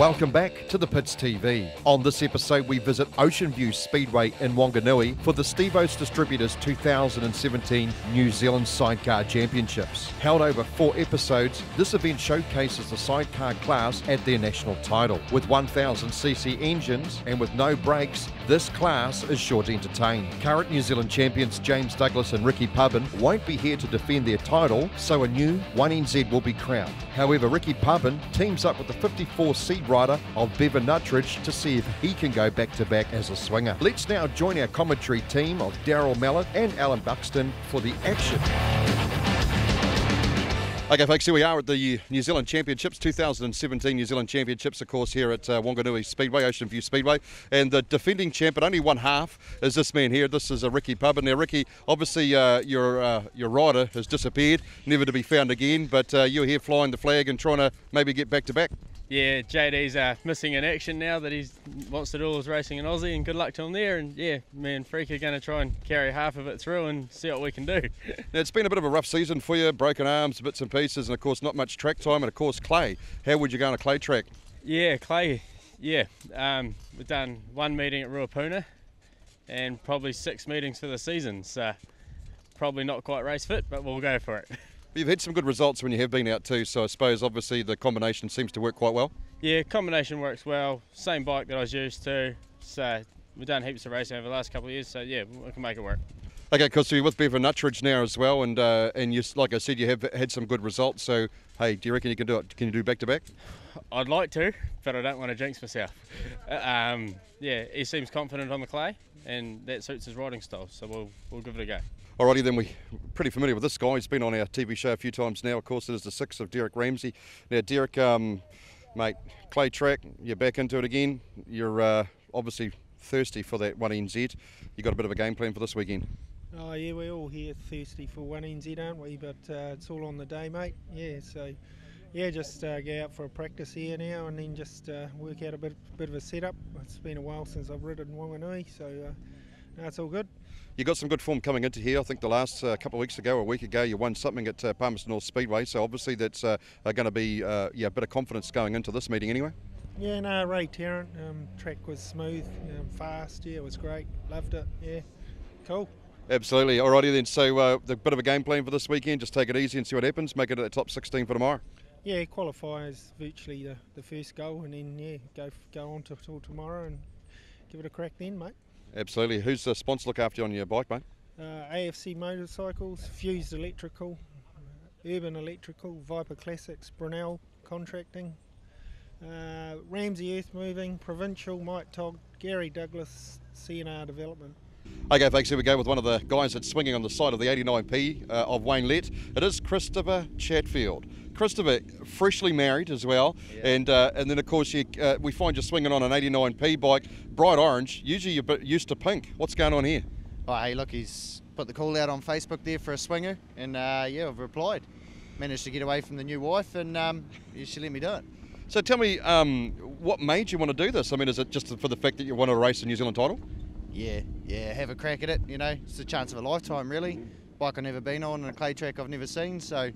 Welcome back to the Pits TV. On this episode, we visit Oceanview Speedway in Whanganui for the Stevos Distributors 2017 New Zealand Sidecar Championships. Held over 4 episodes, this event showcases the sidecar class at their national title. With 1000cc engines and with no brakes, this class is sure to entertain. Current New Zealand champions James Douglas and Ricky Pubbin won't be here to defend their title, so a new 1NZ will be crowned. However, Ricky Pubbin teams up with the 54 seed rider of Bevan Nuttridge to see if he can go back-to-back as a swinger. Let's now join our commentary team of Daryl Mallett and Alan Buxton for the action. Okay, folks, here we are at the New Zealand Championships, 2017 New Zealand Championships, of course, here at Whanganui Speedway, Oceanview Speedway. And the defending champ, at only one half, is this man here. This is Ricky Pubbin. Now, Ricky, obviously your rider has disappeared, never to be found again, but you're here flying the flag and trying to maybe get back-to-back. Yeah, JD's missing in action now that he wants to do all his racing in Aussie, and good luck to him there. And yeah, me and Freak are going to try and carry half of it through and see what we can do. Now, it's been a bit of a rough season for you, broken arms, bits and pieces, and of course not much track time, and of course clay. How would you go on a clay track? Yeah, clay, yeah. We've done 1 meeting at Ruapuna and probably 6 meetings for the season, so probably not quite race fit, but we'll go for it. You've had some good results when you have been out too, so I suppose obviously the combination seems to work quite well. Yeah, combination works well. Same bike that I was used to, so we've done heaps of racing over the last couple of years, so yeah, we can make it work. Okay, because you're with Bevan Nuttridge now as well, and you, like I said, you have had some good results. So, hey, do you reckon you can do it? Can you do back-to-back? I'd like to, but I don't want to jinx myself. Yeah, he seems confident on the clay, and that suits his riding style, so we'll give it a go. Alrighty, then we're pretty familiar with this guy. He's been on our TV show a few times now. Of course, it is the 6 of Derek Ramsey. Now, Derek, mate, clay track, you're back into it again. You're obviously thirsty for that 1NZ. You got a bit of a game plan for this weekend? Oh yeah, we're all here thirsty for 1NZ, aren't we? But it's all on the day, mate. Yeah, so yeah, just go out for a practice here now, and then just work out a bit of a setup. It's been a while since I've ridden Whanganui, so no, it's all good. You got some good form coming into here. I think the last couple of weeks ago, or a week ago, you won something at Palmerston North Speedway. So obviously that's going to be a bit of confidence going into this meeting anyway. Yeah, no, Ray Tarrant. Track was smooth, fast. Yeah, it was great. Loved it. Yeah, cool. Absolutely. Alrighty then. So the bit of a game plan for this weekend. Just take it easy and see what happens. Make it at the top 16 for tomorrow. Yeah, qualifiers virtually the first goal, and then yeah, go on till tomorrow and give it a crack then, mate. Absolutely. Who's the sponsor look after you on your bike, mate? AFC Motorcycles, Fused Electrical, Urban Electrical, Viper Classics, Brunel Contracting, Ramsey Earth Moving, Provincial, Mike Todd, Gary Douglas, CNR Development. Okay, folks, here we go with one of the guys that's swinging on the side of the 89P of Wayne Lett. It is Christopher Chatfield. Christopher, freshly married as well, yeah. And then of course we find you swinging on an 89P bike, bright orange. Usually you're a bit used to pink. What's going on here? Oh, hey, look, he's put the call out on Facebook there for a swinger, and yeah, I've replied. Managed to get away from the new wife, and she let me do it. So tell me, what made you want to do this? I mean, is it just for the fact that you want to race the New Zealand title? Yeah, have a crack at it, it's a chance of a lifetime really. Bike I've never been on and a clay track I've never seen, so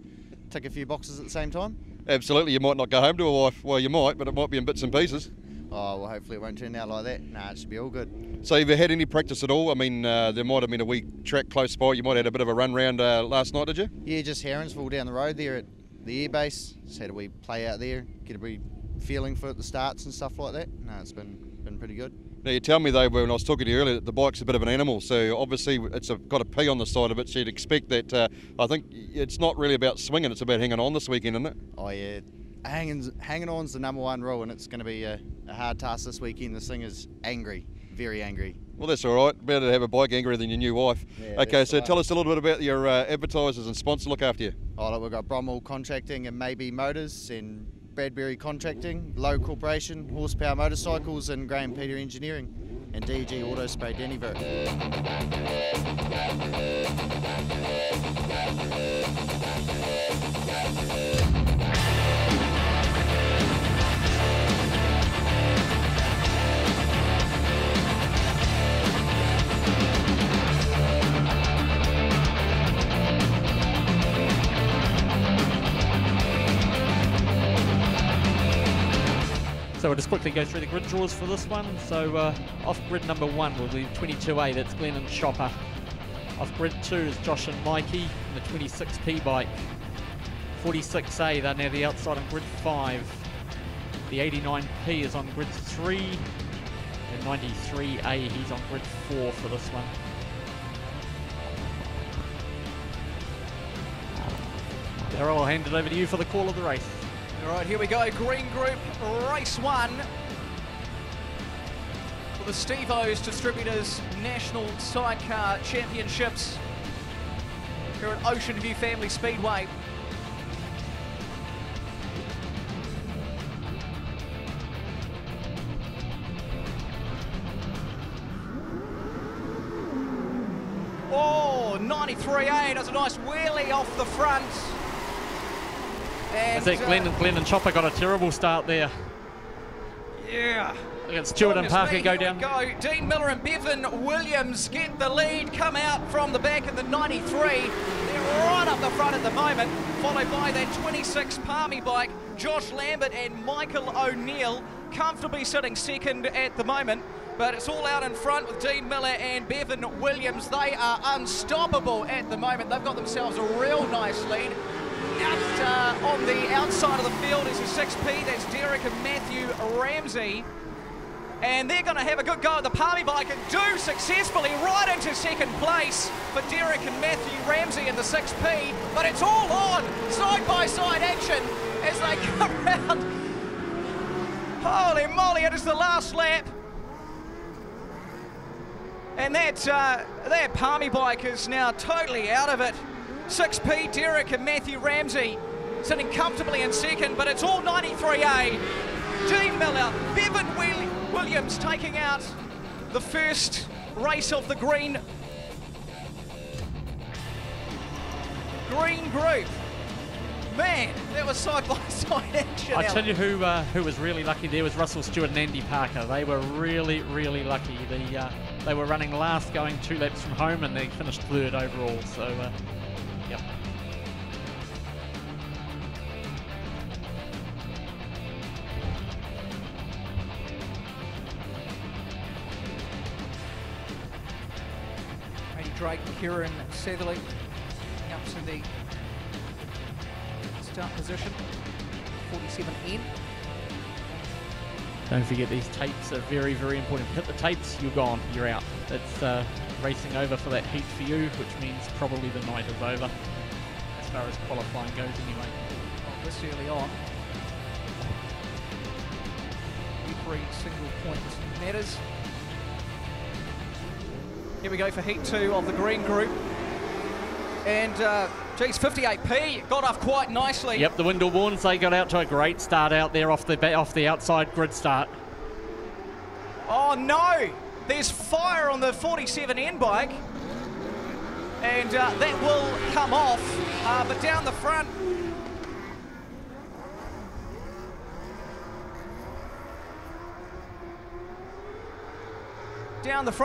tick a few boxes at the same time. Absolutely, you might not go home to a wife. Well, you might, but it might be in bits and pieces. Oh, well, hopefully it won't turn out like that. Nah, it should be all good. So have you had any practice at all? I mean, there might have been a wee track close by. You might have had a bit of a run round last night, did you? Yeah, just Heronsville down the road there at the airbase. Just had a wee play out there, get a wee feeling for it, the starts and stuff like that. No, it's been pretty good. Now you tell me though, when I was talking to you earlier, that the bike's a bit of an animal, so obviously it's got a P on the side of it, so you'd expect that, I think it's not really about swinging, it's about hanging on this weekend, isn't it? Oh yeah, hanging on's the number one rule, and it's going to be a hard task this weekend. This thing is angry, very angry. Well, that's all right, better to have a bike angrier than your new wife. Yeah, okay, so tell us a little bit about your advertisers and sponsors look after you. Oh, look, we've got Bromwell Contracting and Maybe Motors and Bradbury Contracting, Low Corporation, Horsepower Motorcycles and Graham Peter Engineering, and DG Auto Spray Dennyville. So we'll just quickly go through the grid draws for this one. So off grid number 1 will be 22A, that's Glenn and Chopper. Off grid 2 is Josh and Mikey in the 26P bike. 46A, they're near the outside on grid 5. The 89P is on grid 3. And 93A, he's on grid 4 for this one. Darryl, I'll hand it over to you for the call of the race. All right, here we go. Green Group, race 1. For the Steve-O's Distributors National Sidecar Championships here at Oceanview Family Speedway. Oh, 93A does a nice wheelie off the front. And I think Glenn and Chopper got a terrible start there. Yeah. Look at Stewart and Parker go down. Go. Dean Miller and Bevan Williams get the lead, come out from the back of the 93. They're right up the front at the moment, followed by that 26 Palmy bike, Josh Lambert and Michael O'Neill, comfortably sitting second at the moment. But it's all out in front with Dean Miller and Bevan Williams. They are unstoppable at the moment. They've got themselves a real nice lead. Out on the outside of the field is a 6P, that's Derek and Matthew Ramsey. And they're going to have a good go at the Palmy bike and do successfully right into second place for Derek and Matthew Ramsey in the 6P. But it's all on side-by-side action as they come around. Holy moly, it is the last lap. And that Palmy bike is now totally out of it. 6P, Derek and Matthew Ramsey sitting comfortably in second, but it's all 93A. Dean Miller, Bevan Williams taking out the first race of the green group. Man, that was side-by-side action. I tell you who was really lucky there was Russell Stewart and Andy Parker. They were really, really lucky. They were running last, going 2 laps from home, and they finished 3rd overall. So, yep. Eddie Drake, Kieran Satherley up to the start position, 47N. Don't forget these tapes are very, very important. If you hit the tapes, you're gone, you're out. It's racing over for that heat for you, which means probably the night is over, as far as qualifying goes anyway. Well, this early on, every single point matters. Here we go for heat 2 of the green group. And, geez, 58P got off quite nicely. Yep, the Windleborns, they got out to a great start out there off the outside grid start. Oh no! There's fire on the 47N bike. And that will come off. But down the front,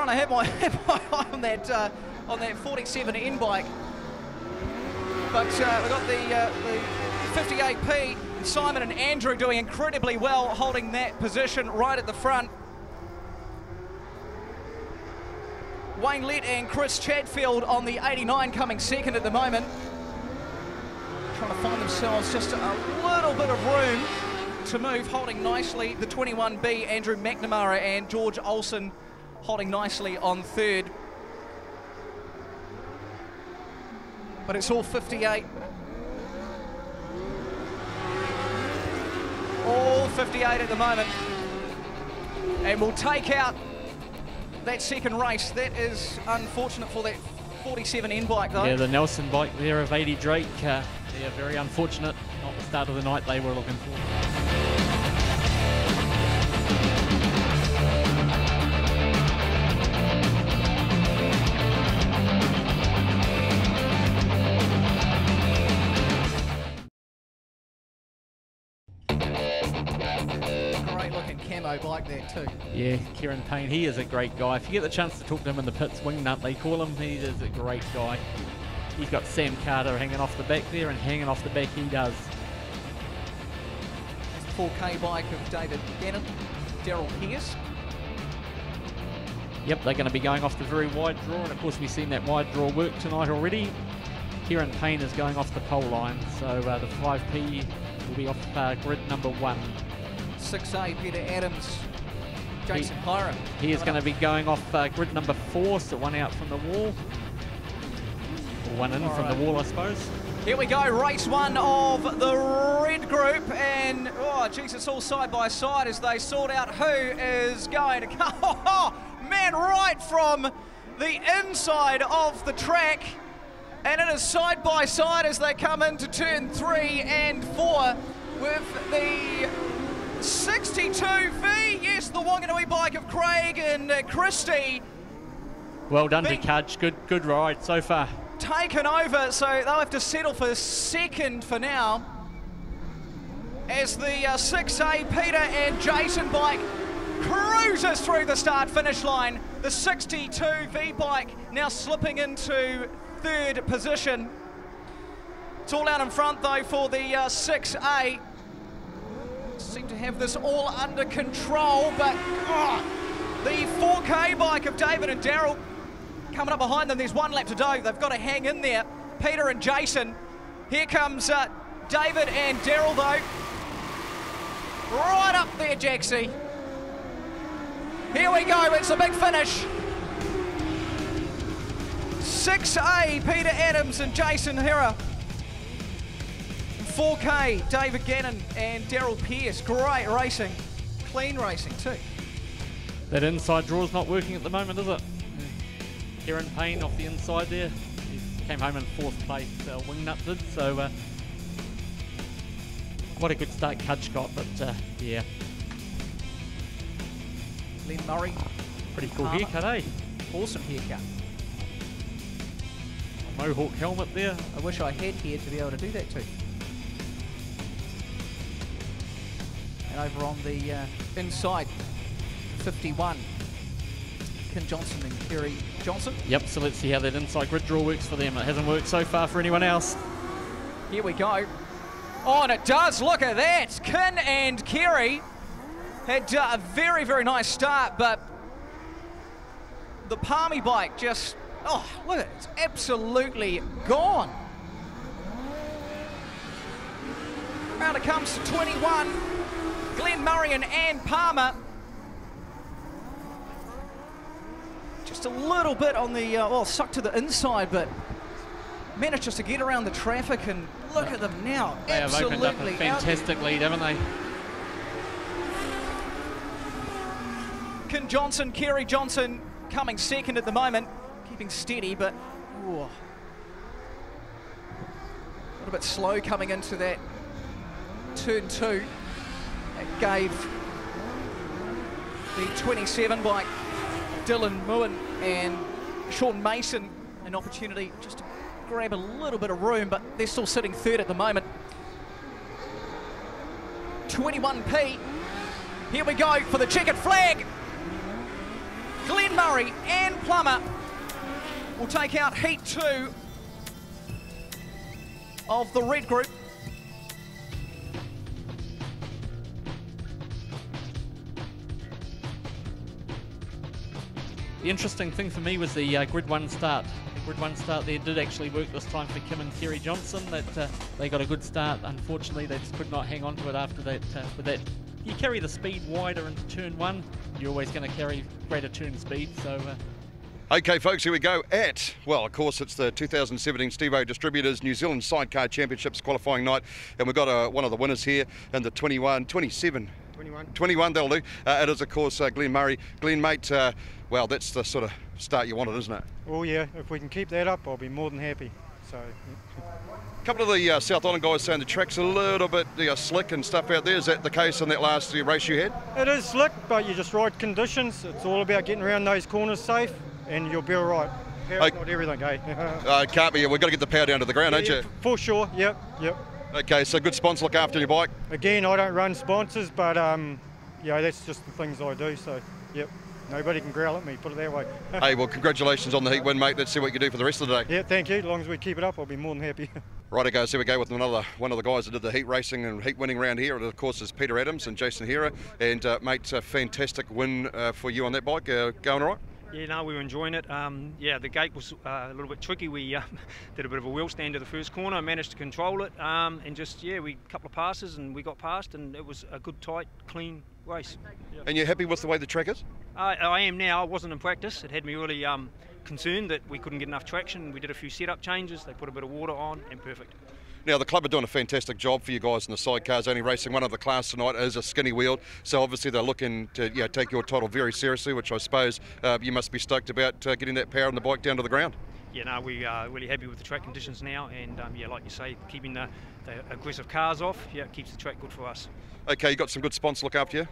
I have my eye on that 47N bike. But we've got the 58P, Simon and Andrew doing incredibly well, holding that position right at the front. Wayne Lett and Chris Chatfield on the 89 coming second at the moment. Trying to find themselves just a little bit of room to move, holding nicely. The 21B, Andrew McNamara and George Olsen holding nicely on 3rd. But it's all 58. All 58 at the moment. And we'll take out that second race. That is unfortunate for that 47N bike though. Yeah, the Nelson bike there of 80 Drake. They're very unfortunate. Not the start of the night they were looking for. Bike there too. Yeah, Kieran Payne, he is a great guy. If you get the chance to talk to him in the pits, Wingnut they call him, he is a great guy. He's got Sam Carter hanging off the back there, and hanging off the back he does. 4K bike of David Gannon, Daryl Pearce. Yep, they're going to be going off the very wide draw, and of course we've seen that wide draw work tonight already. Kieran Payne is going off the pole line, so the 5P will be off grid number 1. 6A, Peter Adams, Jason Hiram. He is going to be going off grid number 4, so one out from the wall. Or one in from the wall, I suppose. Here we go, race 1 of the red group, and oh geez, it's all side by side as they sort out who is going to come. Oh, man, right from the inside of the track, and it is side by side as they come into turn 3 and 4 with the 62V, yes, the Whanganui bike of Craig and Christie. Well done to Cudge, good ride so far. Taken over, so they'll have to settle for second for now, as the 6A Peter and Jason bike cruises through the start-finish line. The 62V bike now slipping into third position. It's all out in front though for the 6A. Seem to have this all under control, but the 4K bike of David and Daryl coming up behind them. There's one lap to go. They've got to hang in there. Peter and Jason. Here comes David and Daryl though. Right up there, Jaxie. Here we go, it's a big finish. 6A, Peter Adams and Jason Hera. 4K, David Gannon and Daryl Pearce. Great racing. Clean racing too. That inside draw's not working at the moment, is it? Kieran Payne off the inside there. He came home in 4th place, Wingnut did, so quite a good start Cudge got, but yeah. Len Murray. Pretty cool haircut, eh? Awesome haircut. Mohawk helmet there. I wish I had hair to be able to do that too. And over on the inside, 51. Ken Johnson and Kerry Johnson. Yep, so let's see how that inside grid draw works for them. It hasn't worked so far for anyone else. Here we go. Oh, and it does. Look at that. Ken and Kerry had a very, very nice start, but the Palmy bike just, oh, look at it. It's absolutely gone. Round it comes to 21. Glenn Murray and Ann Palmer. Just a little bit on the, well, sucked to the inside, but managed just to get around the traffic, and look at them now. They have opened up a fantastic lead, haven't they? Ken Johnson, Kerry Johnson coming second at the moment, keeping steady, but ooh, a little bit slow coming into that turn 2. It gave the 27 bike Dylan Muin and Sean Mason an opportunity just to grab a little bit of room, but they're still sitting third at the moment. 21P. Here we go for the checkered flag. Glenn Murray and Plummer will take out heat 2 of the red group. The interesting thing for me was the grid 1 start. The grid 1 start there did actually work this time for Kim and Kerry Johnson. That they got a good start. Unfortunately, they just could not hang on to it after that. With that, you carry the speed wider into turn 1. You're always going to carry greater turn speed. So. Okay, folks, here we go at, well, of course, it's the 2017 Stevo Distributors New Zealand Sidecar Championships qualifying night, and we've got one of the winners here in the 21 they'll do. It is, of course, Glenn Murray. Glenn, mate, well, that's the sort of start you wanted, isn't it? Oh yeah, if we can keep that up, I'll be more than happy. So. A couple of the South Island guys saying the track's a little bit slick and stuff out there. Is that the case in that last race you had? It is slick, but you just ride conditions. It's all about getting around those corners safe, and you'll be all right. Power's not everything, eh? Can't be. We've got to get the power down to the ground, don't you? For sure, yep. Okay, so good sponsor look after your bike. Again, I don't run sponsors, but yeah, that's just the things I do, so yep. Nobody can growl at me, put it that way. Hey, well, congratulations on the heat win, mate. Let's see what you can do for the rest of the day. Yeah, thank you. As long as we keep it up, I'll be more than happy. Righty goes, here we go with one of the guys that did the heat racing and heat winning round here. And of course is Peter Adams and Jason Hera. And mate, a fantastic win for you on that bike. Going all right? Yeah, no, we were enjoying it. Yeah, the gate was a little bit tricky. We did a bit of a wheel stand to the first corner, managed to control it, and just, yeah, we couple of passes and we got past, and it was a good, tight, clean race. Yeah. And you're happy with the way the track is? I am now. I wasn't in practice. It had me really concerned that we couldn't get enough traction. We did a few setup changes. They put a bit of water on, and perfect. Now, the club are doing a fantastic job for you guys in the sidecars, only racing one of the class tonight is a skinny wheeled, so obviously they're looking to take your title very seriously, which I suppose you must be stoked about getting that power in the bike down to the ground. Yeah, no, we are really happy with the track conditions now, and yeah, like you say, keeping the aggressive cars off, yeah, it keeps the track good for us. Okay, you got some good sponsors to look after you?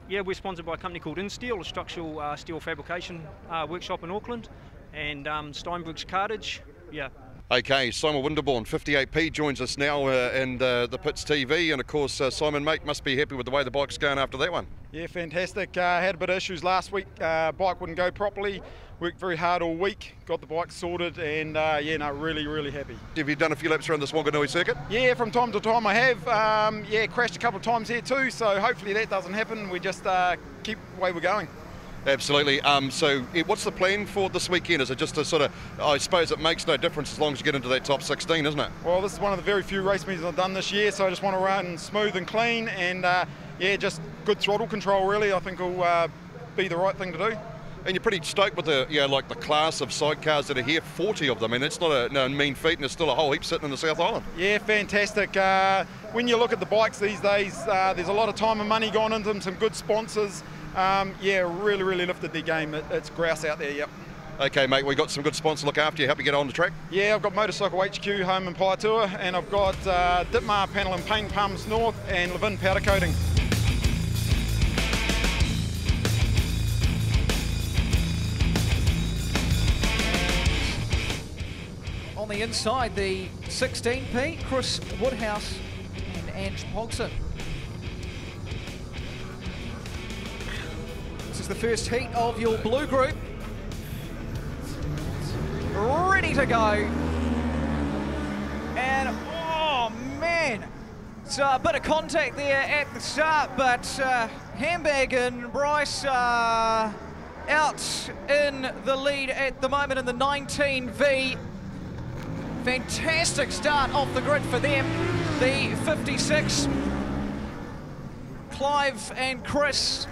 Yeah, we're sponsored by a company called InSteel, a structural steel fabrication workshop in Auckland, and Steinbrug's Cartage, yeah. Okay, Simon Winterbourne, 58P, joins us now in the Pits TV, and of course Simon, mate, must be happy with the way the bike's going after that one. Yeah, fantastic. Had a bit of issues last week. Bike wouldn't go properly. Worked very hard all week, got the bike sorted, and yeah, no, really, really happy. Have you done a few laps around this Whanganui circuit? Yeah, from time to time I have. Yeah, crashed a couple of times here too, so hopefully that doesn't happen. We just keep the way we're going. Absolutely. So what's the plan for this weekend? Is it just a sort of, I suppose it makes no difference as long as you get into that top 16, isn't it? Well, this is one of the very few race meetings I've done this year, so I just want to run smooth and clean, and yeah, just good throttle control really, I think will be the right thing to do. And you're pretty stoked with the, like the class of sidecars that are here, 40 of them, and it's not a mean feat, and there's still a whole heap sitting in the South Island. Yeah, fantastic. When you look at the bikes these days, there's a lot of time and money gone into them, some good sponsors. Yeah, really lifted their game. It's grouse out there, yep. Okay, mate, we've got some good sponsors to look after you, help you get on the track. Yeah, I've got Motorcycle HQ, Home and Pie Tour, and I've got Ditmar Panel and Paint, Palms North, and Levin Powder Coating. On the inside, the 16P, Chris Woodhouse and Ange Pogson. This is the first heat of your blue group. Ready to go. And, oh man, so a bit of contact there at the start, but Handbag and Bryce are out in the lead at the moment in the 19V. Fantastic start off the grid for them. The 56, Clive and Chris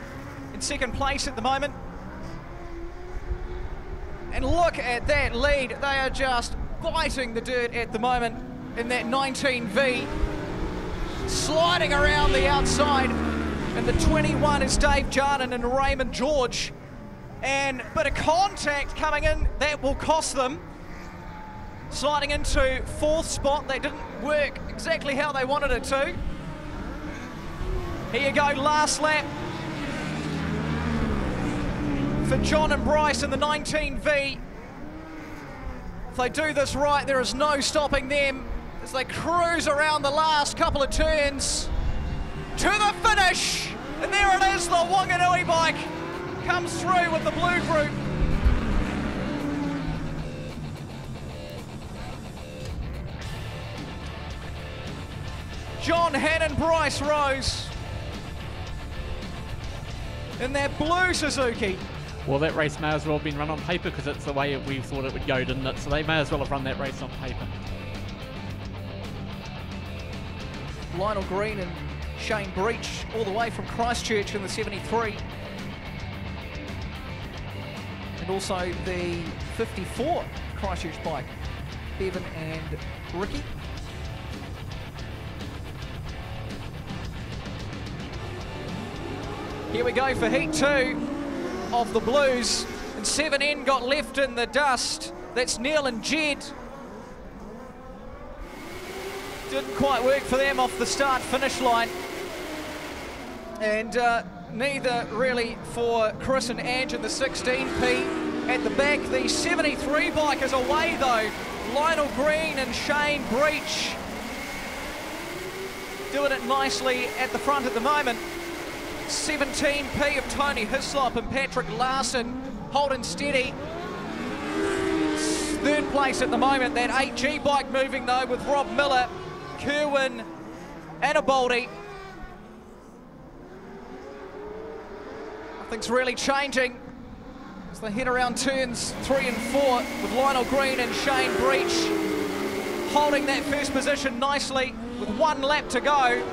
in second place at the moment. And look at that lead. They are just biting the dirt at the moment in that 19V. Sliding around the outside. And the 21 is Dave Jardin and Raymond George. And a bit of contact coming in. That will cost them. Sliding into fourth spot. They didn't work exactly how they wanted it to. Here you go, last lap for John and Bryce in the 19V. If they do this right, there is no stopping them as they cruise around the last couple of turns to the finish. And there it is, the Whanganui bike comes through with the blue group. John Hannon, Bryce Rose in that blue Suzuki. Well, that race may as well have been run on paper because it's the way we thought it would go, didn't it? So they may as well have run that race on paper. Lionel Green and Shane Breach all the way from Christchurch in the 73. And also the 54 Christchurch bike, Bevan and Ricky. Here we go for heat 2 of the Blues, and 7N got left in the dust. That's Neil and Jed. Didn't quite work for them off the start-finish line. And neither really for Chris and Ange in the 16P. At the back, the 73 bike is away though. Lionel Green and Shane Breach doing it nicely at the front at the moment. 17P of Tony Hislop and Patrick Larson holding steady. third place at the moment. That 8G bike moving though with Rob Miller, Kerwin, Anaboldi. Nothing's really changing as they head around turns 3 and 4 with Lionel Green and Shane Breach holding that first position nicely with 1 lap to go.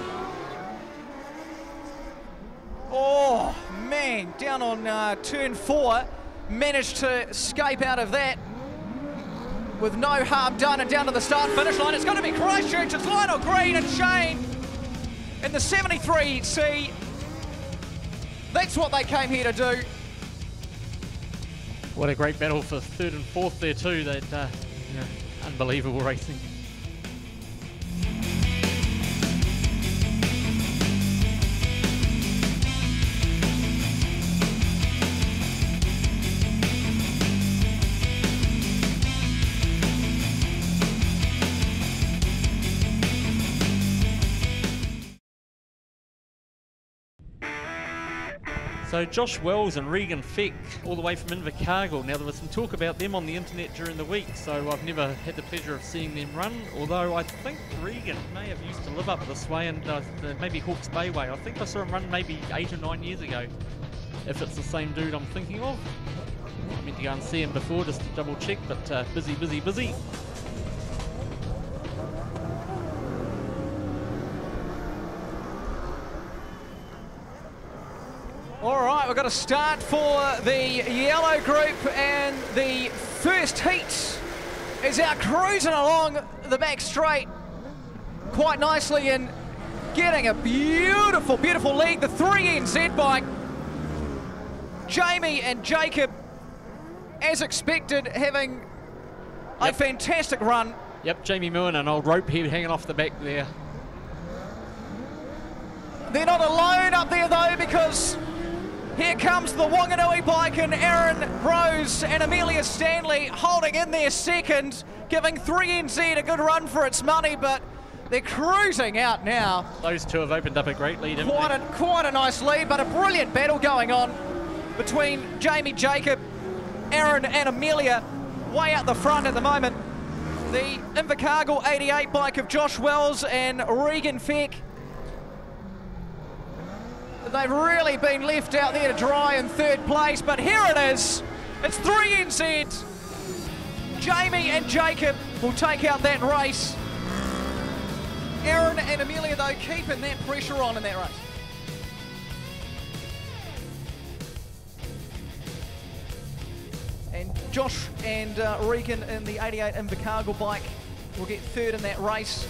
Oh man, down on turn 4, managed to escape out of that with no harm done, and down to the start finish line. It's going to be Christchurch. It's Lionel Green and Shane in the 73C. That's what they came here to do. What a great battle for 3rd and 4th there too. That unbelievable racing. So Josh Wells and Regan Feck, all the way from Invercargill. Now, there was some talk about them on the internet during the week, so I've never had the pleasure of seeing them run, although I think Regan may have used to live up this way, and maybe Hawke's Bay way. I think I saw him run maybe 8 or 9 years ago, if it's the same dude I'm thinking of. I meant to go and see him before just to double check, but busy. All right, we've got a start for the yellow group, and the first heat is out cruising along the back straight quite nicely and getting a beautiful lead. The 3NZ bike, Jamie and Jacob, as expected, having a fantastic run. Yep, Jamie Moore, an old rope head hanging off the back there. They're not alone up there though, because here comes the Whanganui bike and Aaron Rose and Amelia Stanley holding in their second, giving 3NZ a good run for its money, but they're cruising out now. Those two have opened up a great lead, haven't they? Quite a nice lead, but a brilliant battle going on between Jamie, Jacob, Aaron and Amelia, way out the front at the moment. The Invercargill 88 bike of Josh Wells and Regan Feck, they've really been left out there to dry in 3rd place, but here it is. It's 3NZ. Jamie and Jacob will take out that race. Aaron and Amelia, though, keeping that pressure on in that race. And Josh and Regan in the 88 Invercargill bike will get 3rd in that race.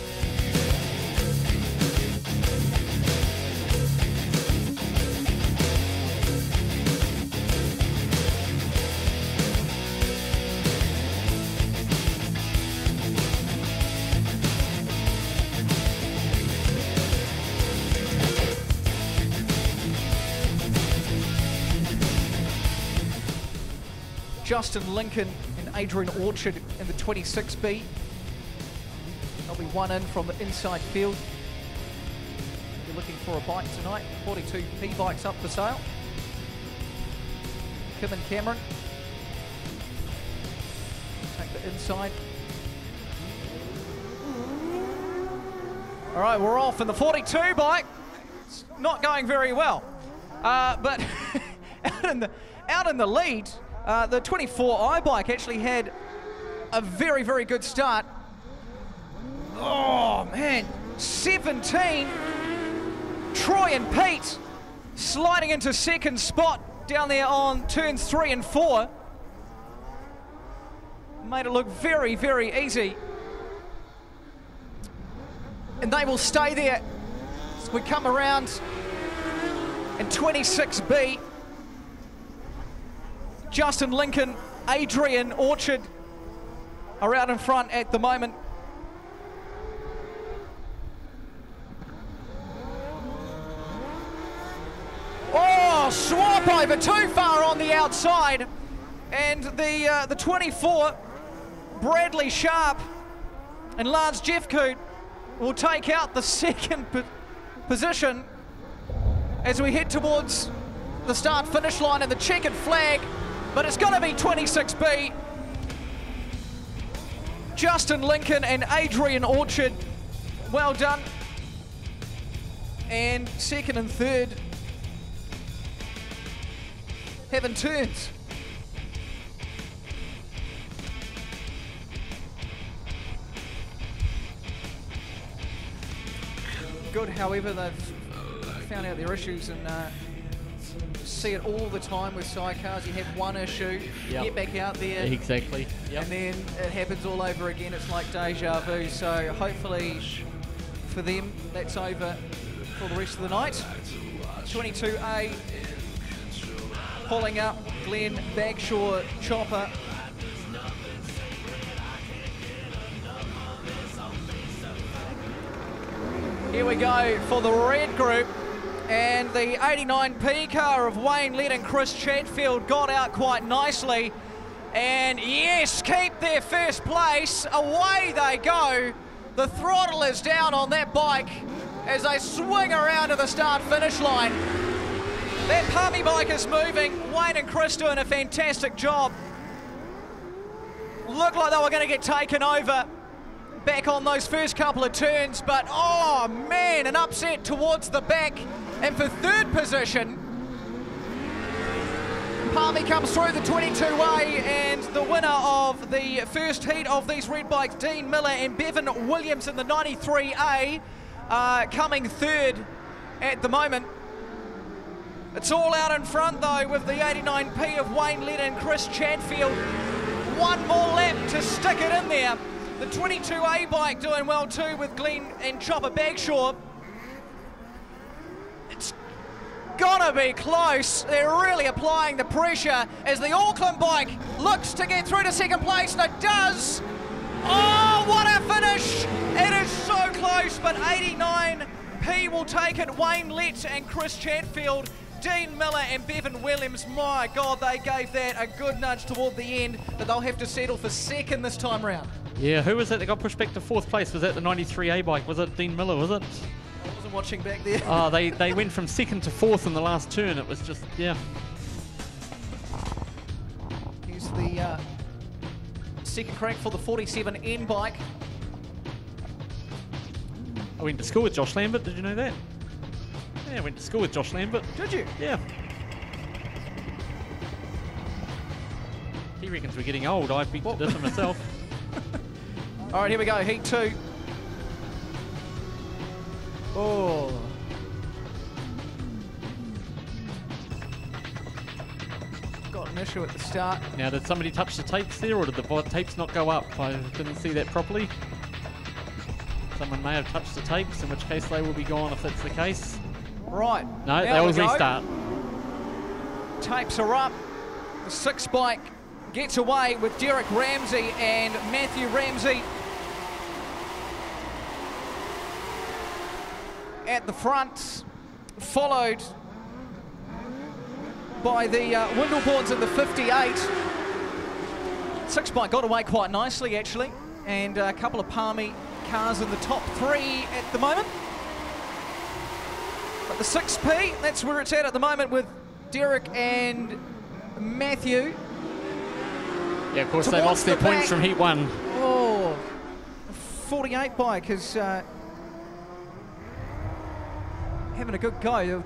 Justin Lincoln and Adrian Orchard in the 26B. They'll be one in from the inside field. If you're looking for a bike tonight, 42P bikes up for sale. Kim and Cameron take the inside. All right, we're off in the 42 bike. It's not going very well, but out in the lead. The 24i bike actually had a very good start. Oh man, 17. Troy and Pete sliding into 2nd spot down there on turns 3 and 4. Made it look very easy. And they will stay there as we come around in 26B. Justin Lincoln, Adrian Orchard are out in front at the moment. Oh, swap over too far on the outside. And the 24, Bradley Sharp and Lance Jeffcoot will take out the 2nd position as we head towards the start-finish line and the checkered flag. But it's going to be 26B. Justin Lincoln and Adrian Orchard, well done. And second and third having turns. Good, however, they've found out their issues and see it all the time with sidecars. You have one issue, get back out there. Exactly. And then it happens all over again. It's like deja vu. So hopefully for them, that's over for the rest of the night. 22A pulling up Glenn Bagshaw Chopper. Here we go for the red group, and the 89P car of Wayne Lett and Chris Chatfield got out quite nicely, and yes, keep their first place. Away they go. The throttle is down on that bike as they swing around to the start-finish line. That Palmy bike is moving. Wayne and Chris doing a fantastic job. Looked like they were going to get taken over back on those first couple of turns, but oh man, an upset towards the back. And for third position, Palmy comes through the 22A, and the winner of the first heat of these red bikes, Dean Miller and Bevan Williams in the 93A, coming third at the moment. It's all out in front though with the 89P of Wayne Lett and Chris Chatfield. One more lap to stick it in there. The 22A bike doing well too with Glenn and Chopper Bagshaw. It's gonna be close. They're really applying the pressure as the Auckland bike looks to get through to second place, and it does. Oh, what a finish! It is so close, but 89P will take it. Wayne Lett and Chris Chatfield, Dean Miller and Bevan Williams, my God, they gave that a good nudge toward the end, but they'll have to settle for second this time round. Yeah, who was that that got pushed back to fourth place? Was that the 93A bike? Was it Dean Miller, was it? I wasn't watching back there. Oh, they went from second to fourth in the last turn. It was just, yeah. Here's the second crank for the 47N bike. I went to school with Josh Lambert, did you know that? Yeah, I went to school with Josh Lambert. Did you? Yeah. He reckons we're getting old. I beat this for myself. All right, here we go, heat two. Oh. Got an issue at the start. Now, did somebody touch the tapes there, or did the tapes not go up? I didn't see that properly. Someone may have touched the tapes, in which case they will be gone if that's the case. Right. No, they will restart. Tapes are up. The 6 bike gets away with Derek Ramsey and Matthew Ramsey at the front, followed by the Windleborns in the 58. 6 bike got away quite nicely actually, and a couple of Palmy cars in the top 3 at the moment. But the 6P, that's where it's at the moment with Derek and Matthew. Yeah, of course, they lost their points from Heat 1. Oh, 48 bike is having a good go.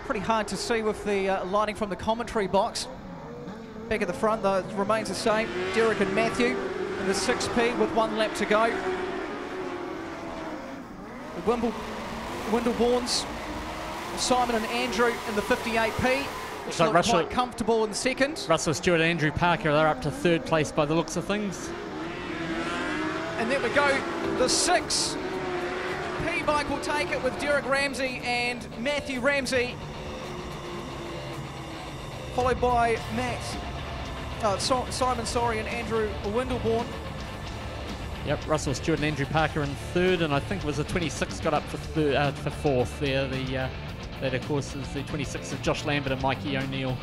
Pretty hard to see with the lighting from the commentary box. Back at the front, though, it remains the same. Derek and Matthew in the 6P with 1 lap to go. The Windleborns, Simon and Andrew in the 58P. Looks like Russell, quite comfortable in second. Russell Stewart and Andrew Parker, they're up to 3rd place by the looks of things. And there we go, the 6P bike will take it with Derek Ramsey and Matthew Ramsey, followed by Simon Sorry and Andrew Windleborn. Yep, Russell Stewart and Andrew Parker in 3rd, and I think it was the 26 got up for 4th there. That, of course, is the 26 of Josh Lambert and Mikey O'Neill.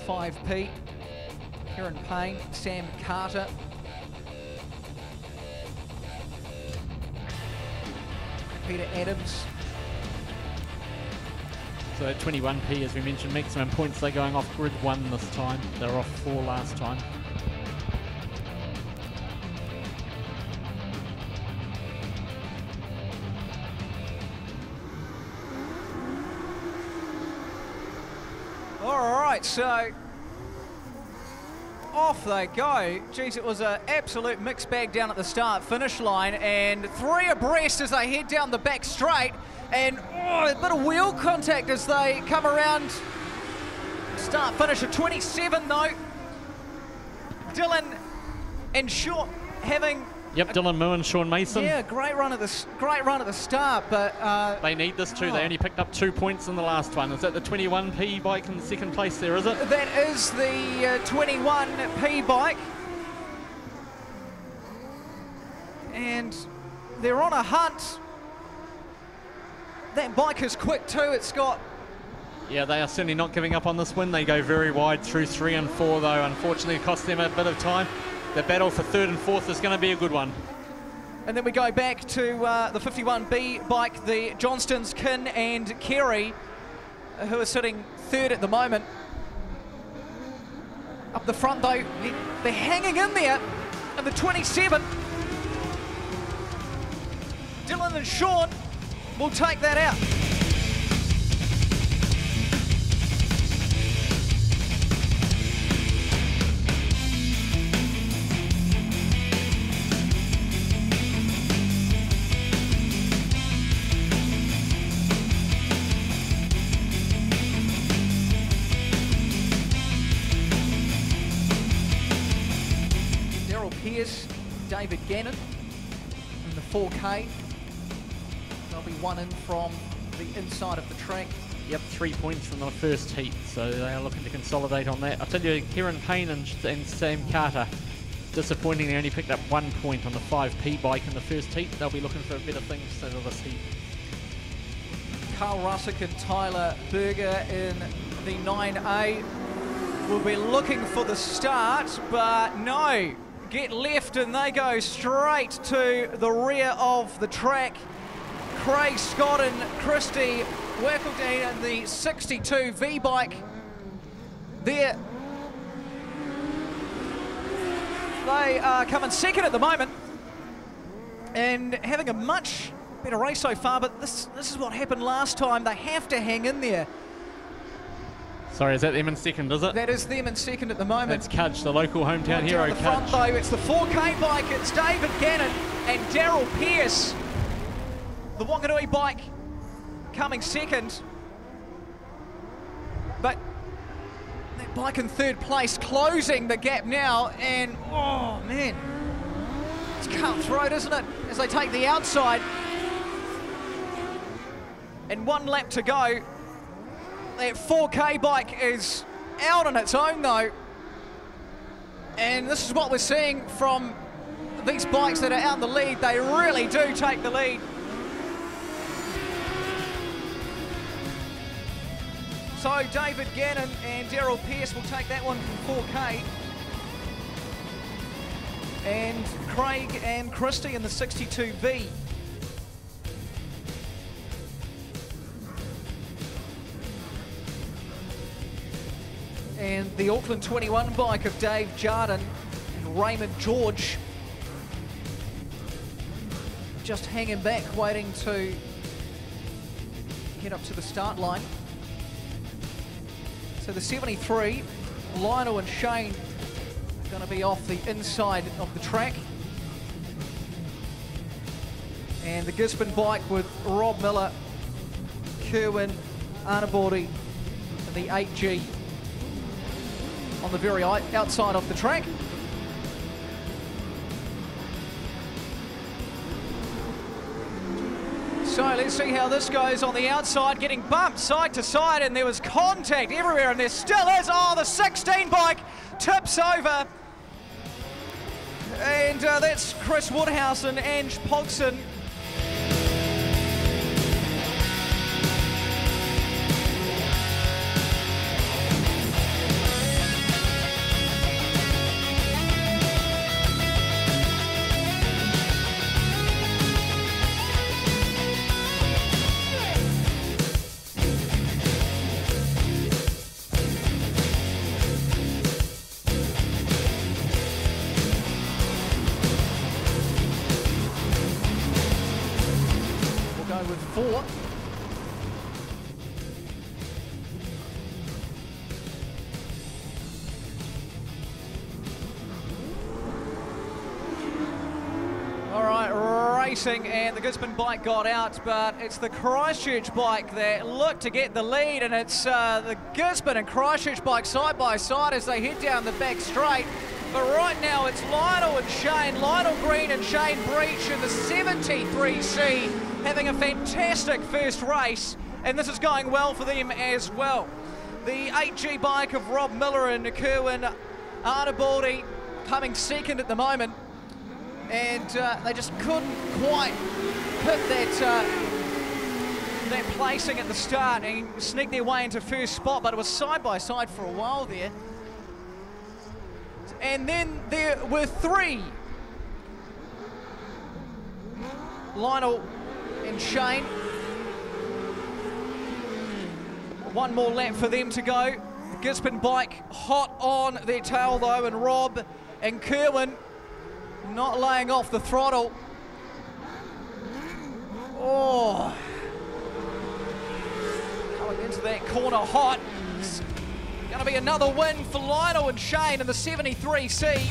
5P, Kieran Payne, Sam Carter. Peter Adams. So at 21p, as we mentioned, maximum points, they're going off grid 1 this time. They were off 4 last time. All right, so off they go. Geez, it was an absolute mixed bag down at the start-finish line, and 3 abreast as they head down the back straight, and a bit of wheel contact as they come around. Start-finish at 27 though. Dylan and Sean having... Yep, Dylan Moo and Sean Mason. Yeah, great run at the start, but they need this too. They only picked up 2 points in the last one. Is that the 21p bike in the second place there, is it? That is the 21p bike. And they're on a hunt. That bike is quick too. It's got... Yeah, they are certainly not giving up on this win. They go very wide through 3 and 4 though. Unfortunately, it cost them a bit of time. The battle for 3rd and 4th is going to be a good one. And then we go back to the 51B bike, the Johnstons, Kin and Kerry, who are sitting 3rd at the moment. Up the front though, they're hanging in there. And the 27, Dylan and Sean will take that out. David Gannon in the 4K. They'll be one in from the inside of the track. Yep, 3 points from the first heat, so they are looking to consolidate on that. I'll tell you, Kieran Payne and Sam Carter, disappointingly only picked up 1 point on the 5P bike in the first heat. They'll be looking for better things out of this heat. Carl Russick and Tyler Berger in the 9A will be looking for the start, but no. Get left and they go straight to the rear of the track. Craig Scott and Christy Wackledine in the 62V bike. There. They are coming second at the moment and having a much better race so far, but this is what happened last time. They have to hang in there. Sorry, is that them in second, is it? That is them in second at the moment. That's Cudge, the local hometown hero. Down the front though, it's the 4K bike. It's David Gannon and Daryl Pearce. The Whanganui bike coming second. But that bike in 3rd place, closing the gap now. And, oh man, it's cutthroat, isn't it? As they take the outside. And 1 lap to go. That 4K bike is out on its own though. And this is what we're seeing from these bikes that are out in the lead. They really do take the lead. So David Gannon and Daryl Pearce will take that one from 4K. And Craig and Christy in the 62V. And the Auckland 21 bike of Dave Jardine and Raymond George just hanging back, waiting to get up to the start line. So the 73, Lionel and Shane are going to be off the inside of the track. And the Gisborne bike with Rob Miller, Kerwin, Arnabordi, and the 8G on the very outside of the track. So let's see how this goes on the outside, getting bumped side to side, and there was contact everywhere, and there still is. Oh, the 16 bike tips over. And that's Chris Woodhouse and Ange Pogson. 4. All right, racing, and the Gisborne bike got out, but it's the Christchurch bike that looked to get the lead, and it's the Gisborne and Christchurch bike side by side as they head down the back straight. But right now it's Lionel and Shane, Lionel Green and Shane Breach in the 73C, having a fantastic first race, and this is going well for them as well. The 8G bike of Rob Miller and Kerwin Arnabaldi coming second at the moment, and they just couldn't quite hit that placing at the start and sneak their way into first spot, but it was side by side for a while there. And then there were 3. Lionel and Shane. One more lap for them to go. The Gisborne bike hot on their tail though, and Rob and Kerwin not laying off the throttle. Oh, going into that corner hot. It's going to be another win for Lionel and Shane in the 73C.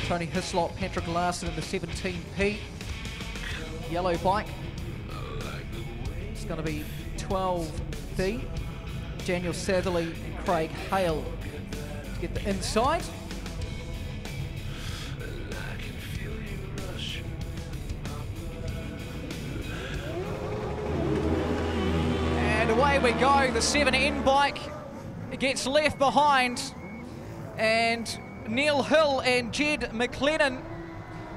Tony Hislop, Patrick Larson in the 17P. Yellow bike. It's going to be 12B. Daniel Satherley and Craig Hale to get the inside. And away we go. The 7N bike gets left behind, and Neil Hill and Jed McLennan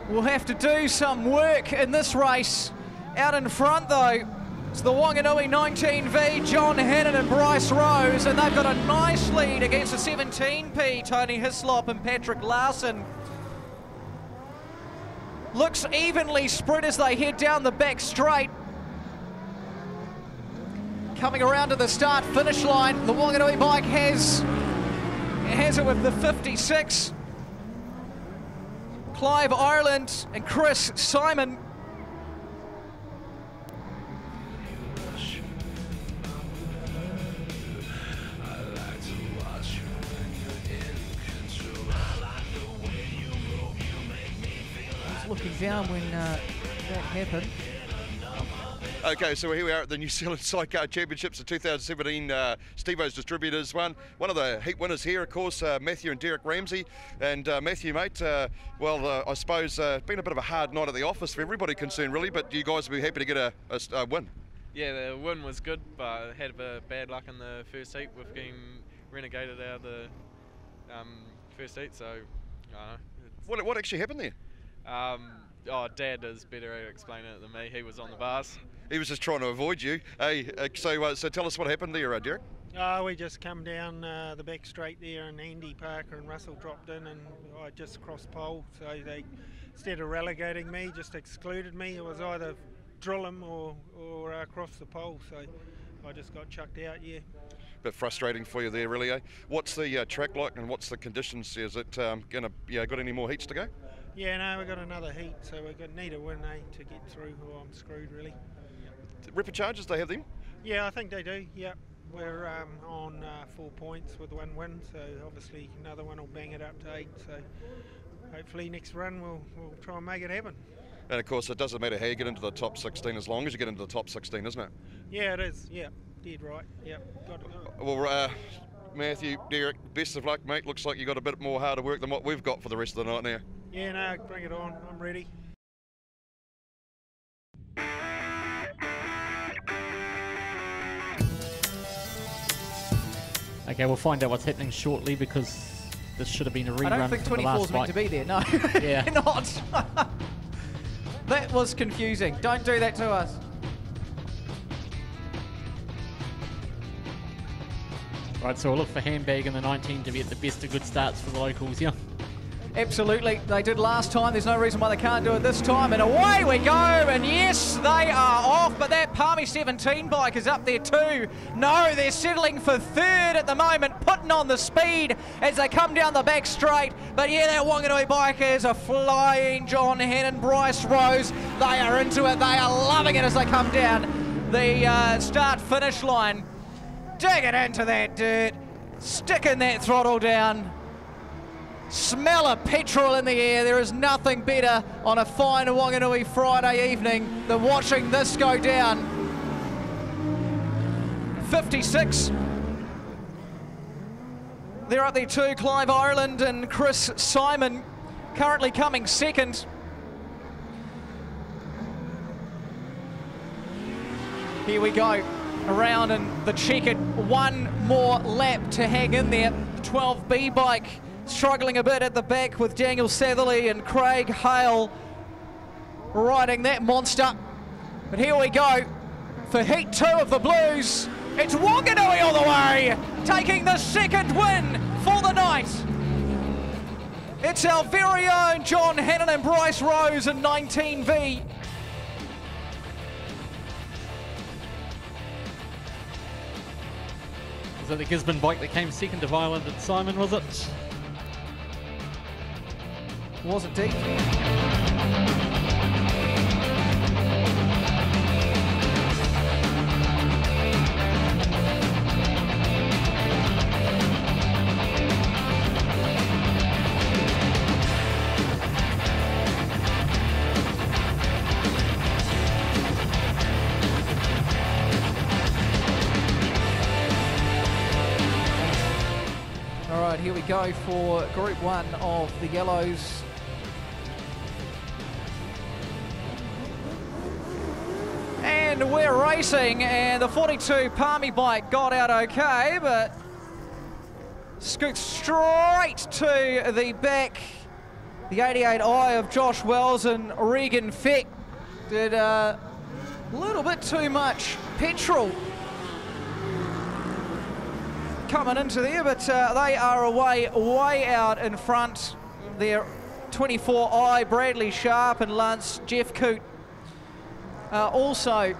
will have to do some work in this race. Out in front though, it's the Whanganui 19V, John Hannon and Bryce Rose, and they've got a nice lead against the 17P, Tony Hislop and Patrick Larson. Looks evenly spread as they head down the back straight. Coming around to the start-finish line, the Whanganui bike has it with the 56. Clive Ireland and Chris Simon. I was looking down when that happened. Okay, so here we are at the New Zealand Sidecar Championships, the 2017 Stevo's Distributors one. One of the heat winners here, of course, Matthew and Derek Ramsey. And Matthew, mate, I suppose it's been a bit of a hard night at the office for everybody concerned, really, but you guys will be happy to get a win. Yeah, the win was good, but I had a bit of bad luck in the first heat with getting renegated out of the first heat, so I don't know. What actually happened there? Dad is better at explaining it than me. He was on the bars. He was just trying to avoid you. Hey, so tell us what happened there, Derek. We just come down the back straight there, and Andy Parker and Russell dropped in, and I just crossed pole. So they, instead of relegating me, just excluded me. It was either drill him or cross the pole. So I just got chucked out. Yeah. Bit frustrating for you there, really. Eh? What's the track like, and what's the conditions? Is it got any more heats to go? Yeah, no, we've got another heat, so we need a win, to get through, or I'm screwed, really. Ripper charges, they have them? Yeah, I think they do, yeah. We're on 4 points with 1 win, so obviously another one will bang it up to 8, so hopefully next run we'll try and make it happen. And of course, it doesn't matter how you get into the top 16 as long as you get into the top 16, isn't it? Yeah, it is, yeah, dead right, yeah, got to do it. Well, Matthew, Derek, best of luck, mate. Looks like you got a bit more harder work than what we've got for the rest of the night now. Yeah, no, bring it on. I'm ready. Okay, we'll find out what's happening shortly, because this should have been a rerun. I don't think 24's meant to be there, no. Yeah. Not. That was confusing. Don't do that to us. Right, so we'll look for Handbag in the 19 to be at the best of good starts for the locals here. Absolutely, they did last time. There's no reason why they can't do it this time. And away we go, and yes, they are off, but that Palmy 17 bike is up there too. No, they're settling for third at the moment, putting on the speed as they come down the back straight. But yeah, that Whanganui bike is a flying John Hannon, Bryce Rose. They are into it, they are loving it as they come down the start-finish line. Digging into that dirt, sticking that throttle down. Smell of petrol in the air. There is nothing better on a fine Whanganui Friday evening than watching this go down. 56. They're up there too, Clive Ireland and Chris Simon currently coming second. Here we go, around in the checkered. One more lap to hang in there. 12B bike struggling a bit at the back with Daniel Satherley and Craig Hale riding that monster. But here we go for Heat 2 of the Blues. It's Whanganui all the way, taking the second win for the night. It's our very own John Hannon and Bryce Rose in 19V. Was it the Gisborne bike that came second of Ireland and Simon, was it? Was it deep? All right, here we go for Group 1 of the Yellows. And we're racing, and the 42 Palmy bike got out okay, but scoots straight to the back. The 88i of Josh Wells and Regan Feck did a little bit too much petrol coming into there, but they are way out in front. Their 24i, Bradley Sharp and Lance Jeff Coote also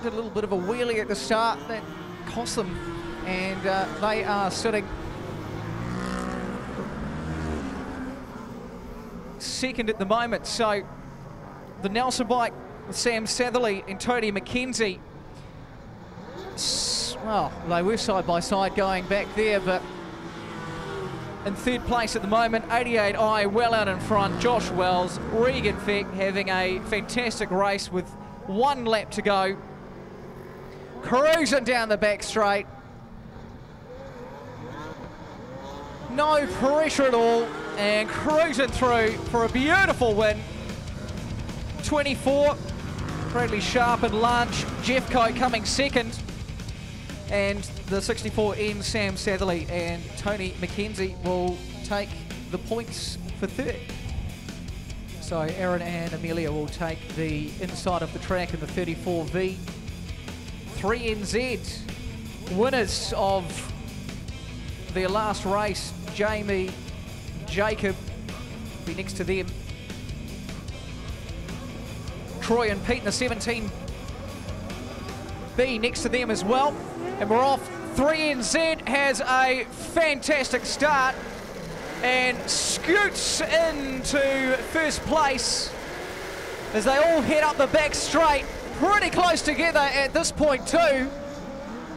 did a little bit of a wheelie at the start that cost them, and they are sitting second at the moment. So the Nelson bike with Sam Satherley and Tony McKenzie, well, they were side by side going back there, but in third place at the moment. 88i well out in front. Josh Wells, Regan Feck having a fantastic race with 1 lap to go. Cruising down the back straight. No pressure at all, and cruising through for a beautiful win. 24, Bradley Sharp and Lance Jeff Coote coming second. And the 64N, Sam Satherley and Tony McKenzie will take the points for third. So Aaron and Amelia will take the inside of the track in the 34V. 3NZ, winners of their last race, Jamie, Jacob, be next to them. Troy and Pete in the 17B next to them as well. And we're off. 3NZ has a fantastic start and scoots into first place as they all head up the back straight, pretty close together at this point too.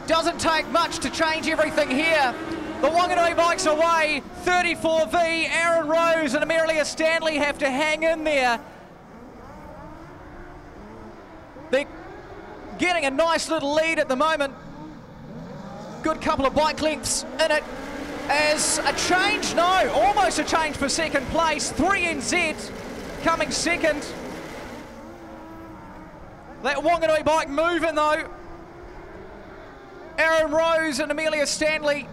Doesn't take much to change everything here. The Whanganui bikes away. 34V, Aaron Rose and Amelia Stanley have to hang in there. They're getting a nice little lead at the moment. Good couple of bike lengths in it. As a change, no, almost a change for second place. 3NZ coming second. That Whanganui bike moving though. Aaron Rose and Amelia Stanley.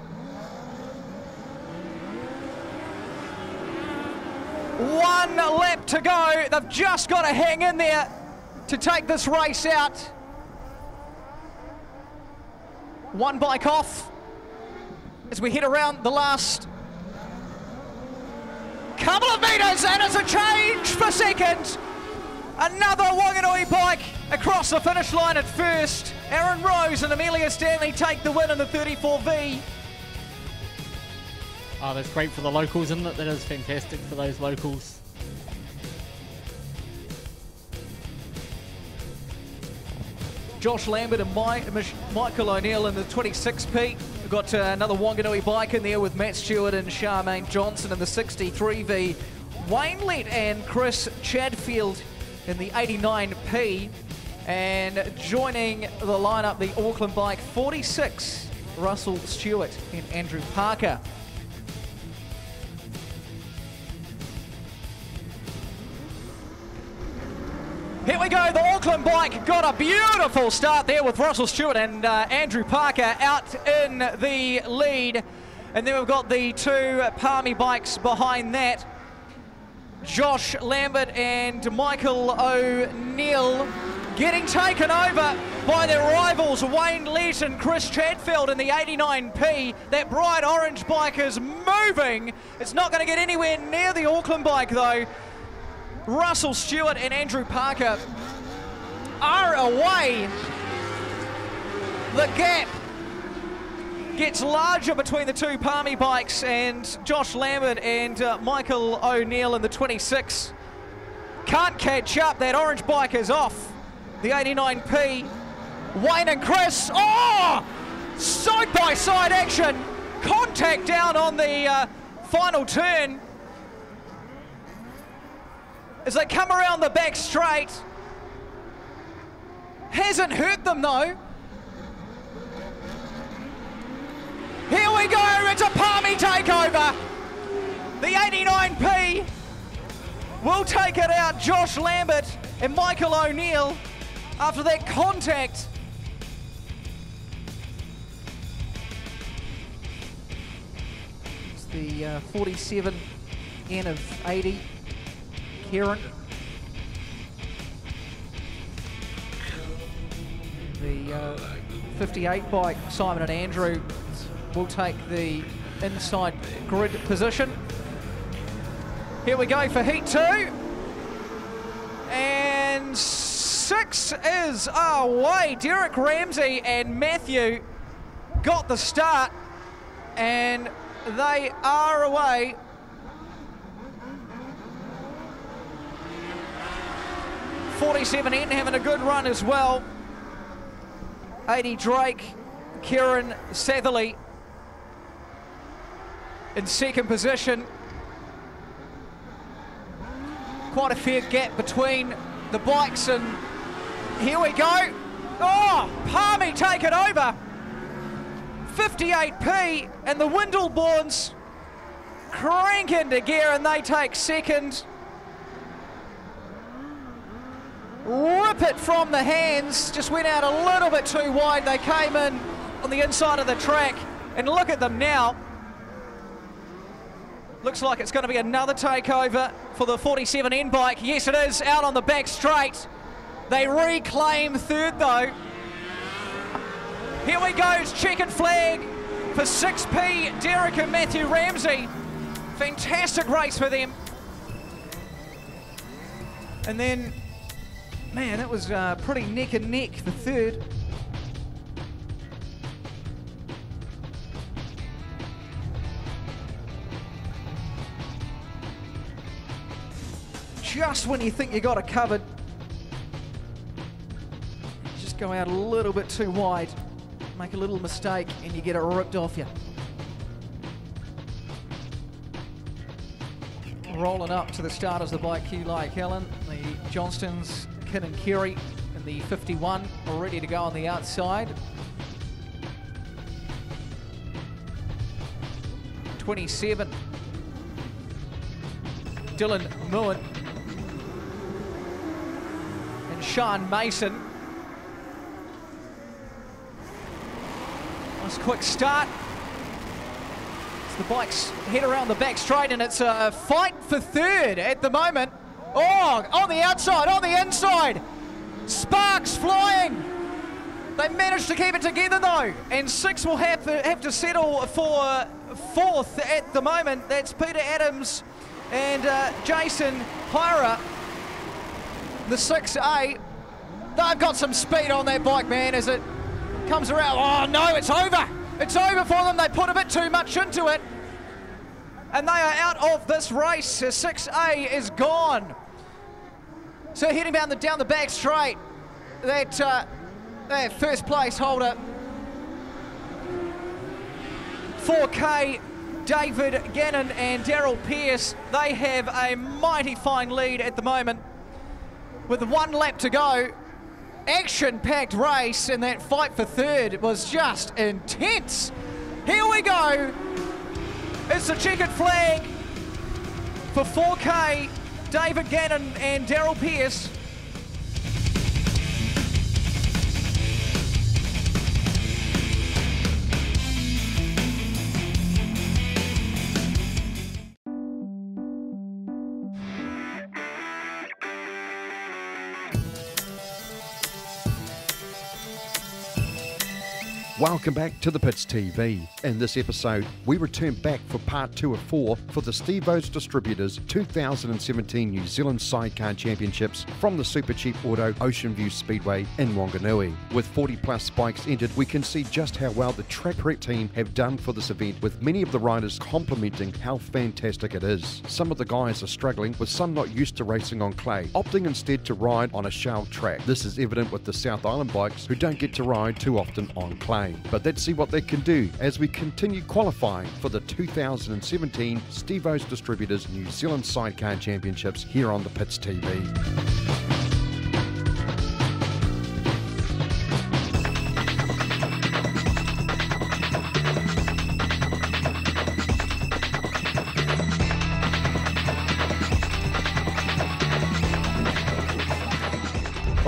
1 lap to go. They've just got to hang in there to take this race out. 1 bike off as we head around the last Couple of metres and it's a change for second. Another Whanganui bike across the finish line at first. Aaron Rose and Amelia Stanley take the win in the 34V. Oh, that's great for the locals, isn't it? That is fantastic for those locals. Josh Lambert and Michael O'Neill in the 26P. We've got another Whanganui bike in there with Matt Stewart and Charmaine Johnson in the 63V. Wayne Lett and Chris Chadfield in the 89P. And joining the lineup, the Auckland bike 46, Russell Stewart and Andrew Parker. Here we go, the Auckland bike got a beautiful start there with Russell Stewart and Andrew Parker out in the lead. And then we've got the two Palmy bikes behind that. Josh Lambert and Michael O'Neill getting taken over by their rivals Wayne Lett and Chris Chadfield in the 89P. That bright orange bike is moving. It's not going to get anywhere near the Auckland bike though. Russell Stewart and Andrew Parker are away. The gap gets larger between the two Palmy bikes, and Josh Lambert and Michael O'Neill in the 26 can't catch up. That orange bike is off the 89P. Wayne and Chris, oh! Side-by-side action. Contact down on the final turn. As they come around the back straight. Hasn't hurt them though. Here we go, it's a Palmy takeover. The 89P will take it out. Josh Lambert and Michael O'Neill after that contact. It's the 47 N of 80. Kieran. The 58 bike, Simon and Andrew, will take the inside grid position. Here we go for Heat 2. And 6 is away. Derek Ramsey and Matthew got the start, and they are away. 47N having a good run as well. 80 Drake, Kieran Satherley in second position. Quite a fair gap between the bikes, and here we go. Oh, Palmy take it over. 58P, and the Windleborns crank into gear and they take second. Rip it from the hands, just went out a little bit too wide. They came in on the inside of the track, and look at them now. Looks like it's going to be another takeover for the 47N bike. Yes, it is, out on the back straight. They reclaim third though. Here we go, it's checkered flag for 6P, Derek and Matthew Ramsey. Fantastic race for them. And then, man, that was pretty neck and neck for third. Just when you think you got it covered, just go out a little bit too wide, make a little mistake, and you get it ripped off you. Rolling up to the starters, the bike Eli Kellen, the Johnstons, Kin and Kerry, and the 51 are ready to go on the outside. 27, Dylan Muin and Sean Mason. Nice quick start. The bikes head around the back straight, and it's a fight for third at the moment. Oh, on the outside, on the inside. Sparks flying. They managed to keep it together though, and 6 will have to settle for fourth at the moment. That's Peter Adams and Jason Hyra, the 6A. They've got some speed on that bike, man, as it comes around. Oh no, it's over. It's over for them. They put a bit too much into it, and they are out of this race. 6A is gone. So heading down the back straight, that first place holder, 4K, David Gannon and Daryl Pearce, they have a mighty fine lead at the moment. With 1 lap to go, action-packed race, and that fight for third was just intense. Here we go. It's the checkered flag for 4K, David Gannon and Daryl Pearce. Welcome back to the Pits TV. In this episode, we return back for part 2 of 4 for the Steve-O's Distributors 2017 New Zealand Sidecar Championships from the super cheap auto Oceanview Speedway in Whanganui. With 40 plus bikes entered, we can see just how well the track prep team have done for this event, with many of the riders complimenting how fantastic it is. Some of the guys are struggling, with some not used to racing on clay, opting instead to ride on a shelled track. This is evident with the South Island bikes, who don't get to ride too often on clay. But let's see what they can do as we continue qualifying for the 2017 Steve-O's Distributors New Zealand Sidecar Championships here on the Pits TV.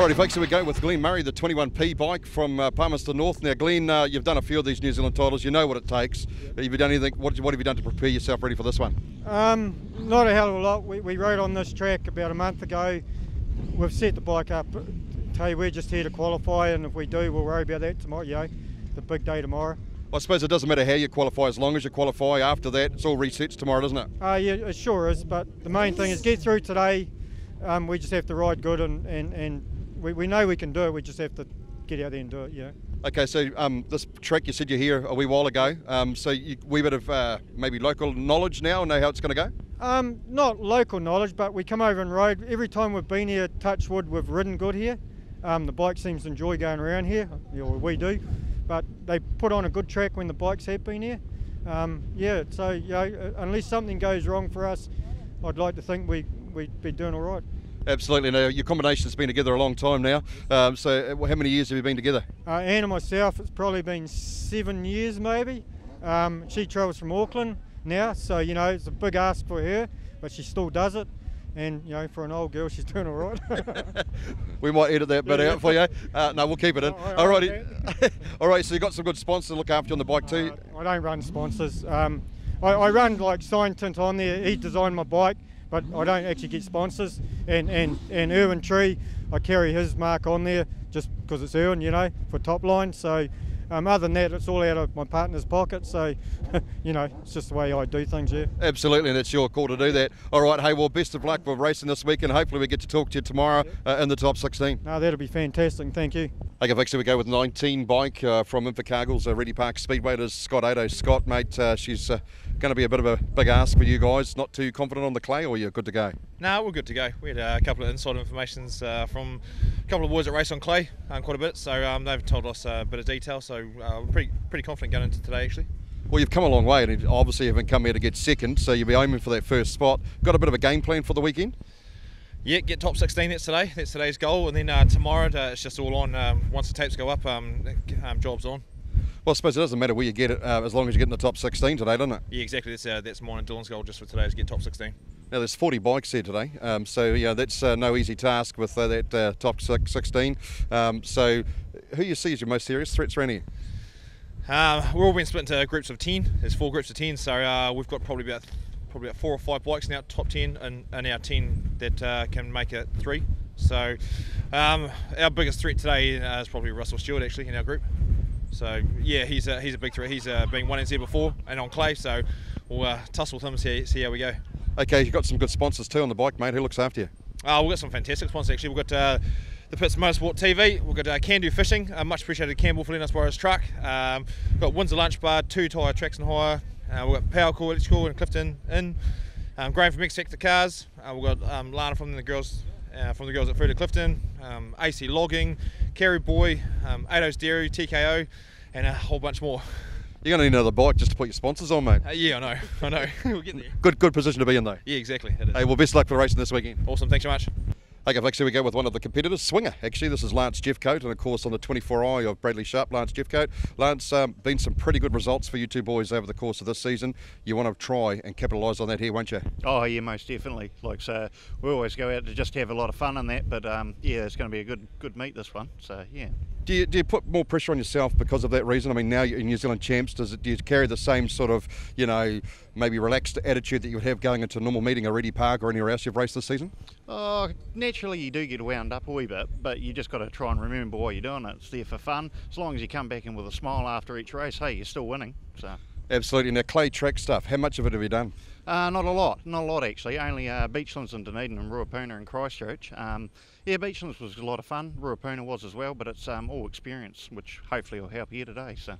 Alrighty folks, here we go with Glenn Murray, the 21P bike from Palmerston North. Now Glenn, you've done a few of these New Zealand titles, you know what it takes. Have you done anything, what have you done to prepare yourself ready for this one? Not a hell of a lot. We rode on this track about a month ago. We've set the bike up. Tell you, we're just here to qualify, and if we do, we'll worry about that tomorrow, you know, the big day tomorrow. I suppose it doesn't matter how you qualify, as long as you qualify. After that, it's all resets tomorrow, doesn't it? Yeah, it sure is, but the main thing is get through today. We just have to ride good, and we know we can do it, we just have to get out there and do it, yeah. Okay, so this track, you said you're here a wee while ago, so wee bit of maybe local knowledge now, know how it's going to go? Not local knowledge, but we come over and rode. Every time we've been here, touch wood, we've ridden good here. The bike seems to enjoy going around here, we do, but they put on a good track when the bikes have been here. Yeah, so you know, unless something goes wrong for us, I'd like to think we'd be doing all right. Absolutely. Now, your combination's been together a long time now. So how many years have you been together? Anne and myself, it's probably been 7 years maybe. She travels from Auckland now, so you know it's a big ask for her, but she still does it. And you know, for an old girl, she's doing all right. We might edit that bit out for you. No, we'll keep it in. All righty. All right. So you got some good sponsors to look after you on the bike too. I don't run sponsors. I run like Sign Tint on there. He designed my bike, but I don't actually get sponsors. And Irwin Tree, I carry his mark on there just because it's Irwin, you know, for top line. So other than that, it's all out of my partner's pocket. So, you know, it's just the way I do things, yeah. Absolutely, and it's your call to do that. All right, hey, well, best of luck for racing this week, and hopefully we get to talk to you tomorrow in the top 16. No, that'll be fantastic, thank you. Okay, folks, here we go with 19 bike from Invercargill's Reedy Park Speedway. It is Scott Ado. Scott, mate, she's going to be a bit of a big ask for you guys. Not too confident on the clay, or you're good to go? No, we're good to go. We had a couple of inside informations from a couple of boys that race on clay quite a bit, so they've told us a bit of detail, so we're pretty confident going into today actually. Well, you've come a long way, and obviously you haven't come here to get second, so you'll be aiming for that first spot. Got a bit of a game plan for the weekend? Yeah, get top 16, that's today. That's today's goal, and then tomorrow it's just all on. Once the tapes go up, job's on. Well, I suppose it doesn't matter where you get it, as long as you get in the top 16 today, doesn't it? Yeah, exactly. That's mine and Dylan's goal just for today, is get top 16. Now, there's 40 bikes here today, so yeah, that's no easy task with that top 16. So, who you see as your most serious threats around here? We're all been split into groups of 10. There's 4 groups of 10, so we've got probably about 4 or 5 bikes now, top 10, and our 10 that can make it 3. So, our biggest threat today is probably Russell Stewart actually in our group. So yeah, he's a big threat. He's been 1NZ before and on clay, so we'll tussle with him, see how we go. Okay, you've got some good sponsors too on the bike, mate. Who looks after you? We've got some fantastic sponsors actually. We've got the Pits Motorsport TV, we've got Can Do Fishing, much appreciated Campbell for letting us borrow his truck. We've got Windsor Lunch Bar, 2 Tyre Tracks and Hire, we've got Powercore Electrical in Clifton Inn, Graham from X Sector Cars, we've got Lana from the girls at Fruita Clifton, AC Logging, Kerry Boy, Ado's Dairy, TKO, and a whole bunch more. You're going to need another bike just to put your sponsors on, mate. Yeah, I know. We'll get there. Good position to be in, though. Yeah, exactly. It is. Hey, well, best luck for the racing this weekend. Awesome, thanks so much. Okay, Flex, here we go with one of the competitors, Swinger. Actually, this is Lance Jeffcoat, and of course on the 24i of Bradley Sharp, Lance Jeffcoat. Lance, been some pretty good results for you two boys over the course of this season. You want to try and capitalise on that here, won't you? Oh yeah, most definitely. So we always go out to just have a lot of fun in that, but yeah, it's going to be a good meet this one. So yeah. Do you put more pressure on yourself because of that reason? I mean, now you're in New Zealand champs. Do you carry the same sort of, maybe relaxed attitude that you would have going into a normal meeting at Reedy Park or anywhere else you've raced this season? Oh, naturally you do get wound up a wee bit, but you just got to try and remember why you're doing it. It's there for fun. As long as you come back in with a smile after each race, hey, you're still winning. So. Absolutely. Now, clay track stuff, how much of it have you done? Not a lot actually. Only Beachlands in Dunedin and Ruapuna and Christchurch. Yeah, Beachlands was a lot of fun. Ruapuna was as well, but it's all experience, which hopefully will help here today. So.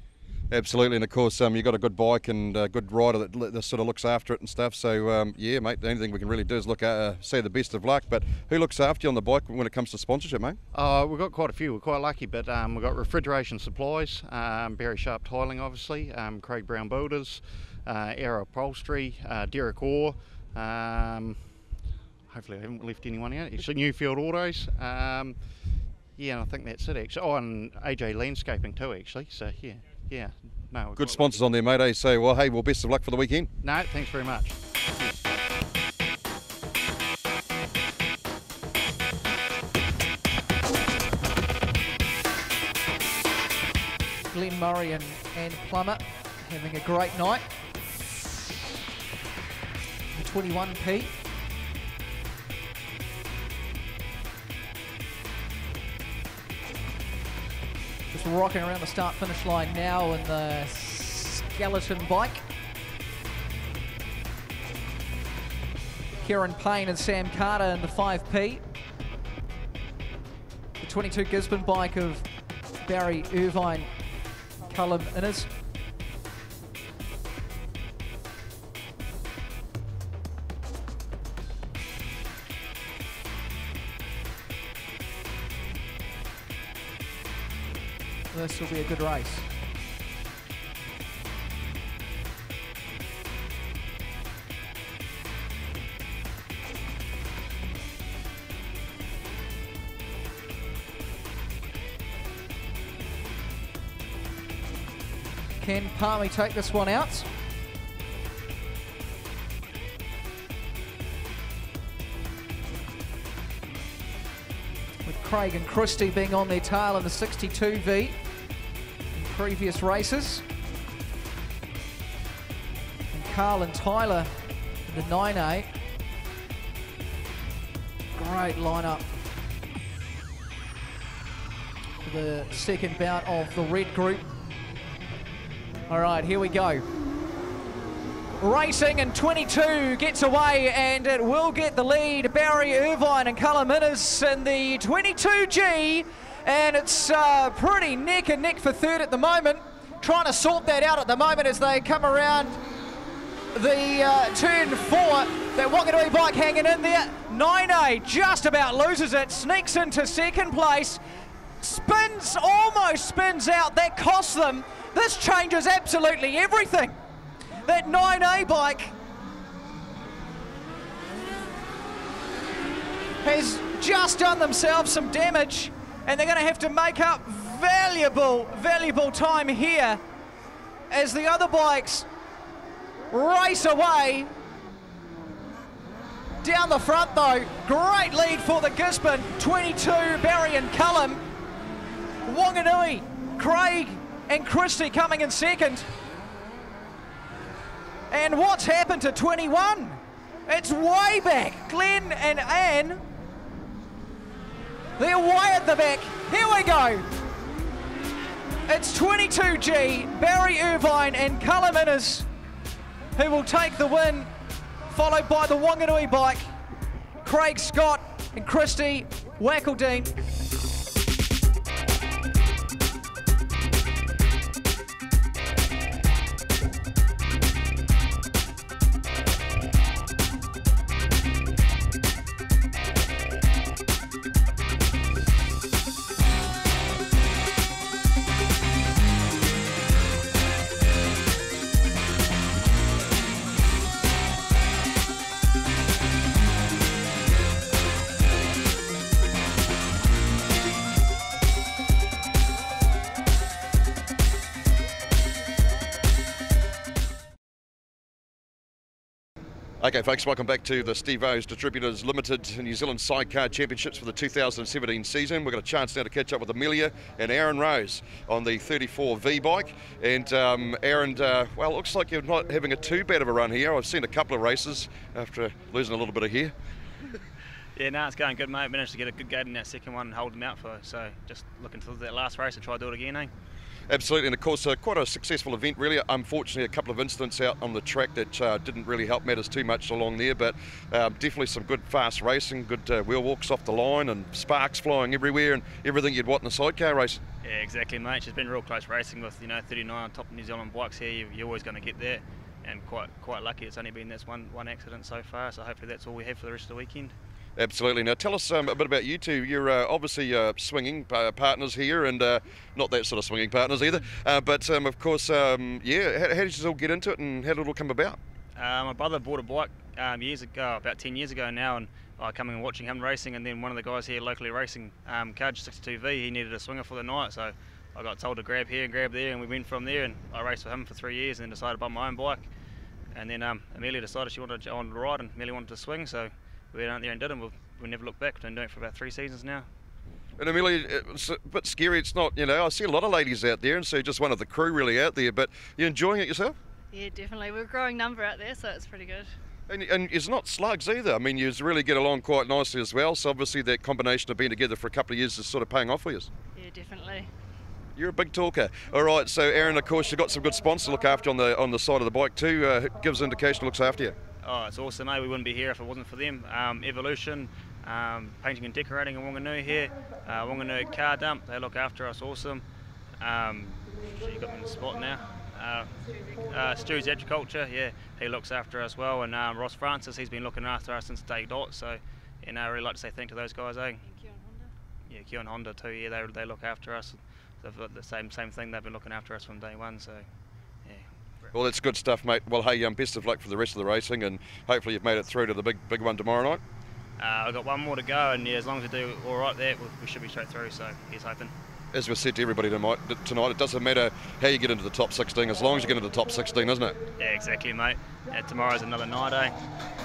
Absolutely, and of course you've got a good bike and a good rider that sort of looks after it and stuff. So yeah, mate, the only thing we can really do is say the best of luck. But who looks after you on the bike when it comes to sponsorship, mate? We've got quite a few. We're quite lucky, but we've got Refrigeration Supplies, Barry Sharp Tiling, obviously, Craig Brown Builders, Arrow Upholstery, Derek Orr. Hopefully I haven't left anyone out. It's Newfield Autos. Yeah, and I think that's it actually. Oh, and AJ Landscaping too, actually. So yeah. No, good sponsors on there, mate. Eh? So, well, hey, best of luck for the weekend. No, thanks very much. Glenn Murray and Plummer having a great night. The 21p. Just rocking around the start-finish line now in the skeleton bike. Kieran Payne and Sam Carter in the 5p. The 22 Gisborne bike of Barry Irvine, Cullum Innes. This will be a good race. Can Palmy take this one out? With Craig and Christie being on their tail in the 62V in previous races. And Carl and Tyler in the 9A. Great lineup for the second bout of the red group. All right, here we go. Racing and 22 gets away and it will get the lead. Barry Irvine and Cullum Innes in the 22G, and it's pretty neck and neck for third at the moment. Trying to sort that out at the moment as they come around the turn 4. That Whanganui bike hanging in there. 9A just about loses it, sneaks into second place, spins, almost spins out. That costs them. This changes absolutely everything. That 9A bike has just done themselves some damage, and they're going to have to make up valuable time here as the other bikes race away. Down the front though, great lead for the Gisborne 22, Barry and Cullum. Whanganui, Craig and Christie coming in second. And what's happened to 21? It's way back. Glenn and Anne, they're way at the back. Here we go. It's 22G, Barry Irvine and Cullum Innes who will take the win followed by the Whanganui bike, Craig Scott and Christy Wackledine. Okay folks, welcome back to the Steve-O's Distributors Limited New Zealand Sidecar Championships for the 2017 season. We've got a chance now to catch up with Amelia and Aaron Rose on the 34V bike. And Aaron, well, it looks like you're not having a too bad of a run here. I've seen a couple of races after losing a little bit of hair. Yeah, no, it's going good, mate. Managed to get a good gate in that second one and hold them out for, so just looking for that last race to try to do it again, eh? Absolutely, and of course quite a successful event really. Unfortunately a couple of incidents out on the track that didn't really help matters too much along there, but definitely some good fast racing, good wheel walks off the line and sparks flying everywhere and everything you'd want in a sidecar race. Yeah, exactly, mate. It's been real close racing with 39 on top of New Zealand bikes here. You're always going to get there, and quite lucky it's only been this one accident so far, so hopefully that's all we have for the rest of the weekend. Absolutely. Now tell us a bit about you two. You're obviously swinging partners here, and not that sort of swinging partners either, but of course, yeah, how did you all get into it and how did it all come about? My brother bought a bike years ago, about 10 years ago now, and I come and watching him racing, and then one of the guys here locally racing, Cudge 62V, he needed a swinger for the night, so I got told to grab here and grab there, and we went from there, and I raced for him for 3 years and then decided to buy my own bike. And then Amelia decided she wanted to ride, and Amelia wanted to swing, so we went out there and did it. We never looked back. We've been doing it for about 3 seasons now. And Amelia, it's a bit scary. It's not, I see a lot of ladies out there, and so you're just one of the crew really out there, but you're enjoying it yourself? Yeah, definitely. We're a growing number out there, so it's pretty good. And it's not slugs either. I mean, you really get along quite nicely as well, so obviously that combination of being together for a couple of years is sort of paying off for you. Yeah, definitely. You're a big talker. All right, so Aaron, of course, you've got some good sponsors to look after on the side of the bike too. Gives an indication, looks after you. Oh, it's awesome, mate. We wouldn't be here if it wasn't for them. Evolution, painting and decorating in Whanganui here. Whanganui Car Dump, they look after us awesome. You got me in the spot now. Stu's Agriculture, yeah, he looks after us well. And Ross Francis, he's been looking after us since day dot. So, I really like to say thank to those guys, eh? And Q and Honda. Yeah, Q and Honda too, yeah, they look after us. They've got the same thing, they've been looking after us from day one, so yeah. Well, that's good stuff, mate. Well, hey, best of luck for the rest of the racing, and hopefully you've made it through to the big one tomorrow night. I've got one more to go, and yeah, as long as we do all right there, we should be straight through, so here's hoping. As we said to everybody tonight, it doesn't matter how you get into the top 16, as long as you get into the top 16, isn't it? Yeah, exactly, mate. Tomorrow's another night, eh?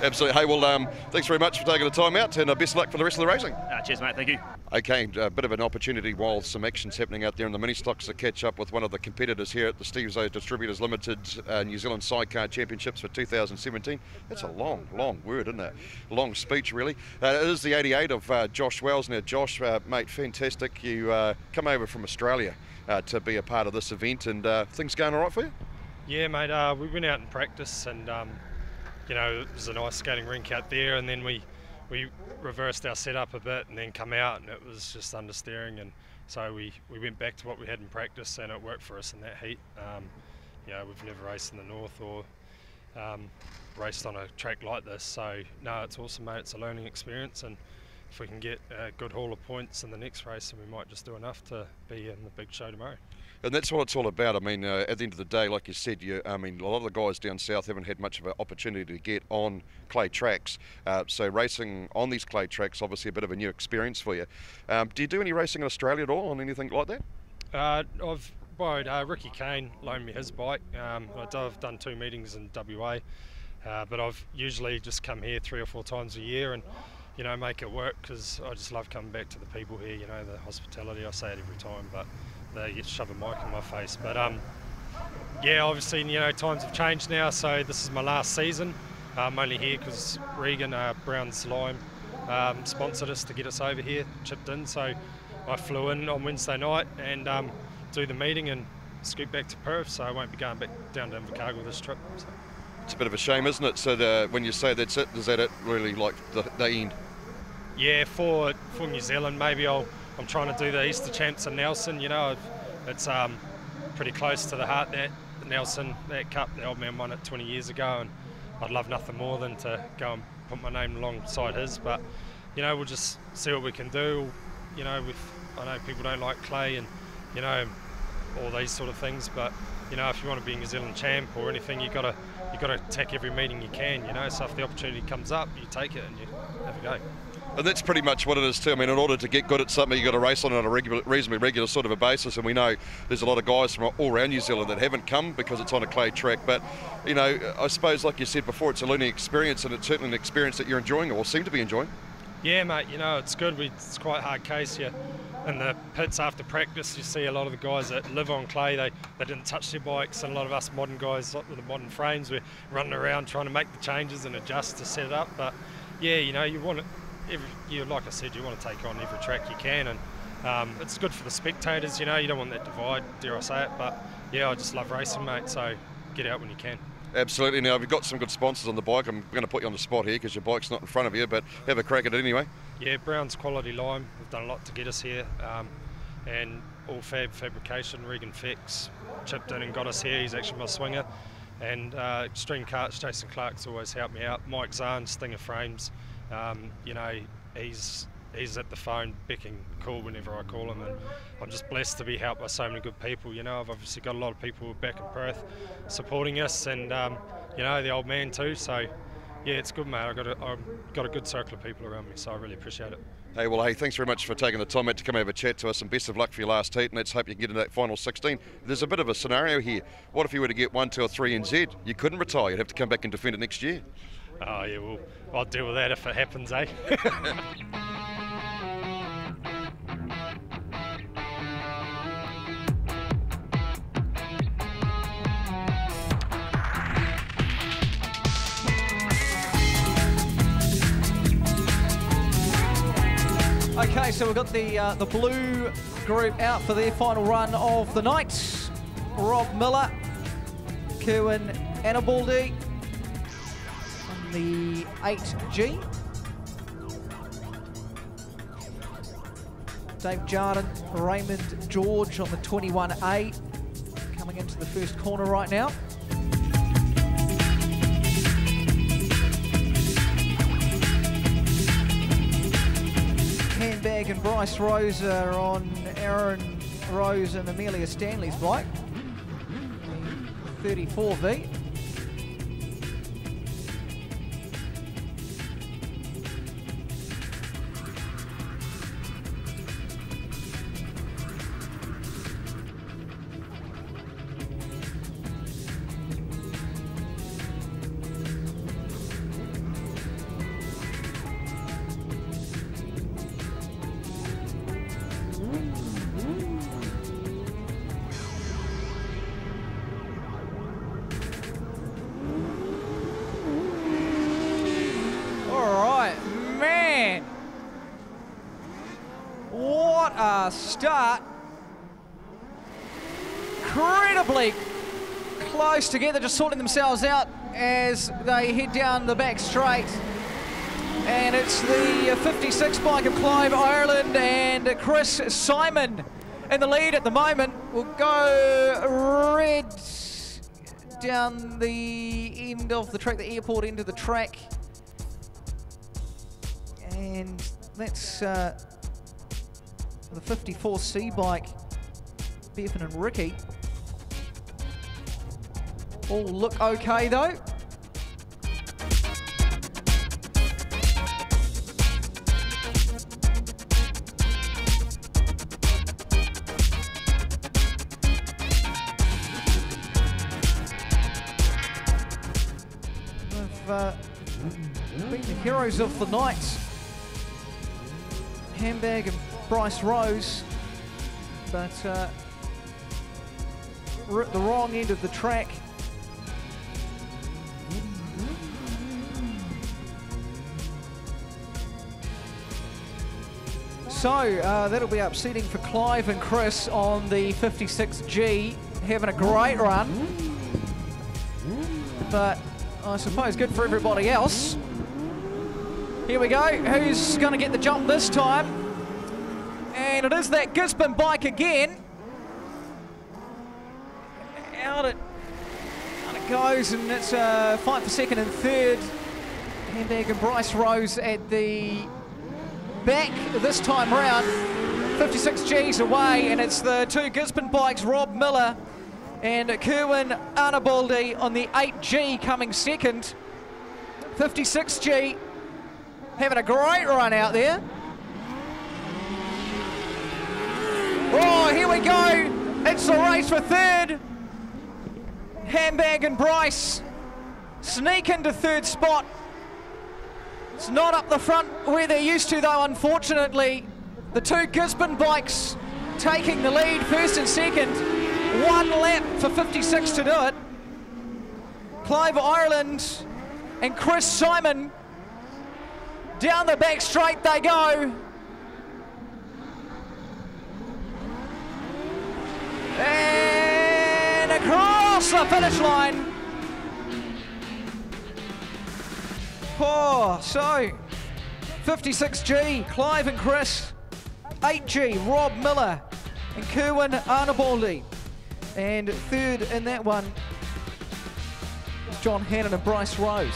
Absolutely. Hey, well, thanks very much for taking the time out, and best of luck for the rest of the racing. Cheers, mate. Thank you. Okay, a bit of an opportunity while some action's happening out there in the mini stocks to catch up with one of the competitors here at the Steve-O's Distributors Limited New Zealand Sidecar Championships for 2017. That's a long word, isn't it? Long speech, really. It is the 88 of Josh Wells. Now, Josh, mate, fantastic. You come over from Australia to be a part of this event, and things going all right for you? Yeah, mate, we went out in practice, and it was a nice skating rink out there, and then we reversed our setup a bit and then come out, and it was just understeering, and so we went back to what we had in practice, and it worked for us in that heat. We've never raced in the north or raced on a track like this, so no, it's awesome, mate. It's a learning experience, and if we can get a good haul of points in the next race, then we might just do enough to be in the big show tomorrow. And that's what it's all about. I mean, at the end of the day, like you said, a lot of the guys down south haven't had much of an opportunity to get on clay tracks. So racing on these clay tracks, obviously a bit of a new experience for you. Do you do any racing in Australia at all on anything like that? I've borrowed Ricky Kane, loaned me his bike. I've done 2 meetings in WA, but I've usually just come here 3 or 4 times a year and make it work, because I just love coming back to the people here, the hospitality. I say it every time, but they shove a mic in my face. But yeah, obviously, times have changed now, so this is my last season. I'm only here because Regan, Brown's Lime, sponsored us to get us over here, chipped in, so I flew in on Wednesday night and do the meeting and scoot back to Perth, so I won't be going back down to Invercargill this trip. So. It's a bit of a shame, isn't it? So when you say that's it, is that it really like the end? Yeah, for New Zealand, maybe I'm trying to do the Easter Champs in Nelson. You know, it's pretty close to the heart, that Nelson, that cup, the old man won it 20 years ago, and I'd love nothing more than to go and put my name alongside his. But you know, we'll just see what we can do. You know, I know people don't like clay and, you know, all these sort of things, but you know, if you want to be a New Zealand champ or anything, you got to attack every meeting you can. You know, so if the opportunity comes up, you take it and you have a go. And that's pretty much what it is too. I mean, in order to get good at something, you've got to race on it on a reasonably regular sort of a basis. And we know there's a lot of guys from all around New Zealand that haven't come because it's on a clay track. But, you know, I suppose, like you said before, it's a learning experience, and it's certainly an experience that you're enjoying or seem to be enjoying. Yeah, mate, you know, it's good. It's quite a hard case here. In the pits after practice, you see a lot of the guys that live on clay, they didn't touch their bikes, and a lot of us modern guys with the modern frames, we're running around trying to make the changes and adjust to set it up. But yeah, you know, you want it, like I said, you want to take on every track you can, and it's good for the spectators. You know, you don't want that divide, dare I say it, but yeah, I just love racing, mate, so get out when you can. Absolutely. Now, we've got some good sponsors on the bike. I'm going to put you on the spot here because your bike's not in front of you, but have a crack at it anyway. Yeah, Brown's Quality Lime. We've done a lot to get us here. And All Fab Fabrication, Regan Fix, chipped in and got us here. He's actually my swinger. And Extreme Karts, Jason Clark's always helped me out. Mike Zahn, Stinger Frames. You know, he's at the phone, becking cool whenever I call him, and I'm just blessed to be helped by so many good people. You know, I've obviously got a lot of people back in Perth supporting us, and you know, the old man too. So yeah, it's good, mate. I've got a good circle of people around me, so I really appreciate it. Hey, well, hey, thanks very much for taking the time, mate, to come over and chat to us, and best of luck for your last heat, and let's hope you can get into that final 16. There's a bit of a scenario here. What if you were to get 1, 2 or 3 in Z? You couldn't retire. You'd have to come back and defend it next year. Oh yeah, well, I'll deal with that if it happens, eh? Okay, so we've got the blue group out for their final run of the night. Rob Miller, Kerwin Anabaldi on the 8G. Dave Jardin, Raymond George on the 21A, coming into the first corner right now. Handbag and Bryce Rose are on Aaron Rose and Amelia Stanley's bike. 34V. Start incredibly close together, just sorting themselves out as they head down the back straight. And it's the 56 bike of Clive Ireland and Chris Simon in the lead at the moment. We'll go red down the end of the track, the airport end of the track. And that's the 54C bike, Bevan and Ricky. All look okay though. They've been the heroes of the night. Handbag and Bryce Rose, but we're at the wrong end of the track. So that'll be upsetting for Clive and Chris on the 56G, having a great run. But I suppose good for everybody else. Here we go. Who's going to get the jump this time? And it is that Gisborne bike again. Out it goes, and it's a fight for second and third. Hamberg and Bryce Rose at the back this time round. 56 G's away, and it's the two Gisborne bikes, Rob Miller and Kerwin Arnaboldi on the 8G coming second. 56G having a great run out there. Oh, here we go. It's the race for third. Hamberg and Bryce sneak into third spot. It's not up the front where they're used to, though, unfortunately. The two Gisborne bikes taking the lead, first and second. 1 lap for 56 to do it. Clive Ireland and Chris Simon. Down the back straight they go. And across the finish line. Oh, so 56G, Clive and Chris. 8G, Rob Miller and Kerwin Arnaboldi. And third in that one is John Hannon and Bryce Rose.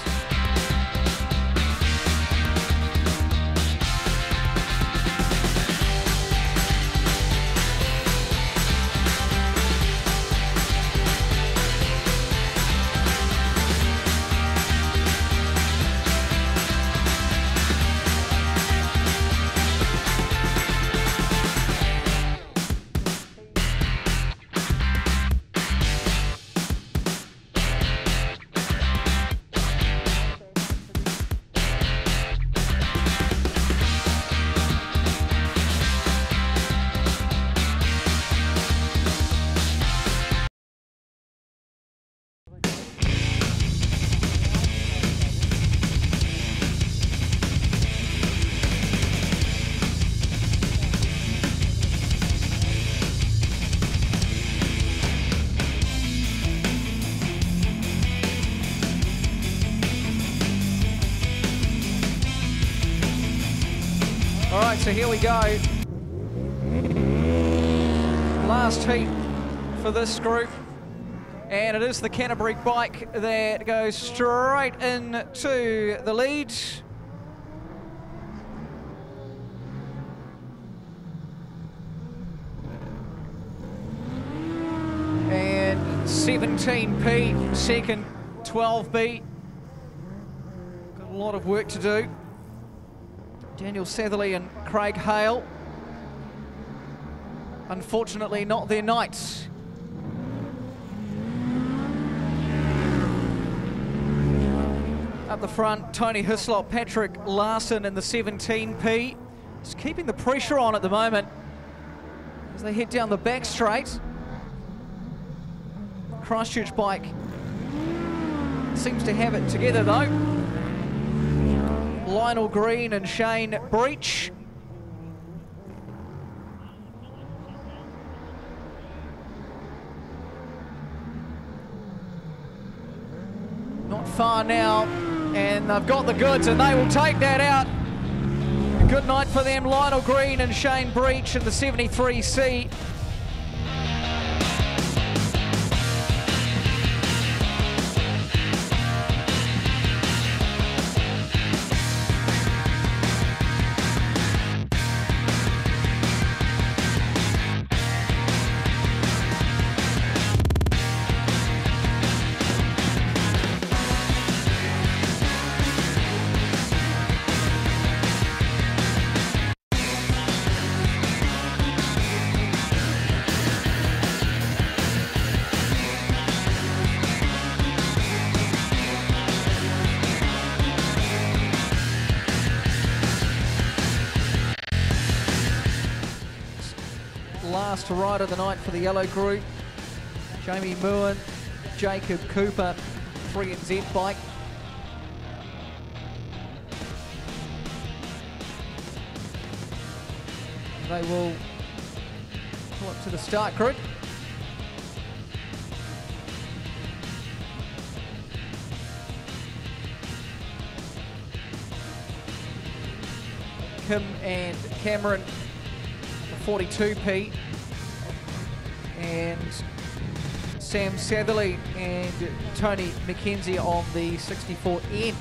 So here we go. Last heat for this group. And it is the Canterbury bike that goes straight into the lead. And 17P, second, 12B. Got a lot of work to do. Daniel Satherley and Craig Hale. Unfortunately, not their nights. Up the front, Tony Hislop, Patrick Larson in the 17P. Just keeping the pressure on at the moment as they head down the back straight. Christchurch bike seems to have it together though. Lionel Green and Shane Breach. Not far now, and they've got the goods and they will take that out. A good night for them, Lionel Green and Shane Breach in the 73C. Last ride of the night for the yellow group. Jamie Moore, Jacob Cooper, 3NZ bike. They will pull up to the start grid. Kim and Cameron 42p, and Sam Satherley and Tony McKenzie on the 64N.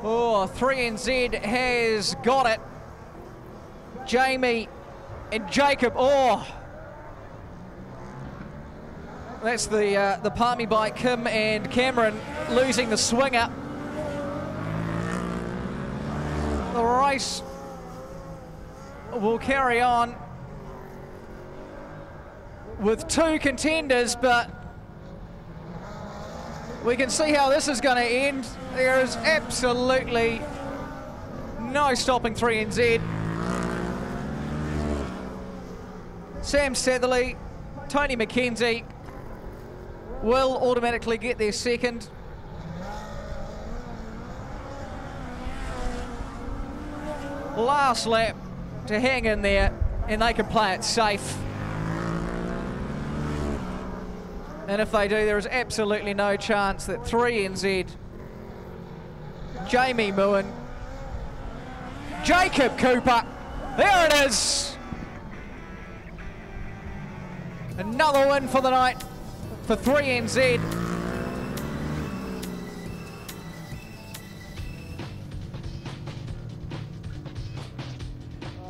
Oh, 3NZ has got it. Jamie and Jacob. Oh, that's the Palmy bike. Kim and Cameron losing the swinger. The race will carry on with two contenders, but we can see how this is going to end. There is absolutely no stopping 3NZ. Sam Satherley, Tony McKenzie will automatically get their second. Last lap to hang in there, and they can play it safe. And if they do, there is absolutely no chance that 3NZ, Jamie Muin, Jacob Cooper, there it is. Another win for the night for 3NZ.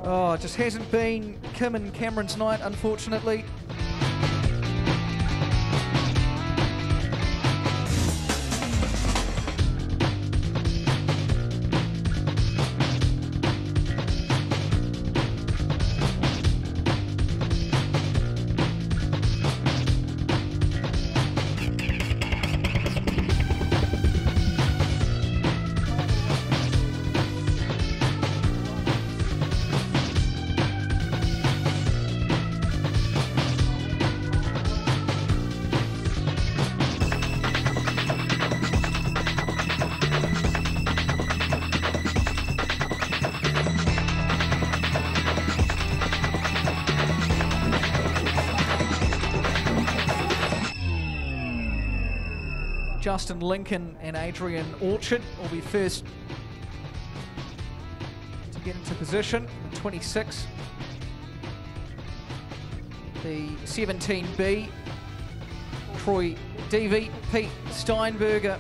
Oh, it just hasn't been Kim and Cameron's night, unfortunately. Justin Lincoln and Adrian Orchard will be first to get into position. 26. The 17B, Troy Devey, Pete Steinberger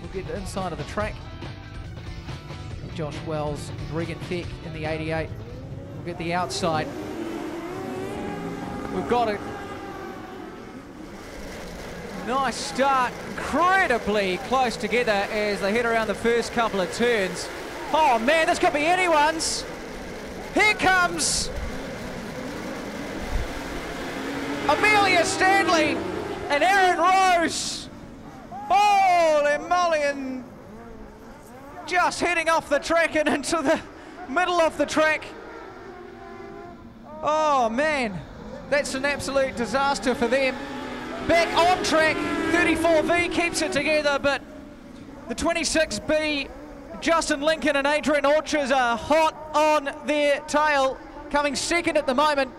will get inside of the track. And Josh Wells and Regan Peck in the 88 will get the outside. We've got it. Nice start, incredibly close together as they head around the first couple of turns. Oh man, this could be anyone's. Here comes Amelia Stanley and Aaron Rose. Holy moly, and just heading off the track and into the middle of the track. Oh man, that's an absolute disaster for them. Back on track, 34V keeps it together, but the 26B, Justin Lincoln and Adrian Orchard are hot on their tail, coming second at the moment.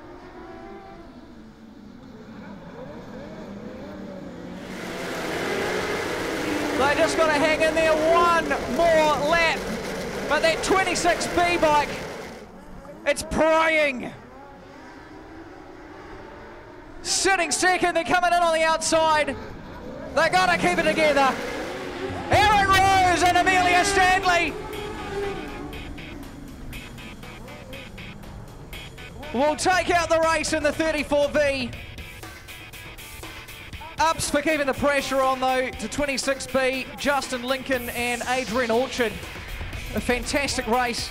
They just got to hang in there one more lap, but that 26B bike, it's praying. Sitting second, they're coming in on the outside. They got to keep it together. Aaron Rose and Amelia Stanley will take out the race in the 34V. Ups for keeping the pressure on though to 26B, Justin Lincoln and Adrian Orchard. A fantastic race.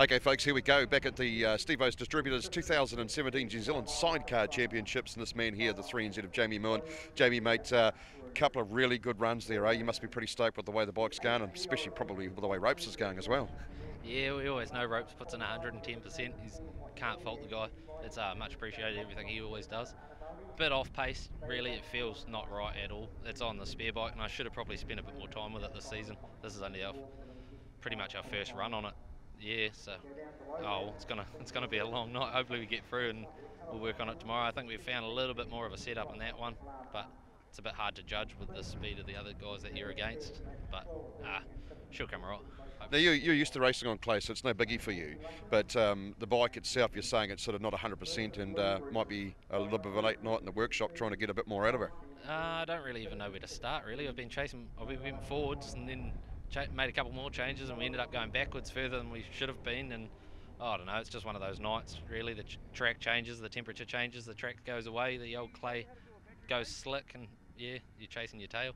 Okay, folks, here we go. Back at the Stevo's Distributors 2017 New Zealand Sidecar Championships. And this man here, the 3NZ of Jamie Moon. Jamie, mate, a couple of really good runs there, eh? You must be pretty stoked with the way the bike's going, and especially probably with the way Ropes is going as well. Yeah, we always know Ropes puts in 110%. He can't fault the guy. It's much appreciated, everything he always does. Bit off pace, really. It feels not right at all. It's on the spare bike, and I should have probably spent a bit more time with it this season. This is only pretty much our first run on it. Yeah, so it's gonna be a long night. Hopefully we get through and we'll work on it tomorrow. I think we've found a little bit more of a setup in that one, but it's a bit hard to judge with the speed of the other guys that you're against. But she'll come right. Now you're used to racing on clay, so it's no biggie for you. But the bike itself, you're saying it's sort of not 100% and might be a little bit of a late night in the workshop trying to get a bit more out of her. I don't really even know where to start. Really, I've been went forwards and then made a couple more changes, and we ended up going backwards further than we should have been. And I don't know, it's just one of those nights. Really, the track changes, the temperature changes, the track goes away, the old clay goes slick, and yeah, you're chasing your tail.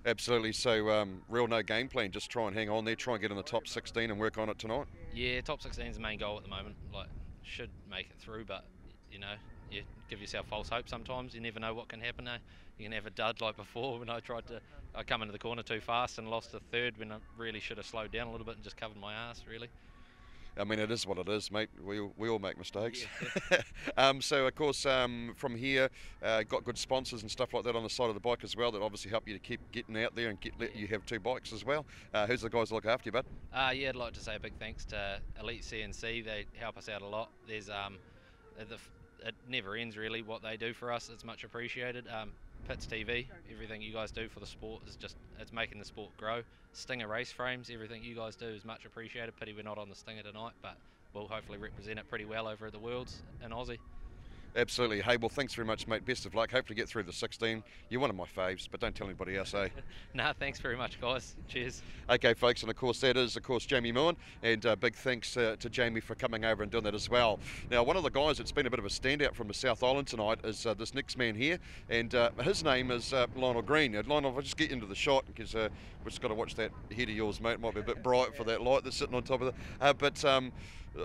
Absolutely. So real no game plan, just try and hang on there, try and get in the top 16 and work on it tonight. Yeah, top 16 is the main goal at the moment. Like, should make it through, but you know, you give yourself false hope sometimes. You never know what can happen. You can have a dud like before when I come into the corner too fast and lost a third when I really should have slowed down a little bit and just covered my ass, really. I mean, it is what it is, mate. We all make mistakes. Yeah. So, of course, from here, got good sponsors and stuff like that on the side of the bike as well that obviously help you to keep getting out there and let you have two bikes as well. Who's the guys that look after you, bud? Yeah, I'd like to say a big thanks to Elite CNC. They help us out a lot. There's it never ends, really, what they do for us. It's much appreciated. Pits TV, everything you guys do for the sport is it's making the sport grow. Stinger race frames, everything you guys do is much appreciated. Pity we're not on the Stinger tonight, but we'll hopefully represent it pretty well over at the Worlds in Aussie. Absolutely. Hey, well, thanks very much, mate. Best of luck. Hopefully get through the 16. You're one of my faves, but don't tell anybody else, eh? Nah, thanks very much, guys. Cheers. Okay, folks, and of course that is, Jamie Moon, and big thanks to Jamie for coming over and doing that as well. Now, one of the guys that's been a bit of a standout from the South Island tonight is this next man here, and his name is Lionel Green. Lionel, if I just get into the shot, because we've just got to watch that head of yours, mate. It might be a bit bright for that light that's sitting on top of it, but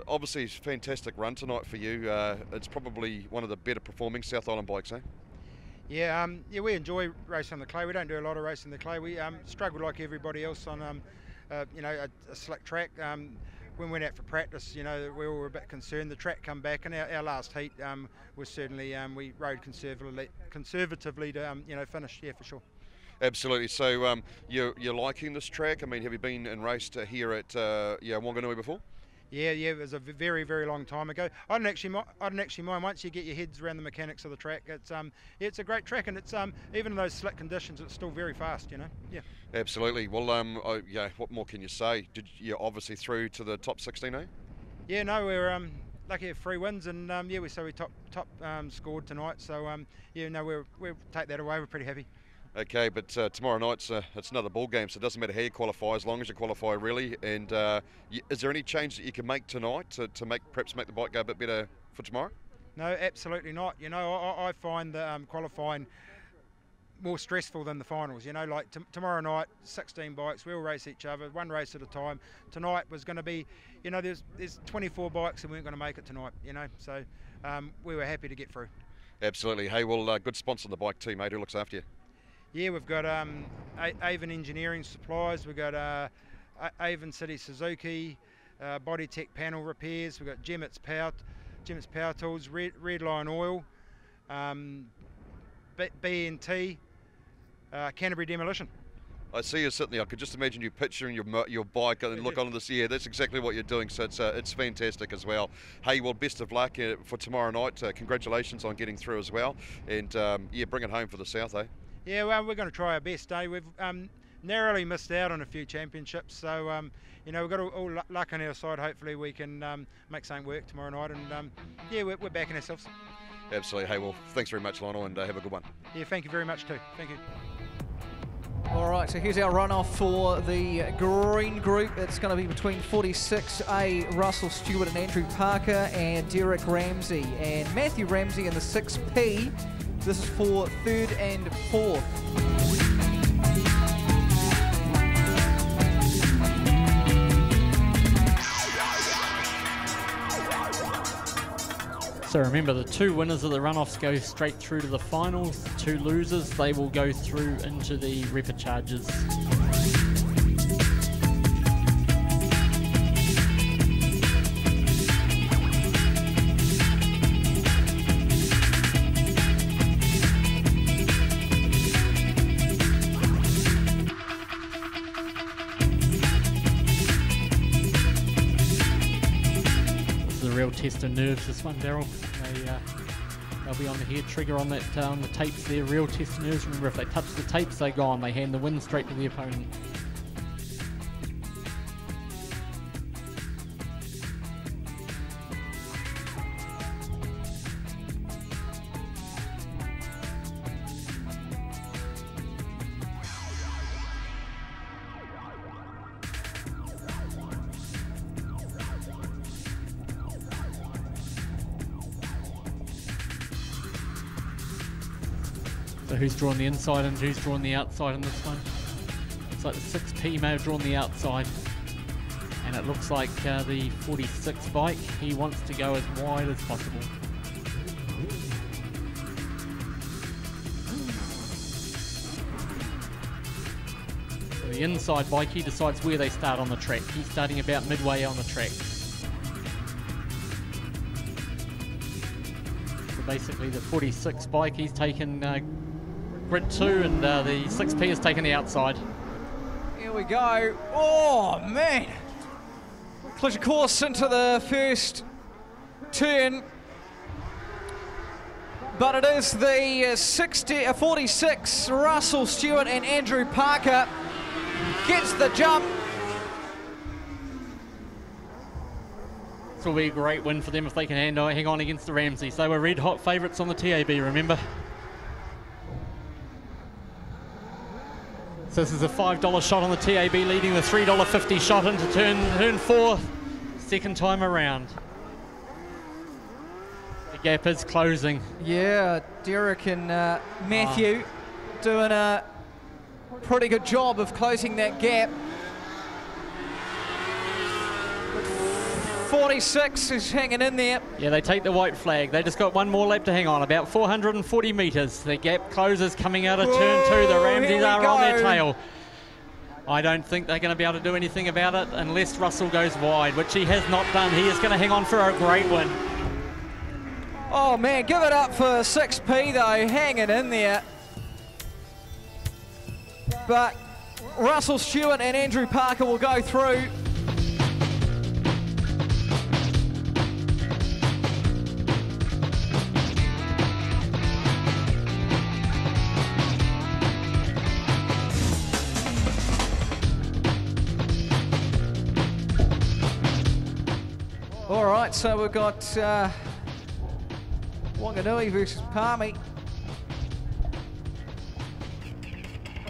obviously it's a fantastic run tonight for you. It's probably one of the better performing South Island bikes, eh? Yeah, we enjoy racing on the clay. We don't do a lot of racing on the clay. We struggle like everybody else on a slick track. When we went out for practice, we all were a bit concerned. The track come back, and our last heat was certainly we rode conservatively to finish. Yeah, for sure. Absolutely. So you're liking this track? I mean, have you been and raced here at Whanganui before? Yeah, it was a very, very long time ago. I didn't actually mind once you get your heads around the mechanics of the track. It's a great track, and it's even in those slick conditions, it's still very fast. Yeah. Absolutely. Well, what more can you say? Did you obviously through to the top 16, eh? Yeah, no, we're lucky to have 3 wins, and we top scored tonight. So we'll take that away. We're pretty happy. Okay, but tomorrow night it's another ball game, so it doesn't matter how you qualify as long as you qualify, really. And is there any change that you can make tonight to perhaps make the bike go a bit better for tomorrow? No, absolutely not. I find that qualifying more stressful than the finals. Like tomorrow night, 16 bikes, we all race each other, one race at a time. Tonight was going to be, there's 24 bikes and we weren't going to make it tonight. So we were happy to get through. Absolutely. Hey, well, good sponsor on the bike too, mate. Who looks after you? Yeah, we've got Avon Engineering Supplies, we've got Avon City Suzuki, Body Tech Panel Repairs, we've got Gemmett's Power Tools, Red Line Oil, B&T, Canterbury Demolition. I see you sitting there. I could just imagine you picturing your bike and look on this. Yeah, that's exactly what you're doing. So it's fantastic as well. Hey, well, best of luck for tomorrow night. Congratulations on getting through as well. And bring it home for the South, eh? Yeah, well, we're going to try our best, eh? We've narrowly missed out on a few championships, so we've got all luck on our side. Hopefully we can make something work tomorrow night, and we're backing ourselves. Absolutely. Hey, well, thanks very much, Lionel, and have a good one. Yeah, thank you very much too. Thank you. All right, so here's our runoff for the green group. It's going to be between 46A Russell Stewart and Andrew Parker and Derek Ramsey. And Matthew Ramsey in the 6P. This is for 3rd and 4th. So remember, the 2 winners of the runoffs go straight through to the finals. The 2 losers, they will go through into the repecharges. Real test of nerves, this one, Daryl. They'll be on the hair trigger on that on the tapes there. Real test of nerves. Remember, if they touch the tapes, they're gone. They hand the win straight to the opponent. So who's drawn the inside and who's drawn the outside on this one? Looks like the 6P may have drawn the outside. And it looks like the 46 bike, he wants to go as wide as possible. So the inside bike, he decides where they start on the track. He's starting about midway on the track. So basically the 46 bike, he's taken grid 2 and the 6P has taken the outside. Here we go. Oh, man. Collision course into the first turn. But it is the 46 Russell Stewart and Andrew Parker gets the jump. This will be a great win for them if they can hang on against the Ramseys. They were red hot favourites on the TAB, remember? So this is a $5 shot on the TAB, leading the $3.50 shot into turn 4, second time around. The gap is closing. Yeah, Derek and Matthew doing a pretty good job of closing that gap. 46 is hanging in there. Yeah, they take the white flag. They just got one more lap to hang on, about 440 metres. The gap closes coming out of turn 2. The Ramseys are on their tail. I don't think they're going to be able to do anything about it unless Russell goes wide, which he has not done. He is going to hang on for a great win. Oh man, give it up for 6P though, hanging in there. But Russell Stewart and Andrew Parker will go through. All right, so we've got Whanganui versus Palmy.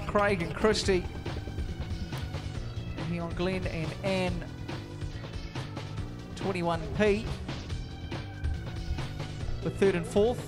Craig and Christie. And here on Glenn and Anne, 21P with 3rd and 4th.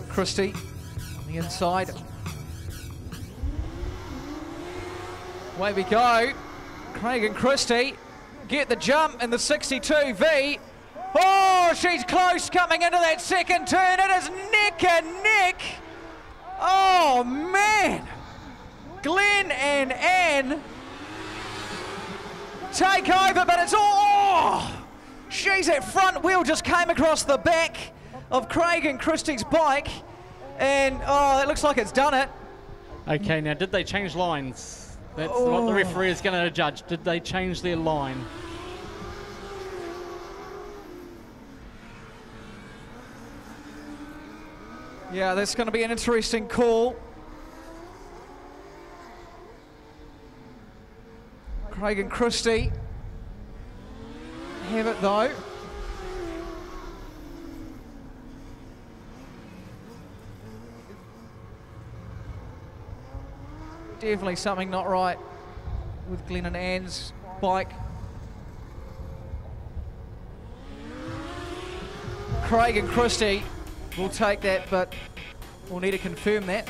Christie on the inside. Away we go. Craig and Christie get the jump in the 62V. Oh, she's close coming into that second turn. It is neck and neck. Oh, man. Glenn and Anne take over, but it's all... Oh, she's that front wheel just came across the back of Craig and Christie's bike, and oh, it looks like it's done it. Okay, now did they change lines? That's what the referee is going to judge. Did they change their line? Yeah, that's going to be an interesting call. Craig and Christie have it though. Definitely something not right with Glenn and Ann's bike. Craig and Christie will take that, but we'll need to confirm that.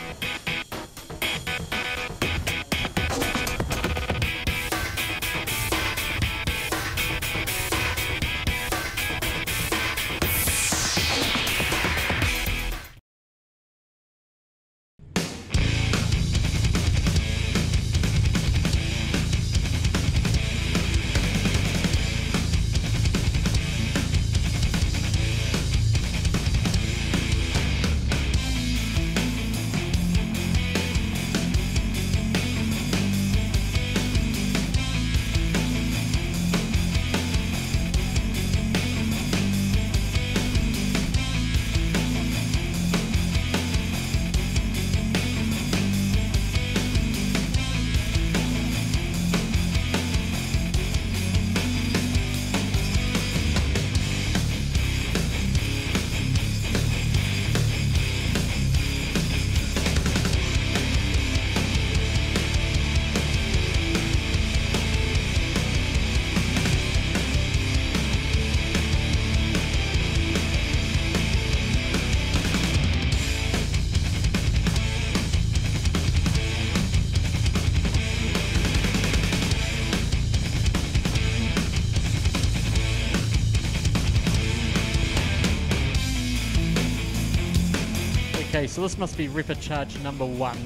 Okay, so this must be Ripper Charge number 1.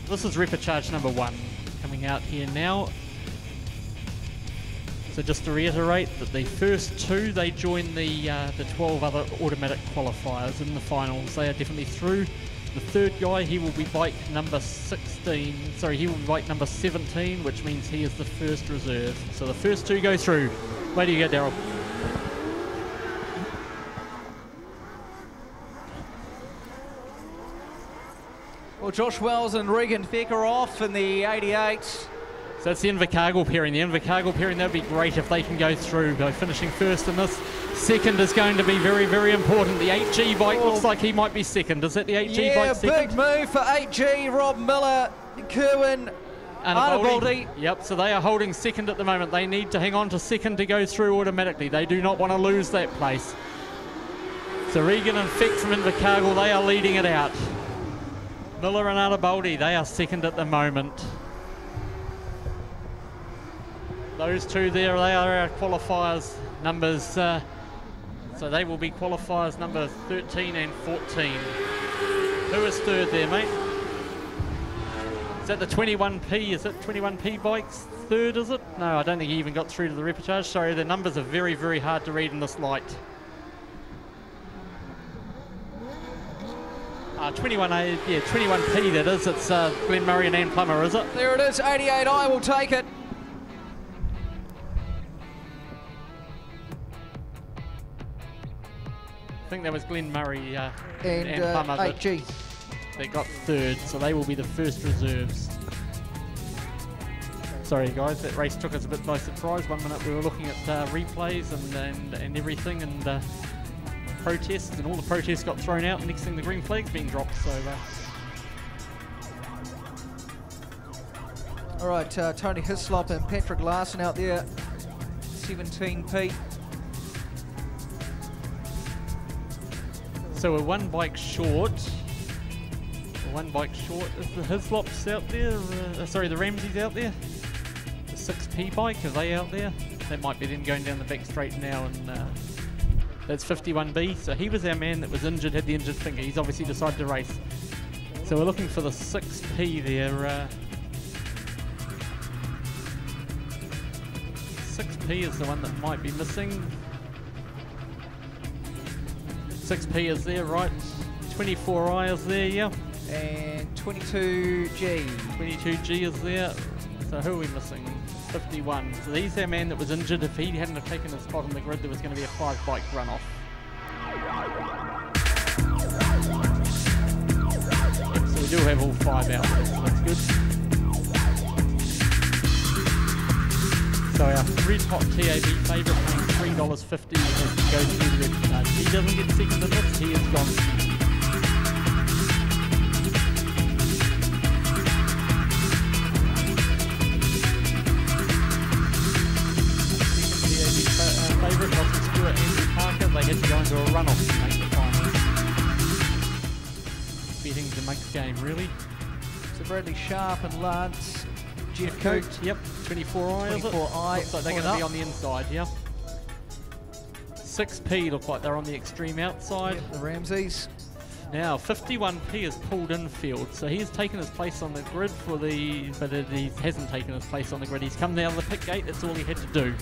This is Ripper Charge number 1 coming out here now. So just to reiterate that the first 2, they join the 12 other automatic qualifiers in the finals. They are definitely through. The third guy, he will be bike number 16. Sorry, he will be bike number 17, which means he is the first reserve. So the first 2 go through. Where do you go, Daryl? Well, Josh Wells and Regan Feck are off in the 88. So that's the Invercargill pairing. The Invercargill pairing, that would be great if they can go through by finishing first in this. Second is going to be very, very important. The 8G bike looks like he might be second. Is that the 8G bike second? Yeah, big move for 8G. Rob Miller, Kerwin, Arnaboldi. Yep, so they are holding second at the moment. They need to hang on to second to go through automatically. They do not want to lose that place. So Regan and Feck from Invercargill, they are leading it out. Miller and Arnaboldi, they are second at the moment. Those 2 there, they are our qualifiers numbers. So they will be qualifiers number 13 and 14. Who is third there, mate? Is that the 21P? Is it 21P bikes third, is it? No, I don't think he even got through to the reportage. Sorry, the numbers are very, very hard to read in this light. 21A, yeah, 21P that is. It's Glenn Murray and Ann Plummer, is it? There it is, 88I will take it. I think that was Glenn Murray and Plummer 8G. They got third, so they will be the first reserves. Sorry guys, that race took us a bit by surprise. 1 minute we were looking at replays and everything and protests, and all the protests got thrown out. Next thing the green flag's been dropped, so... All right, Tony Hislop and Patrick Larson out there, 17P. So we're 1 bike short. We're 1 bike short. Is the Hislops out there? Sorry, the Ramseys out there? The 6P bike, are they out there? That might be them going down the back straight now, and that's 51B. So he was our man that was injured, had the injured finger. He's obviously decided to race. So we're looking for the 6P there. 6P is the one that might be missing. 6P is there, right? 24I is there, yeah. And 22G. 22G is there. So who are we missing? 51. So he's our man that was injured. If he hadn't have taken a spot on the grid, there was going to be a 5-bike runoff. So we do have all 5 out there, so that's good. So our red hot TAB favourite paying $3.50 as he goes through the red charge. He doesn't get second in this, he is gone. Favourite, Russell Stewart, Andrew Parker, they had to go into a runoff to make the final. Betting's a monk's game, really. So Bradley Sharp and Lance, Jeff Coote. Yep, 24i, is it? 24i. Looks like they're going to be on the inside, yeah. 6p look like they're on the extreme outside. Yep, the Ramseys. Now 51p is pulled infield, so he has taken his place on the grid but he hasn't taken his place on the grid. He's come down the pit gate, that's all he had to do.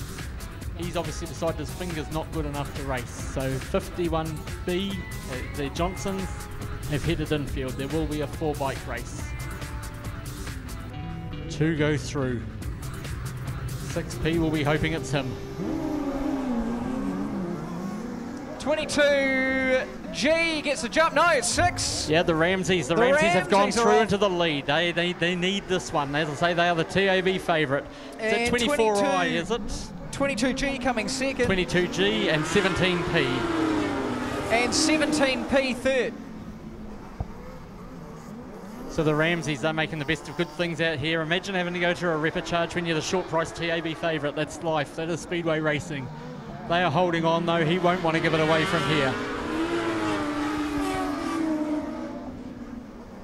He's obviously decided his finger's not good enough to race. So 51B, the Johnsons have headed infield. There will be a 4-bike race. 2 go through. 6p will be hoping it's him. 22G gets the jump. No, it's 6. Yeah, the Ramseys. The Ramseys have gone through into the lead. They need this one. As I say, they are the TAB favourite. Is it 24i, is it? 22G coming second. 22G and 17p. And 17p third. So the Ramseys, they're making the best of good things out here. Imagine having to go to a repechage when you're the short price TAB favourite. That's life. That is speedway racing. They are holding on though. He won't want to give it away from here.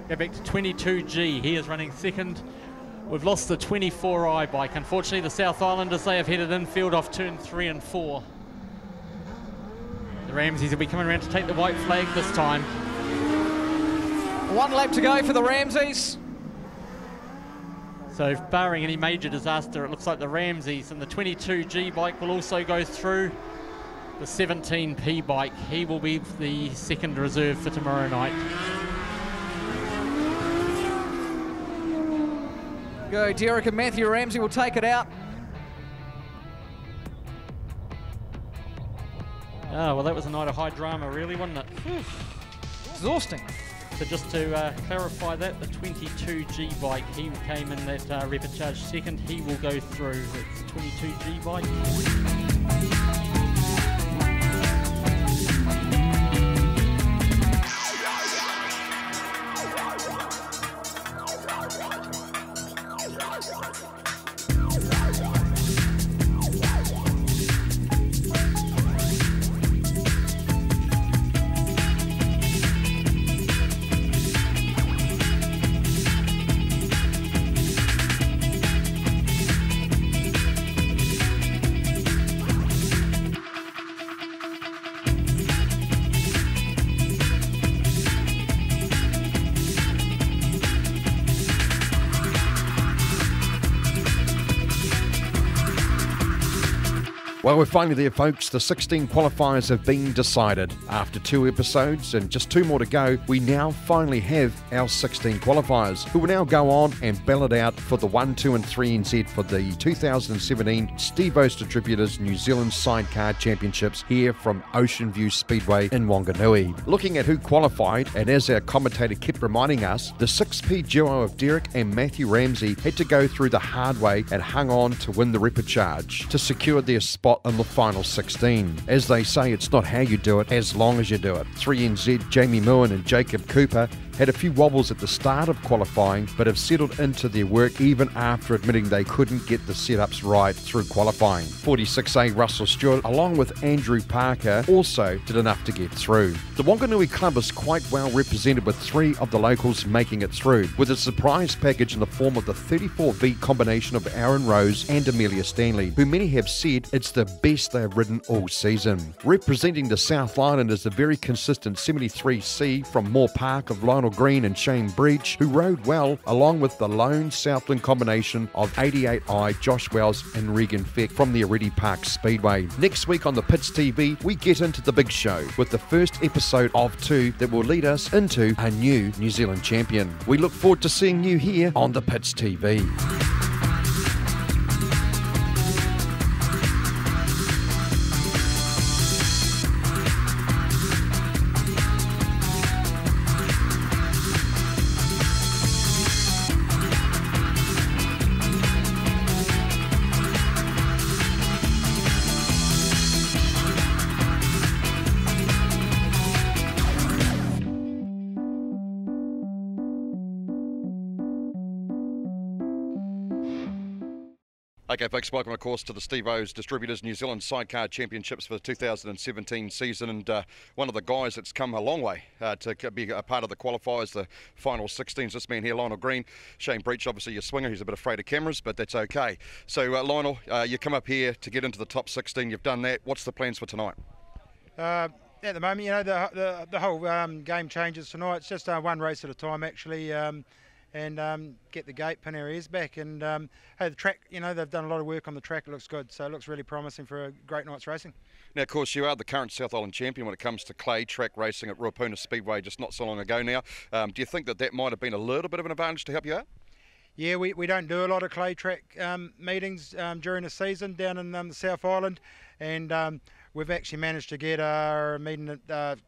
Go back to 22G. He is running second. We've lost the 24i bike. Unfortunately, the South Islanders, they have headed infield off turn 3 and 4. The Ramseys will be coming around to take the white flag this time. 1 lap to go for the Ramseys. So barring any major disaster, it looks like the Ramseys and the 22G bike will also go through. The 17p bike, he will be the second reserve for tomorrow night. Go, Derek and Matthew Ramsey will take it out. Oh, well, that was a night of high drama, really, wasn't it? Exhausting. So just to clarify that, the 22G bike, he came in that repechage second. He will go through. It's the 22G bike. Well, we're finally there, folks. The 16 qualifiers have been decided. After 2 episodes and just 2 more to go, we now finally have our 16 qualifiers, who will now go on and ballot out for the 1, 2 and 3 NZ for the 2017 Stevo's Distributors New Zealand Sidecar Championships here from Oceanview Speedway in Whanganui. Looking at who qualified, and as our commentator kept reminding us, the 6P duo of Derek and Matthew Ramsey had to go through the hard way and hung on to win the repechage to secure their spot in the final 16. As they say, it's not how you do it, as long as you do it. 3NZ, Jamie Moen and Jacob Cooper had a few wobbles at the start of qualifying, but have settled into their work even after admitting they couldn't get the setups right through qualifying. 46A Russell Stewart, along with Andrew Parker, also did enough to get through. The Whanganui club is quite well represented, with 3 of the locals making it through, with a surprise package in the form of the 34V combination of Aaron Rose and Amelia Stanley, who many have said it's the best they have ridden all season. Representing the South Island is the very consistent 73C from Moore Park of Lionel Green and Shane Breach, who rode well, along with the lone Southland combination of 88I Josh Wells and Regan Feck from the Aretti Park Speedway. Next week on the Pits TV, we get into the big show with the first episode of 2 that will lead us into a new New Zealand champion. We look forward to seeing you here on the Pits TV. Okay, folks, welcome, of course, to the Steve-O's Distributors New Zealand Sidecar Championships for the 2017 season, and one of the guys that's come a long way to be a part of the qualifiers, the final 16s, this man here, Lionel Green. Shane Breach, obviously your swinger, he's a bit afraid of cameras, but that's okay. So, Lionel, you come up here to get into the top 16, you've done that. What's the plans for tonight? At the moment, you know, the whole game changes tonight. It's just one race at a time, actually. And get the gate, pin our ears back, and hey, the track, you know, they've done a lot of work on the track. It looks good, so it looks really promising for a great night's racing. Now, of course, you are the current South Island champion when it comes to clay track racing at Ruapuna Speedway just not so long ago now. Do you think that might have been a little bit of an advantage to help you out? Yeah, we don't do a lot of clay track meetings during the season down in the South Island, and we've actually managed to get a meeting at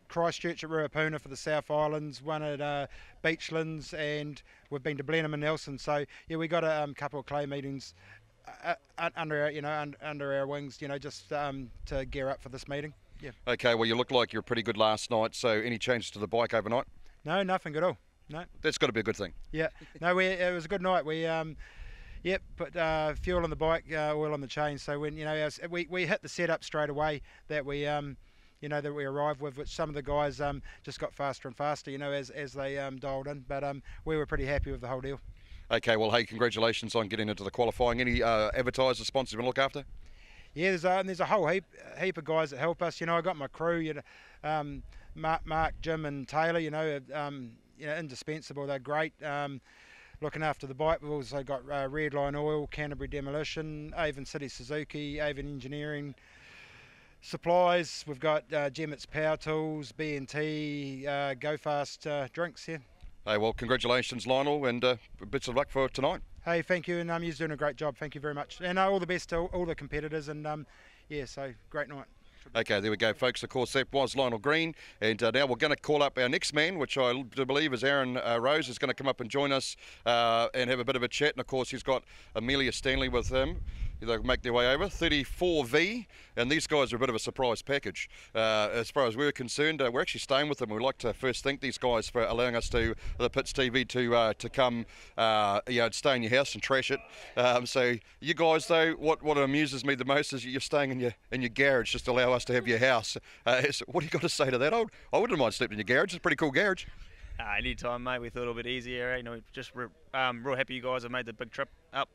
Christchurch at Ruapuna for the South Islands, one at Beachlands, and we've been to Blenheim and Nelson. So yeah, we got a couple of clay meetings under our wings, you know, just to gear up for this meeting. Yeah. Okay, well, you look like you were pretty good last night. So any changes to the bike overnight? No, nothing at all. No. That's got to be a good thing. Yeah. No, it was a good night. We put fuel on the bike, oil on the chain. So when we hit the setup straight away that we that we arrived with, which some of the guys just got faster and faster, as they dialed in. But we were pretty happy with the whole deal. Okay, well, hey, congratulations on getting into the qualifying. Any advertisers, sponsors you want to look after? Yeah, there's a whole heap of guys that help us. I got my crew, Mark, Jim and Taylor, indispensable. They're great. Looking after the bike. We've also got Redline Oil, Canterbury Demolition, Avon City Suzuki, Avon Engineering, Supplies. We've got Gemmett's Power Tools, B&T, Go Fast drinks here. Hey, well, congratulations, Lionel, and bits of luck for tonight. Hey, thank you, and you're doing a great job. Thank you very much, and all the best to all the competitors. And so great night. Okay, there we go, folks. Of course, that was Lionel Green, and now we're going to call up our next man, which I believe is Aaron Rose, is going to come up and join us and have a bit of a chat. And of course, he's got Amelia Stanley with him. They'll make their way over. 34V, and these guys are a bit of a surprise package. As far as we're concerned, we're actually staying with them. We'd like to first thank these guys for allowing us the Pits TV to come, stay in your house and trash it. So you guys, though, what amuses me the most is you're staying in your garage just to allow us to have your house. So what do you got to say to that? I wouldn't mind sleeping in your garage. It's a pretty cool garage. Anytime, mate. We thought it a bit easier. Just real happy you guys have made the big trip up.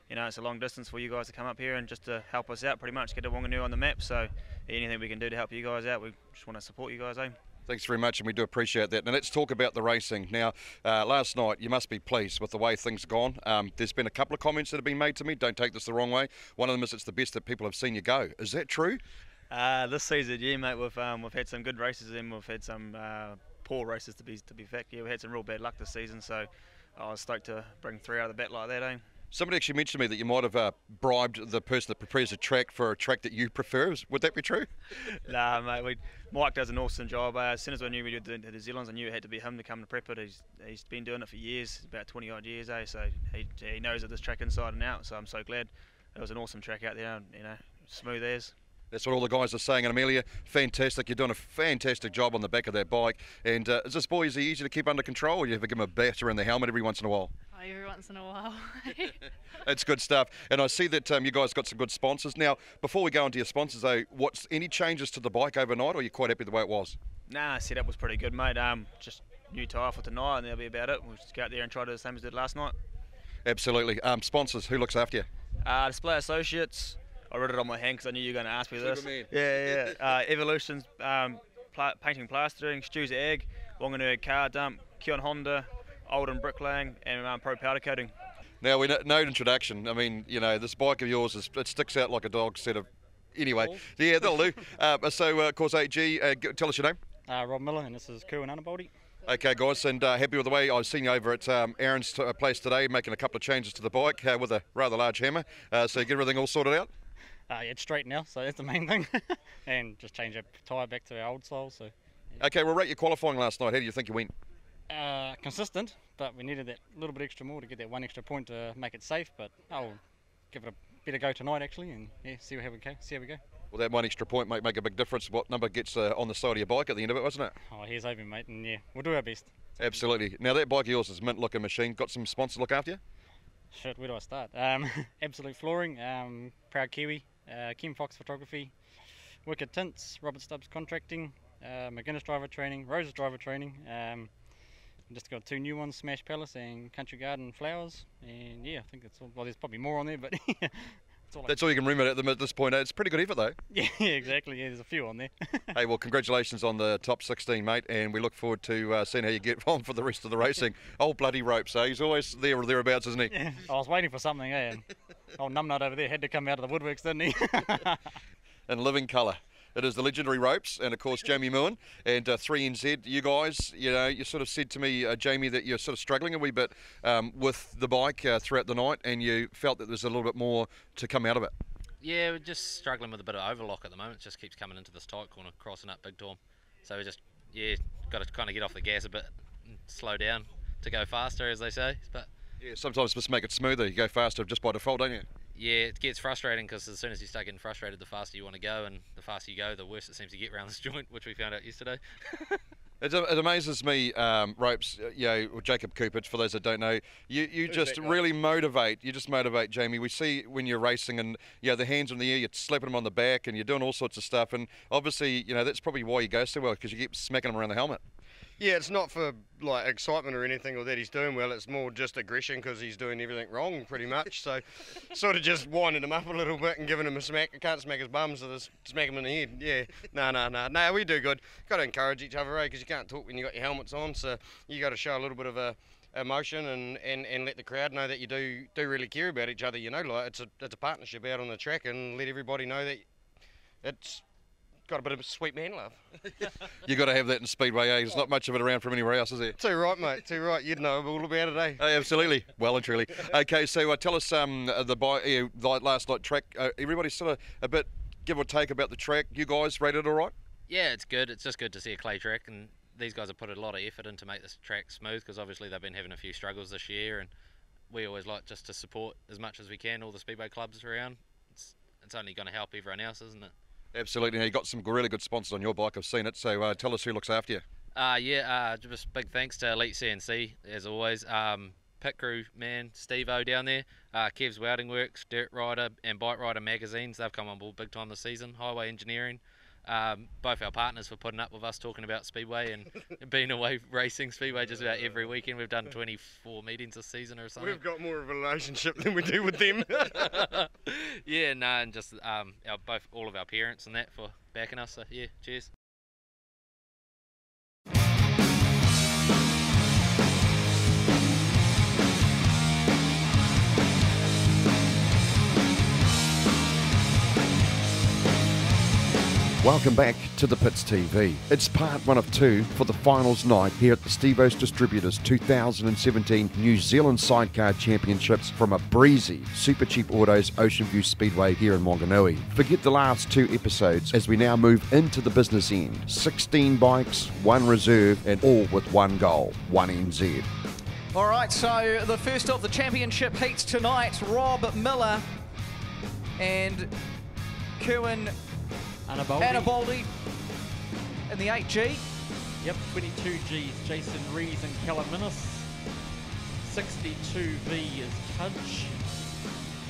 It's a long distance for you guys to come up here and just to help us out, pretty much get to Whanganui on the map. So anything we can do to help you guys out, we just want to support you guys, eh? Thanks very much, and we do appreciate that. Now let's talk about the racing. Now, last night you must be pleased with the way things have gone. There's been a couple of comments that have been made to me. Don't take this the wrong way. One of them is it's the best that people have seen you go. Is that true? This season, yeah, mate. We've had some good races and we've had some poor races to be fact. Yeah, we had some real bad luck this season, so I was stoked to bring 3 out of the bat like that, eh? Somebody actually mentioned to me that you might have bribed the person that prepares a track for a track that you prefer. Would that be true? Nah, mate. Mike does an awesome job. As soon as I knew we did the New Zealands, I knew it had to be him to come to prep it. He's been doing it for years, about 20 odd years, eh? So he knows of this track inside and out. So I'm so glad. It was an awesome track out there, smooth as. That's what all the guys are saying. And Amelia, fantastic. You're doing a fantastic job on the back of that bike. And is this boy, is he easy to keep under control, or you ever give him a batter in the helmet every once in a while? Oh, every once in a while. It's good stuff. And I see that you guys got some good sponsors. Now, before we go into your sponsors, though, any changes to the bike overnight, or are you quite happy the way it was? Nah, setup was pretty good, mate. Just new tyre for tonight, and that'll be about it. We'll just go out there and try to do the same as we did last night. Absolutely. Sponsors, who looks after you? Display Associates. I wrote it on my hand because I knew you were going to ask me this. Superman. Yeah. Evolutions, Painting Plastering, Stu's Ag, Whanganui Car Dump, Kion Honda, Oldham Bricklaying, and Pro Powder Coating. Now, no introduction. I mean, this bike of yours, it sticks out like a dog set of... Anyway, yeah, that'll do. So, of course, AG, tell us your name. Rob Miller, and this is Kerwin Unaboldy. Okay, guys, and happy with the way I've seen you over at Aaron's place today, making a couple of changes to the bike with a rather large hammer. So you get everything all sorted out? It's straight now, so that's the main thing. And just change our tyre back to our old style. So. Yeah. Okay, well, rate your qualifying last night. How do you think you went? Consistent, but we needed that little bit extra more to get that one extra point to make it safe. But I'll give it a better go tonight, actually, and see how we go. Well, that one extra point might make a big difference. What number gets on the side of your bike at the end of it, wasn't it? Oh, here's hoping, mate, and we'll do our best. Absolutely. Now, that bike of yours is a mint-looking machine. Got some sponsors to look after you? Shit, where do I start? Absolute flooring, proud Kiwi, Kim Fox Photography, Wicked Tints, Robert Stubbs Contracting, McGuinness Driver Training, Rose's Driver Training. Just got 2 new ones, Smash Palace and Country Garden Flowers. And yeah, I think that's all. Well, there's probably more on there, but that's all you can remember at this point. It's a pretty good effort, though. Yeah, exactly. Yeah, there's a few on there. Hey, well, congratulations on the top 16, mate, and we look forward to seeing how you get on for the rest of the racing. Old bloody Ropes, eh? He's always there or thereabouts, isn't he? Yeah, I was waiting for something, eh? And old Numbnut over there had to come out of the woodworks, didn't he? In living colour. It is the legendary Ropes, and of course Jamie Moon and 3NZ. You guys, you sort of said to me, Jamie, that you're sort of struggling a wee bit with the bike throughout the night, and you felt that there's a little bit more to come out of it. Yeah, we're just struggling with a bit of overlock at the moment. It just keeps coming into this tight corner, crossing up big time. So we just, got to kind of get off the gas a bit and slow down to go faster, as they say. But yeah, sometimes just make it smoother. You go faster just by default, don't you? Yeah, it gets frustrating because as soon as you start getting frustrated, the faster you want to go, and the faster you go, the worse it seems to get around this joint, which we found out yesterday. It amazes me, Ropes, or Jacob Coopage, for those that don't know, you just really motivate. You just motivate, Jamie. We see when you're racing and the hands in the air, you're slapping them on the back and you're doing all sorts of stuff. And obviously, that's probably why you go so well, because you keep smacking them around the helmet. Yeah, it's not for like excitement or anything or that he's doing well. It's more just aggression because he's doing everything wrong pretty much. So sort of just winding him up a little bit and giving him a smack. I can't smack his bum, so just smack him in the head. Yeah, no, we do good. Got to encourage each other, because you can't talk when you got your helmets on. So you got to show a little bit of emotion and let the crowd know that you do really care about each other. Like it's a partnership out on the track, and let everybody know that it's got a bit of sweet man love. You got to have that in Speedway, eh? There's not much of it around from anywhere else, is there? Too right, mate. Too right. You'd know all about it, eh? Hey, absolutely. Well and truly. Okay, so tell us the last night track. Everybody sort of a bit give or take about the track. You guys rated it all right? Yeah, it's good. It's just good to see a clay track, and these guys have put a lot of effort in to make this track smooth, because obviously they've been having a few struggles this year, and we always like just to support as much as we can all the Speedway clubs around. It's only going to help everyone else, isn't it? Absolutely. Now, you've got some really good sponsors on your bike. I've seen it. So tell us who looks after you. Just big thanks to Elite CNC, as always. Pit Crew, man, Steve-O down there. Kev's Welding Works, Dirt Rider and Bike Rider magazines. They've come on board big time this season. Highway Engineering. Both our partners for putting up with us talking about Speedway and being away racing Speedway just about every weekend. We've done 24 meetings this season or something. We've got more of a relationship than we do with them. Yeah, no, and just all of our parents and that for backing us. So yeah, cheers. Welcome back to the Pits TV. It's part 1 of 2 for the finals night here at the Stevo's Distributors 2017 New Zealand Sidecar Championships from a breezy Super Cheap Autos Oceanview Speedway here in Whanganui. Forget the last 2 episodes as we now move into the business end. 16 bikes, 1 reserve, and all with one goal, 1NZ. All right, so the first of the championship heats tonight, Rob Miller and Kerwin Anaboldi in the 8G. Yep, 22Gs, Jason Rees and Callum Minnis. 62V is Tudge.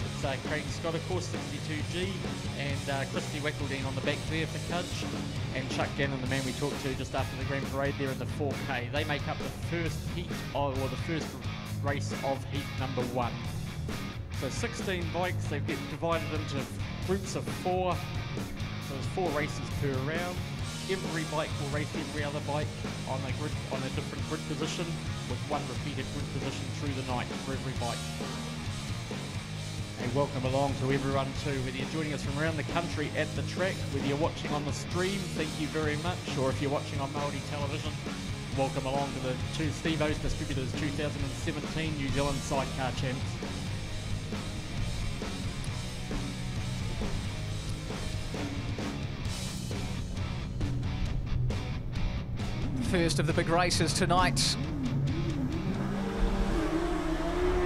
It's Craig Scott, of course, 62G. And Christy Weckledine on the back there for Tudge. And Chuck Gannon, the man we talked to just after the Grand Parade there in the 4K. They make up the first heat, or the first race of heat number 1. So 16 bikes, they get divided into groups of 4. So there's 4 races per round. Every bike will race every other bike on a grid, on a different grid position, with 1 repeated grid position through the night for every bike. And welcome along to everyone too, whether you're joining us from around the country at the track, whether you're watching on the stream, thank you very much, or if you're watching on Māori television, welcome along to the Stevo's Distributors 2017 New Zealand Sidecar Champs. First of the big races tonight.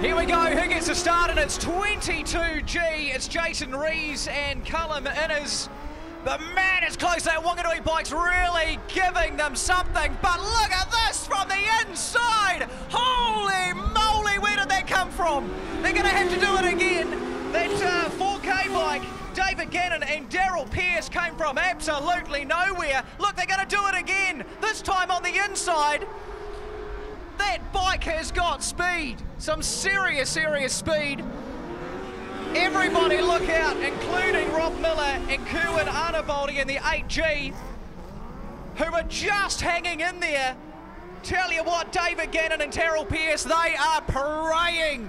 Here we go, who gets us started? It's 22G, it's Jason Rees and Callum Innes. But man, it's close. That Whanganui bike's really giving them something. But look at this from the inside. Holy moly, where did that come from? from. They're going to have to do it again. That 4K bike, David Gannon and Daryl Pearce came from absolutely nowhere. Look, they're going to do it again, this time on the inside. That bike has got speed, some serious speed. Everybody look out, including Rob Miller and Kerwin Arnaboldi in the 8G, who are just hanging in there. Tell you what, David Gannon and Daryl Pearce, they are praying.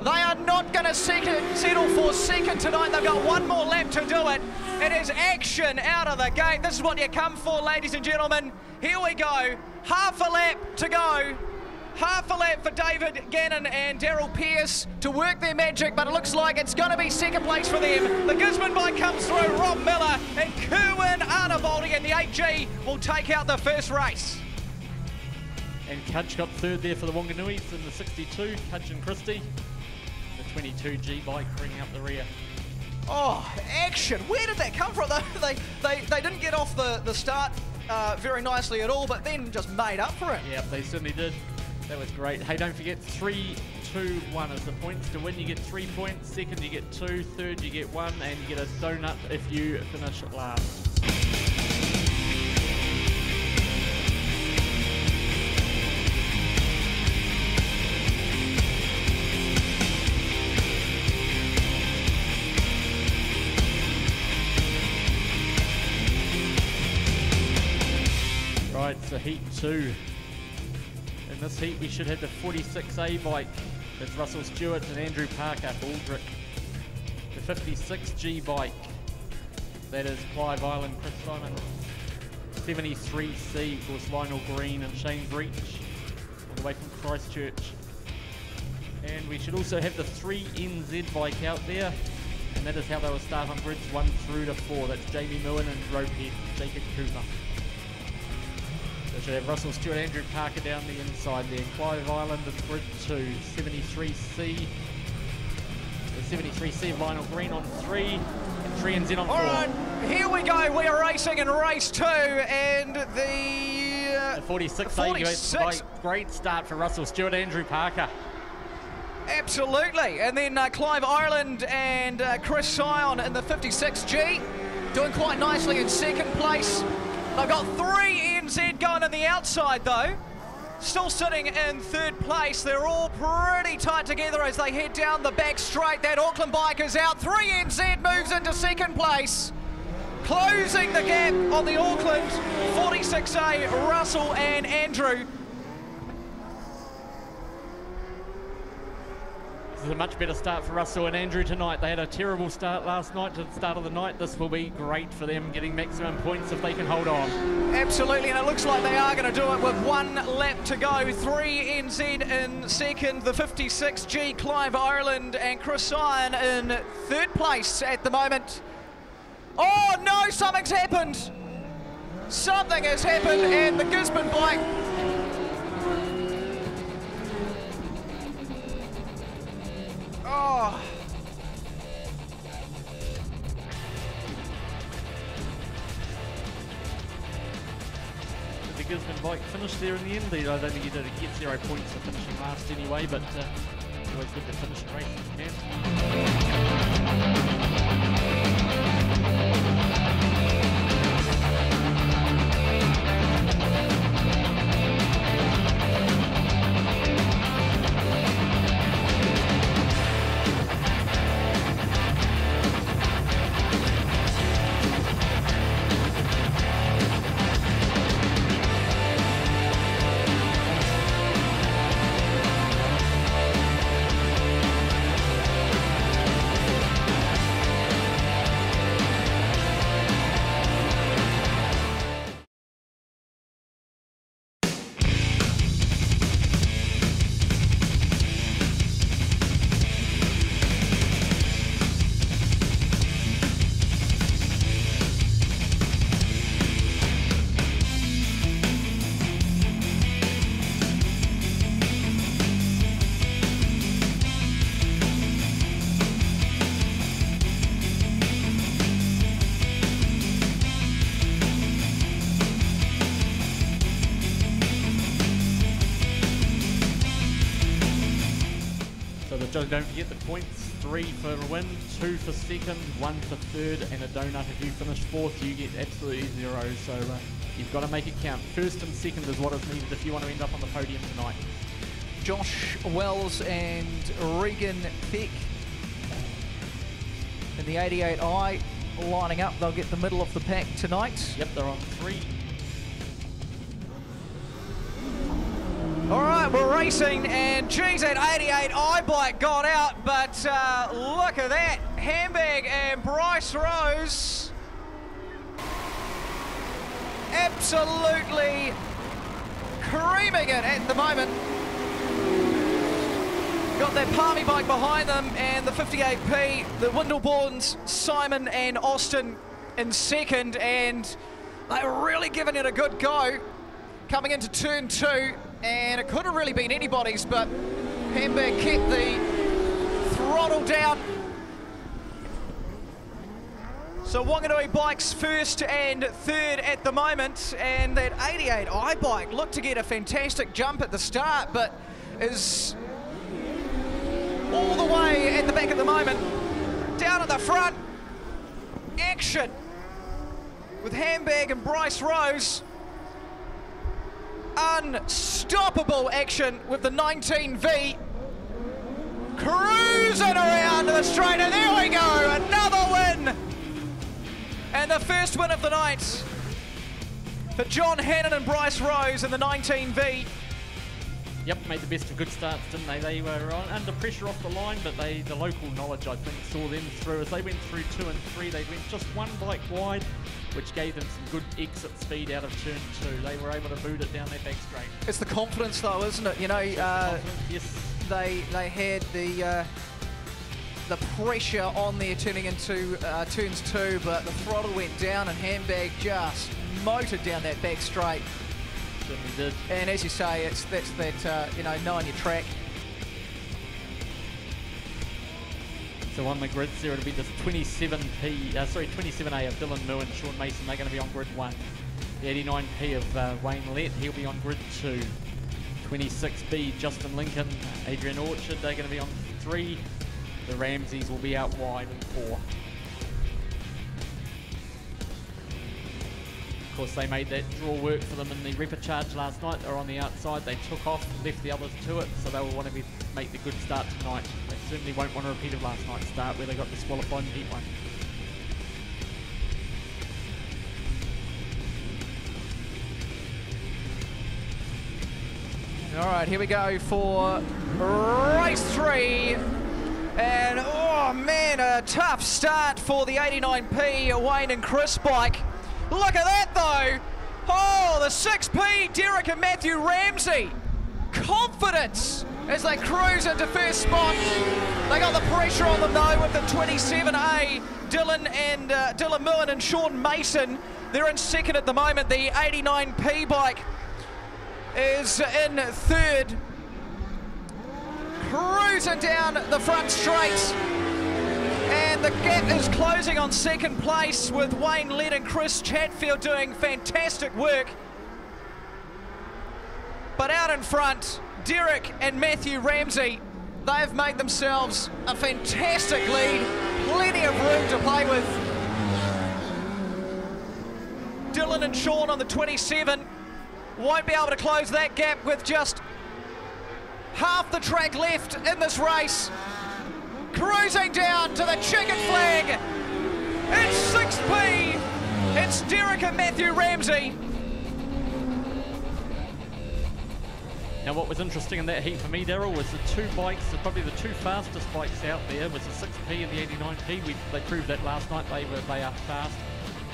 They are not going to settle for second tonight. They've got one more lap to do it. It is action out of the gate. This is what you come for, ladies and gentlemen. Here we go. Half a lap to go. Half a lap for David Gannon and Daryl Pearce to work their magic, but it looks like it's going to be second place for them. The Gisborne bike comes through. Rob Miller and Kerwin Arnaboldi in the 8G will take out the first race. And Cudge got third there for the Whanganuis in the 62, Cudge and Christie. The 22G bike bringing up the rear. Oh, action. Where did that come from? They didn't get off the start very nicely at all, but then just made up for it. Yeah, they certainly did. That was great. Hey, don't forget 3, 2, 1 is the points. To win, you get 3 points. Second, you get 2. Third, you get 1. And you get a donut if you finish last. Right, so heat 2. In this heat, we should have the 46A bike. That's Russell Stewart and Andrew Parker for Aldrich. The 56G bike. That is Clive Island, Chris Simon. 73C, of course, Lionel Green and Shane Breach, all the way from Christchurch. And we should also have the 3NZ bike out there. And that is how they will start on grids 1 through to 4. That's Jamie Millen and Ropehead, Jacob Cooper. They should have Russell Stewart, Andrew Parker down the inside there. Clive Island in grid 2, 73C. The 73C, Lionel Green on 3, and 3NZ on 4. All right, here we go. We are racing in race 2, and the 46A, great start for Russell Stewart, Andrew Parker. Absolutely, and then Clive Ireland and Chris Sion in the 56G, doing quite nicely in second place. They've got 3NZ going on the outside though, still sitting in third place. They're all pretty tight together as they head down the back straight. That Auckland bike is out. 3NZ moves into second place, closing the gap on the Auckland 46A, Russell and Andrew. This is a much better start for Russell and Andrew tonight. They had a terrible start last night to the start of the night. This will be great for them, getting maximum points if they can hold on. Absolutely, and it looks like they are going to do it with 1 lap to go. 3NZ in second, the 56G, Clive Ireland and Chris Sion in third place at the moment. Oh no, something's happened. Something has happened, and the Gisborne bike The Gisborne bike finished there in the end. I don't think he did get 0 points for finishing last anyway, but always good to finish a race if you can. don't forget the points: 3 for a win, 2 for second, 1 for third, and a donut. If you finish fourth, you get absolutely 0. So you've got to make it count. First and second is what is needed if you want to end up on the podium tonight. Josh Wells and Regan Peck in the 88i lining up. They'll get the middle of the pack tonight. Yep, they're on 3. All right, we're racing, and geez, that 88i bike got out, but look at that. Hamburg and Bryce Rose absolutely creaming it at the moment. Got that Palmy bike behind them, and the 58P, the Windleborns, Simon and Austin in second, and they were really giving it a good go coming into turn 2, and it could have really been anybody's, but Hamburg kept the throttle down. So Whanganui bikes first and third at the moment, and that 88i bike looked to get a fantastic jump at the start, but is all the way at the back at the moment. Down at the front, action with Hamburg and Bryce Rose. Unstoppable action with the 19V. Cruising around to the straight, and there we go, another win. And the first win of the night for John Hannon and Bryce Rose in the 19V. Yep, made the best of good starts, didn't they? They were under pressure off the line, but the local knowledge, I think, saw them through. As they went through 2 and 3, they went just 1 bike wide, which gave them some good exit speed out of turn 2. They were able to boot it down their back straight. It's the confidence, though, isn't it? You know, yes. They had the pressure on there turning into turns 2, but the throttle went down, and Hamburg just motored down that back straight. Certainly did. And as you say, that's that you know, knowing your track. So on the grids there, it'll be this 27A of Dylan Moo and Sean Mason. They're going to be on grid 1. The 89P of Wayne Lett, he'll be on grid 2. 26B, Justin Lincoln, Adrian Orchard, they're going to be on 3. The Ramseys will be out wide in 4. Of course, they made that draw work for them in the repecharge last night. They were on the outside, they took off, left the others to it, so they will want to make the good start tonight. They certainly won't want to repeat of last night's start where they got disqualified in Heat 1. All right, here we go for race 3. And, oh man, a tough start for the 89P Wayne and Chris bike. Look at that, though. Oh, the 6P, Derek and Matthew Ramsey. Confidence as they cruise into first spot. They got the pressure on them, though, with the 27A, Dylan Millen and Sean Mason. They're in second at the moment. The 89P bike is in third. Cruising down the front straight. And the gap is closing on second place with Wayne Lett and Chris Chatfield doing fantastic work. But out in front, Derek and Matthew Ramsey, they've made themselves a fantastic lead. Plenty of room to play with. Dylan and Sean on the 27 won't be able to close that gap with just half the track left in this race. Cruising down to the chicken flag. It's 6P. It's Derek and Matthew Ramsey. Now what was interesting in that heat for me, Daryl, was the 2 bikes, probably the 2 fastest bikes out there was the 6P and the 89P. They proved that last night. They are fast.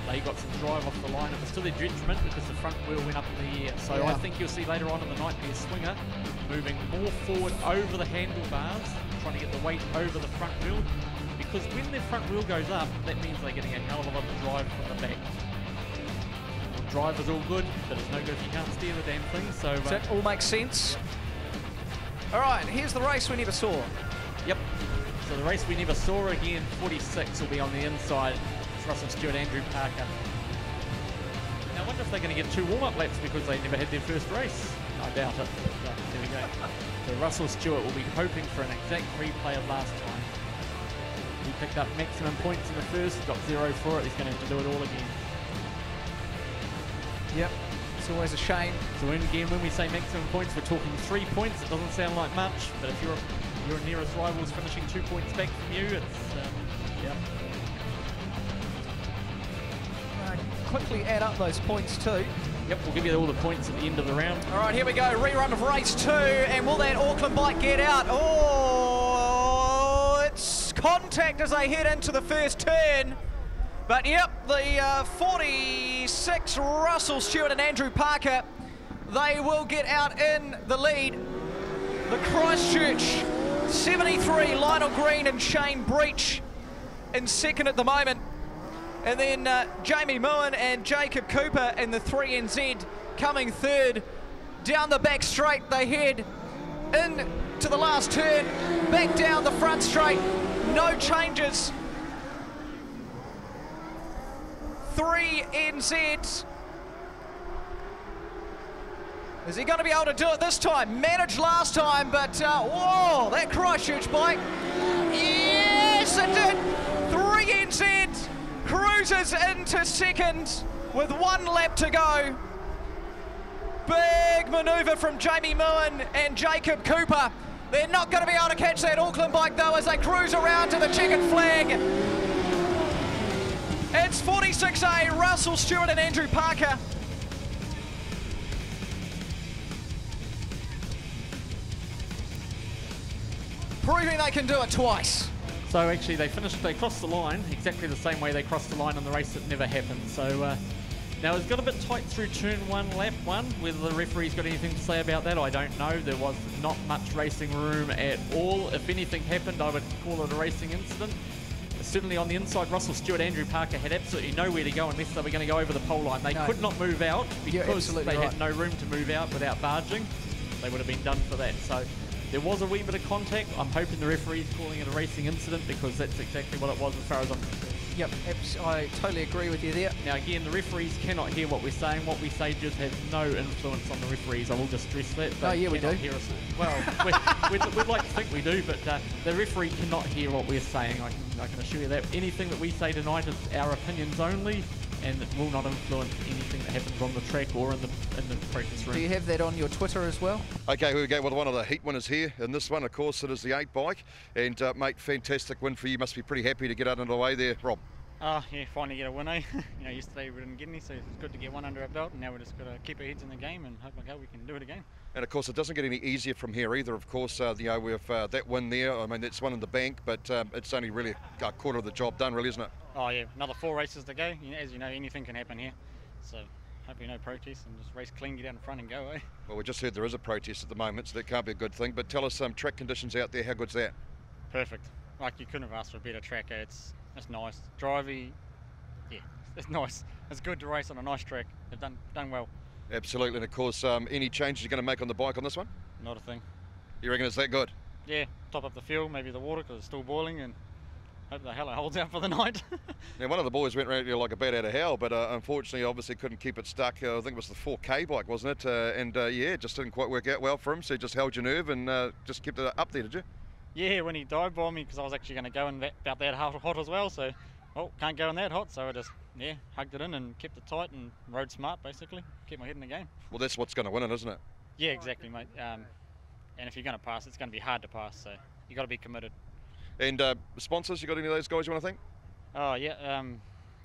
They got some drive off the line. It was still their detriment because the front wheel went up in the air. So yeah. I think you'll see later on in the night their swinger moving more forward over the handlebars, trying to get the weight over the front wheel. Because when their front wheel goes up, that means they're getting a hell of a lot of drive from the back. The drive is all good, but it's no good if you can't steer the damn thing. So does that all make sense? All right, here's the race we never saw. Yep. So the race we never saw again, 46 will be on the inside. Russell Stewart, Andrew Parker. Now I wonder if they're going to get 2 warm-up laps because they never had their first race. I find out it. But, there we go. So Russell Stewart will be hoping for an exact replay of last time. He picked up maximum points in the first, got 0 for it. He's going to have to do it all again. Yep, it's always a shame. So again, when we say maximum points, we're talking 3 points. It doesn't sound like much, but if your nearest rival's finishing 2 points back from you, it's yeah. Quickly add up those points too. Yep, we'll give you all the points at the end of the round. All right, here we go. Rerun of race 2, and will that Auckland bike get out? Oh, it's contact as they head into the first turn. But yep, the 46 Russell Stewart and Andrew Parker, they will get out in the lead. The Christchurch 73, Lionel Green and Shane Breach in second at the moment. And then Jamie Moen and Jacob Cooper in the 3NZ coming third. Down the back straight they head into the last turn, back down the front straight, no changes. 3NZ. Is he going to be able to do it this time? Managed last time, but whoa, that Christchurch bike. Yes, it did. 3NZ cruises into second with 1 lap to go. Big manoeuvre from Jamie Moen and Jacob Cooper. They're not going to be able to catch that Auckland bike though as they cruise around to the checkered flag. It's 46A, Russell Stewart and Andrew Parker. Proving they can do it twice. So actually they crossed the line exactly the same way they crossed the line on the race that never happened. So now it's got a bit tight through turn 1, lap 1. Whether the referee's got anything to say about that, I don't know. There was not much racing room at all. If anything happened, I would call it a racing incident. Certainly on the inside, Russell Stewart, Andrew Parker had absolutely nowhere to go unless they were going to go over the pole line. They could not move out because they had no room to move out without barging. They would have been done for that. So there was a wee bit of contact. I'm hoping the referee's calling it a racing incident because that's exactly what it was as far as I'm concerned. Yep, I totally agree with you there. Now again, the referees cannot hear what we're saying. What we say just has no influence on the referees. I will just stress that. Oh yeah, we do. Hear us. Well, we'd like to think we do, but the referee cannot hear what we're saying. I can assure you that. Anything that we say tonight is our opinions only, and it will not influence anything that happens on the track or in the practice room. Do you have that on your Twitter as well? Okay, here we go with one of the heat winners here. In this one, of course, it is the 8 bike. And mate, fantastic win for you. Must be pretty happy to get out into the way there, Rob. Yeah, finally get a win, eh? Yesterday we didn't get any, so it's good to get one under our belt, and now we're just got to keep our heads in the game and hope we can do it again. And of course, it doesn't get any easier from here either. Of course, with that win there, I mean, that's one in the bank, but it's only really a quarter of the job done, really, isn't it? Oh yeah, another 4 races to go. As you know, anything can happen here. So hopefully no protests and just race clean, get out in front and go, eh? Well, we just heard there is a protest at the moment, so that can't be a good thing. But tell us some track conditions out there. How good's that? Perfect. Like you couldn't have asked for a better track. It's nice, drivey. Yeah, it's nice. It's good to race on a nice track. They've done well. Absolutely, and of course, any changes you're going to make on the bike on this one? Not a thing. You reckon it's that good? Yeah, top up the fuel, maybe the water because it's still boiling, and hope the hell it holds out for the night. Now, one of the boys went around here like a bat out of hell, but unfortunately, obviously couldn't keep it stuck. I think it was the 4K bike, wasn't it? Yeah, it just didn't quite work out well for him, so he just held your nerve and just kept it up there, did you? Yeah, when he dived by me, because I was actually going to go in about that hot as well, so can't go in that hot, so I just hugged it in and kept it tight and rode smart, basically. Kept my head in the game. Well, that's what's going to win it, isn't it? Yeah, exactly, mate. And if you're going to pass, it's going to be hard to pass, so you got to be committed. And sponsors, you got any of those guys you want to thank? Oh yeah,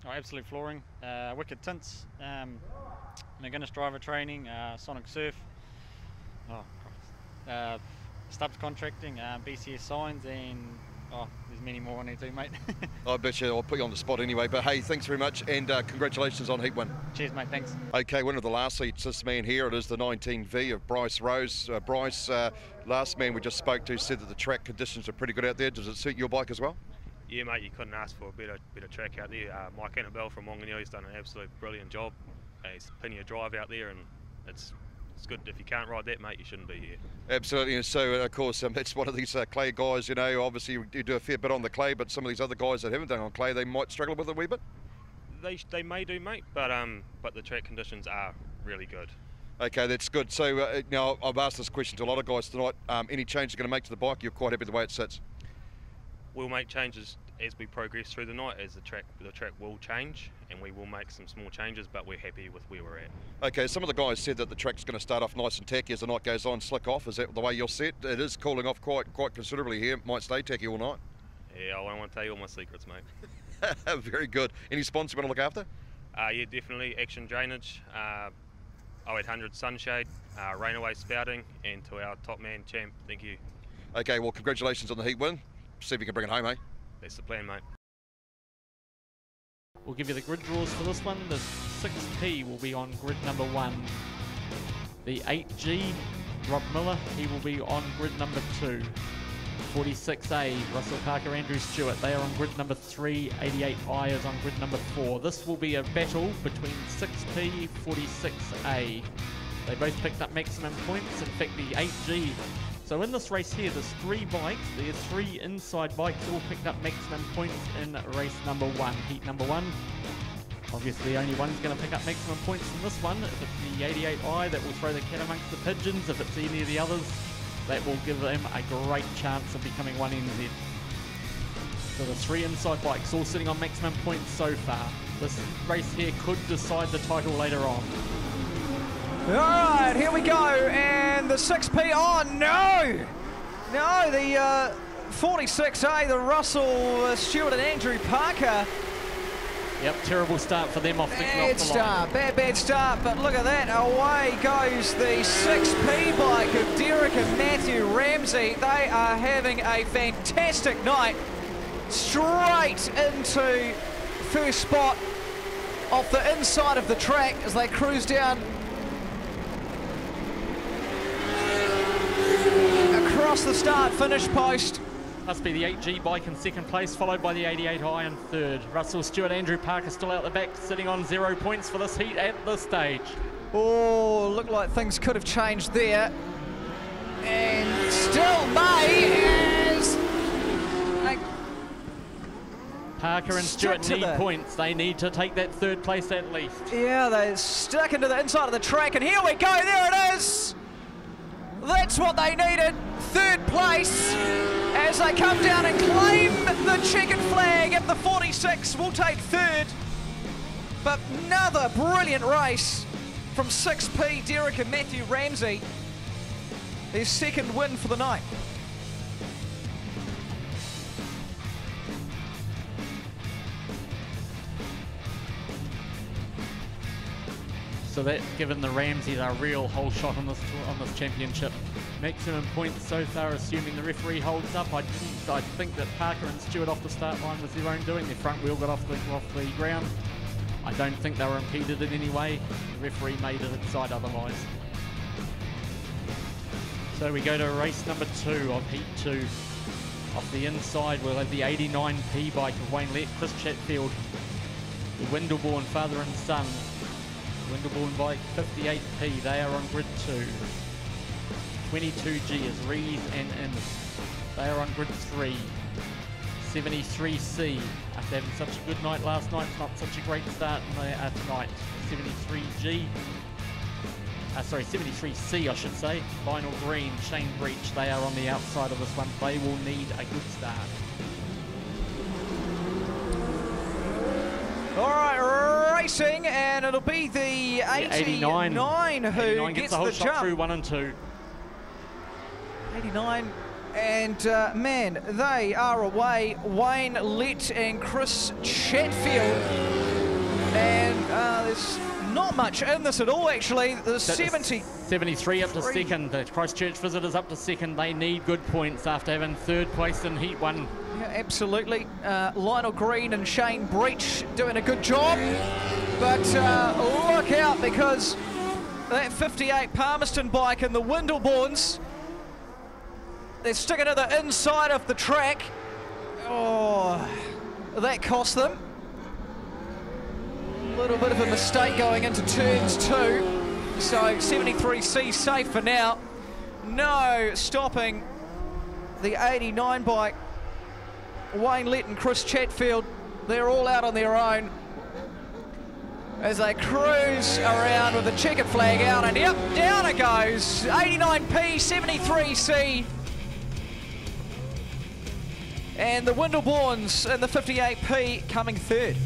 Absolute Flooring, Wicked Tints, McGuinness Driver Training, Sonic Surf, Stubbs Contracting, BCS Signs, and there's many more I need to, mate. I bet you I'll put you on the spot anyway, but hey, thanks very much, and congratulations on heat win. Cheers, mate, thanks. Okay, winner of the last heat, this man here, it is the 19V of Bryce Rose. Bryce, last man we just spoke to said that the track conditions are pretty good out there. Does it suit your bike as well? Yeah, mate, you couldn't ask for a better track out there. Mike Annabelle from Whanganui has done an absolute brilliant job. There's plenty of drive out there, and it's good. If you can't ride that, mate, you shouldn't be here. Absolutely, and so of course it's one of these clay guys, obviously you do a fair bit on the clay, but some of these other guys that haven't done on clay, they might struggle with it a wee bit. They may do, mate, but the track conditions are really good. Okay, that's good. So now I've asked this question to a lot of guys tonight. Any change you're going to make to the bike? You're quite happy the way it sits? We'll make changes as we progress through the night, as the track will change, and we will make some small changes, but we're happy with where we're at. Okay, some of the guys said that the track's going to start off nice and tacky as the night goes on, slick off. Is that the way you're set? It is cooling off quite considerably here. It might stay tacky all night. Yeah, I don't want to tell you all my secrets, mate. Very good. Any sponsors you want to look after? Yeah, definitely. Action Drainage, 0800 Sunshade, Rainaway Spouting, and to our top man, Champ. Thank you. Okay, well, congratulations on the heat win. See if you can bring it home, eh? That's the plan, mate. We'll give you the grid draws for this one. The 6P will be on grid number 1. The 8G, Rob Miller, he will be on grid number 2. 46A, Russell Parker, Andrew Stewart, they are on grid number 3. 88I is on grid number 4. This will be a battle between 6P, 46A. They both picked up maximum points. In fact, the 8G. So in this race here, there's 3 bikes. There's 3 inside bikes all picked up maximum points in race number 1, heat number 1. Obviously, only one's going to pick up maximum points in this one. If it's the 88i, that will throw the cat amongst the pigeons. If it's any of the others, that will give them a great chance of becoming 1NZ. So the 3 inside bikes all sitting on maximum points so far. This race here could decide the title later on. All right, here we go, and the 6P, oh no! No, the 46A, the Russell Stewart and Andrew Parker. Yep, terrible start for them off the Bad start, bad start, but look at that, away goes the 6P bike of Derek and Matthew Ramsey. They are having a fantastic night, straight into first spot off the inside of the track as they cruise down across the start-finish post. Must be the 8G bike in second place, followed by the 88i in third. Russell Stewart, Andrew Parker still out the back, sitting on 0 points for this heat at this stage. Oh, looked like things could have changed there. And still May is... Parker and Stewart need points. They need to take that third place at least. Yeah, they're stuck into the inside of the track, and here we go, there it is! That's what they needed, third place, as they come down and claim the checkered flag at the 46. We'll take third, but another brilliant race from 6P, Derek and Matthew Ramsey. Their second win for the night. So that's given the Ramseys a real whole shot on this championship. Maximum points so far, assuming the referee holds up. I think that Parker and Stewart off the start line was their own doing. Their front wheel got off the ground. I don't think they were impeded in any way. The referee made it decide otherwise. So we go to race number 2 of heat 2. Off the inside, we'll have the 89P bike of Wayne Lett, Chris Chatfield, the Windleborn father and son. Windleborn bike 58P, they are on grid 2. 22G is Reed and Innes. They are on grid 3. 73C, after having such a good night last night, not such a great start tonight. 73C I should say. Lionel Green, Shane Breach, they are on the outside of this one. They will need a good start. All right, racing, and it'll be the 89 who 89 gets the whole the shot jump. through 1 and 2. 89, and man, they are away. Wayne Lett and Chris Chatfield, and there's not much in this at all, actually. The 73 up to second. The Christchurch visitors up to second. They need good points after having third place in heat 1. Yeah, absolutely. Lionel Green and Shane Breach doing a good job, but look out, because that 58 Palmerston bike and the Windleborns, they're sticking to the inside of the track. Oh, that cost them. A little bit of a mistake going into turns 2. So 73C safe for now. No stopping the 89 bike. Wayne Lett and Chris Chatfield, they're all out on their own. as they cruise around with the checkered flag out, and yep, down it goes. 89P, 73C. And the Windleborns in the 58P coming third.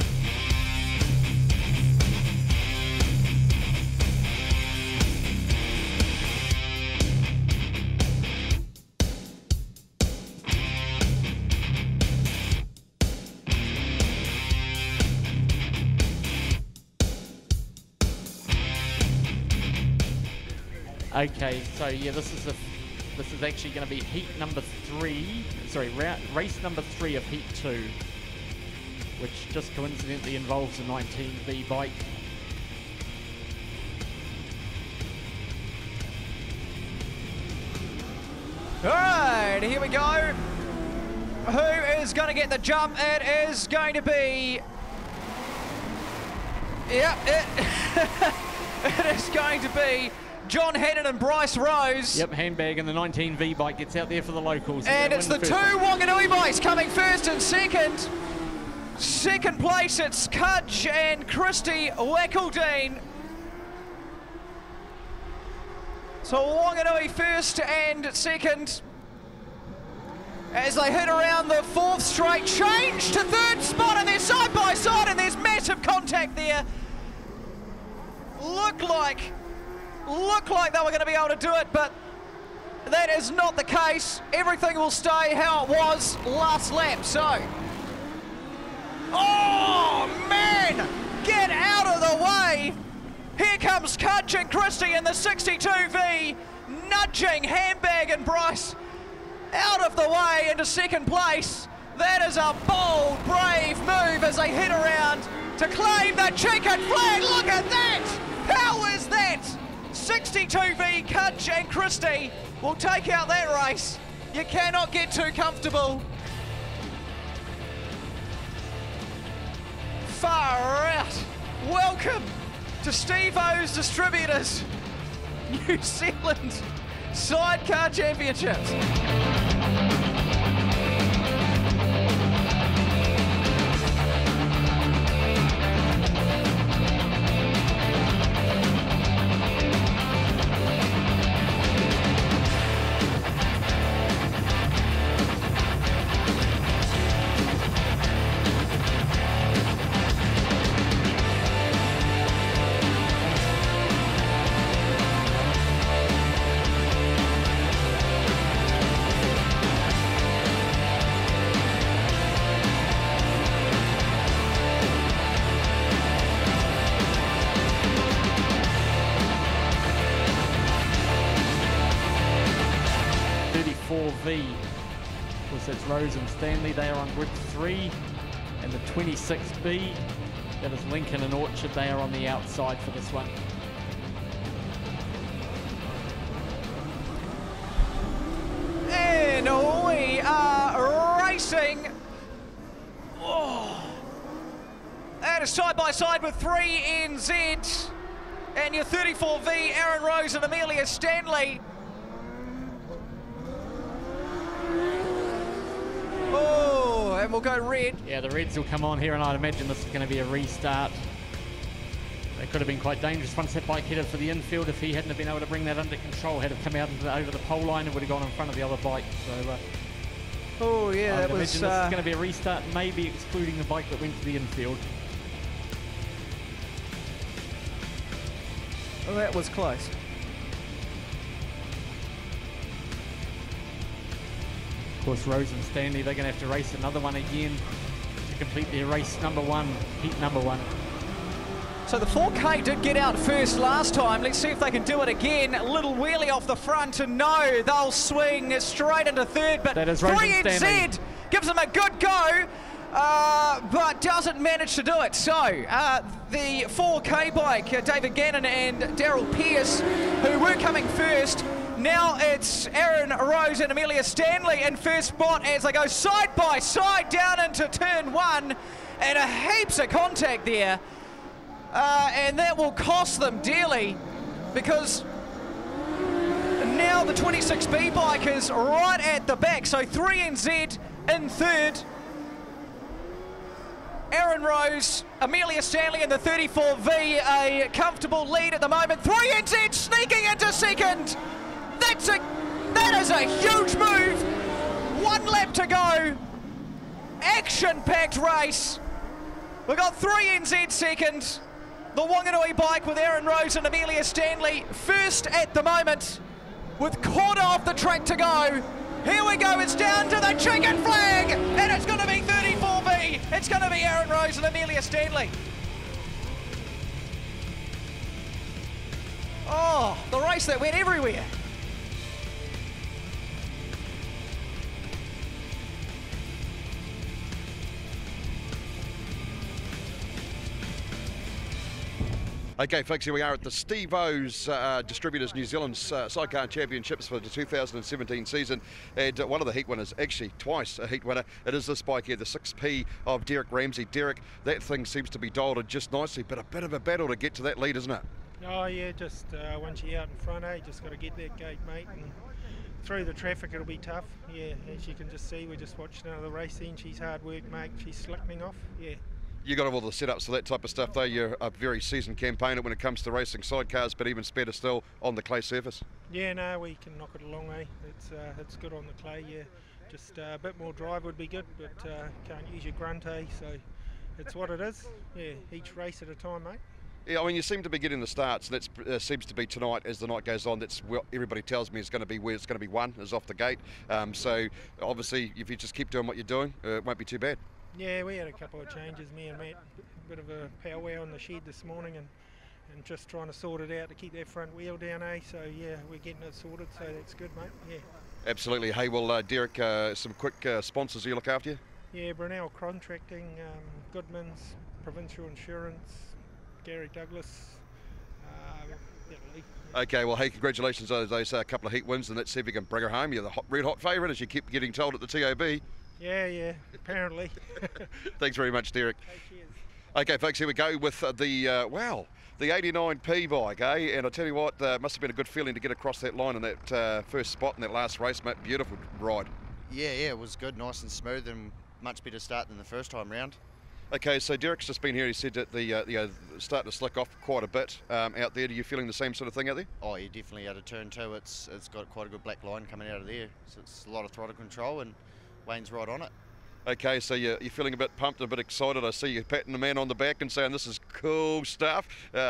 Okay, so yeah, this is actually going to be heat number 3. Sorry, race number 3 of heat 2, which just coincidentally involves a 19V bike. All right, here we go. Who is going to get the jump? It is going to be... Yep, it is going to be John Hannon and Bryce Rose. Yep, Handbag and the 19V bike gets out there for the locals. And it's the two Whanganui bikes coming first and second. Second place, it's Cudge and Christy Wackledine. So Whanganui first and second. As they hit around the 4th straight, change to 3rd spot, and they're side by side, and there's massive contact there. Looked like they were going to be able to do it, but that is not the case. Everything will stay how it was last lap, so. Oh, man! Get out of the way! Here comes Cudge and Christie in the 62V, nudging Handbag and Bryce out of the way into second place. That is a bold, brave move as they hit around to claim the checkered flag. Look at that! How is that? 62V, Cudge and Christie will take out that race. You cannot get too comfortable. Far out. Welcome to Steve-O's Distributors New Zealand Sidecar Championships. V was that's Rose and Stanley. They are on grid 3, and the 26B, that is Lincoln and Orchard. They are on the outside for this one. And we are racing. Oh. That is side by side with 3NZ and your 34V, Aaron Rose and Amelia Stanley. Oh, and we'll go red. Yeah, the reds will come on here, and I'd imagine this is going to be a restart. That could have been quite dangerous once that bike headed for the infield. If he hadn't been able to bring that under control, had it come out over the pole line, it would have gone in front of the other bike. So, oh yeah, that was. This is going to be a restart, maybe excluding the bike that went to the infield. Well, that was close. Of course, Rose and Stanley, they're going to have to race another one again to complete their race number 1, heat number 1. So the 4K did get out first last time. Let's see if they can do it again. A little wheelie off the front, and no, they'll swing straight into third. But 3NZ gives them a good go, but doesn't manage to do it. So the 4K bike, David Gannon and Daryl Pearce, who were coming first, now it's Aaron Rose and Amelia Stanley in first spot as they go side by side down into turn 1, and a heaps of contact there. And that will cost them dearly, because now the 26B bike is right at the back. So 3NZ in third. Aaron Rose, Amelia Stanley in the 34V, a comfortable lead at the moment. 3NZ sneaking into second. That is a huge move. 1 lap to go. Action-packed race. We've got 3NZ second. The Whanganui bike with Aaron Rose and Amelia Stanley first at the moment, with quarter off the track to go. Here we go, it's down to the chicken flag, and it's going to be 34V. It's going to be Aaron Rose and Amelia Stanley. Oh, the race that went everywhere. Okay, folks, here we are at the Steve-O's Distributors New Zealand Sidecar Championships for the 2017 season. And one of the heat winners, actually twice a heat winner, it is this bike here, the 6P of Derek Ramsey. Derek, that thing seems to be dialed in just nicely, but a bit of a battle to get to that lead, isn't it? Oh yeah, just once you're out in front, just got to get that gate, mate. And through the traffic, it'll be tough. Yeah, as you can just see, we're just watching another race then. She's hard work, mate. She's slicking off, yeah. You got all the setups for that type of stuff, though. You're a very seasoned campaigner when it comes to racing sidecars, but even better still on the clay surface. Yeah, no, we can knock it along, eh? It's good on the clay, yeah. Just a bit more drive would be good, but can't use your grunt, eh? So it's what it is. Yeah, each race at a time, mate. Yeah, I mean, you seem to be getting the starts, and that seems to be tonight as the night goes on. That's what everybody tells me is going to be where it's going to be won, is off the gate. So obviously, if you just keep doing what you're doing, it won't be too bad. Yeah, we had a couple of changes, me and Matt, a bit of a powwow on the shed this morning and just trying to sort it out to keep that front wheel down, eh? So yeah, we're getting it sorted, so that's good, mate, yeah. Absolutely. Hey, well, Derek, some quick sponsors you look after you? Yeah, Brunel Contracting, Goodman's, Provincial Insurance, Gary Douglas, Okay, well, hey, congratulations on those couple of heat wins, and let's see if you can bring her home. You're the red hot favourite, as you keep getting told at the TOB. Yeah, apparently. Thanks very much, Derek. Hey, cheers. Okay, folks, here we go with the 89P bike, eh? And I tell you what, must have been a good feeling to get across that line in that first spot in that last race, mate. Beautiful ride. Yeah, it was good, nice and smooth, and much better start than the first time round. Okay, so Derek's just been here. He said that the starting to slick off quite a bit out there. Are you feeling the same sort of thing out there? Oh, yeah, definitely out of turn 2. It's got quite a good black line coming out of there. So it's a lot of throttle control, and Wayne's right on it. Okay, so you're feeling a bit pumped, a bit excited. I see you patting the man on the back and saying this is cool stuff.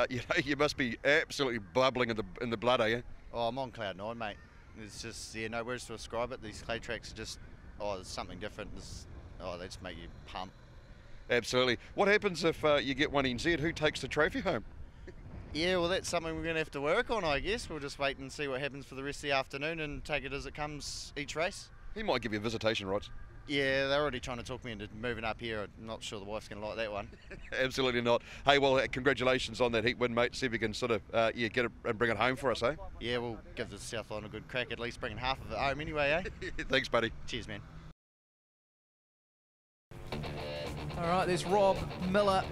You must be absolutely bubbling in the blood, are you? Oh, I'm on cloud 9, mate. It's just, no words to describe it. These clay tracks are just, there's something different. They just make you pump. Absolutely. What happens if you get 1NZ? Who takes the trophy home? Yeah, well, that's something we're going to have to work on, I guess. We'll just wait and see what happens for the rest of the afternoon and take it as it comes each race. He might give you visitation rights. Yeah, they're already trying to talk me into moving up here. I'm not sure the wife's going to like that one. Absolutely not. Hey, well, congratulations on that heat win, mate. See if you can sort of get it and bring it home for us, eh? Yeah, we'll give the South Line a good crack, at least bringing half of it home anyway, eh? Thanks, buddy. Cheers, man. All right, there's Rob, Miller,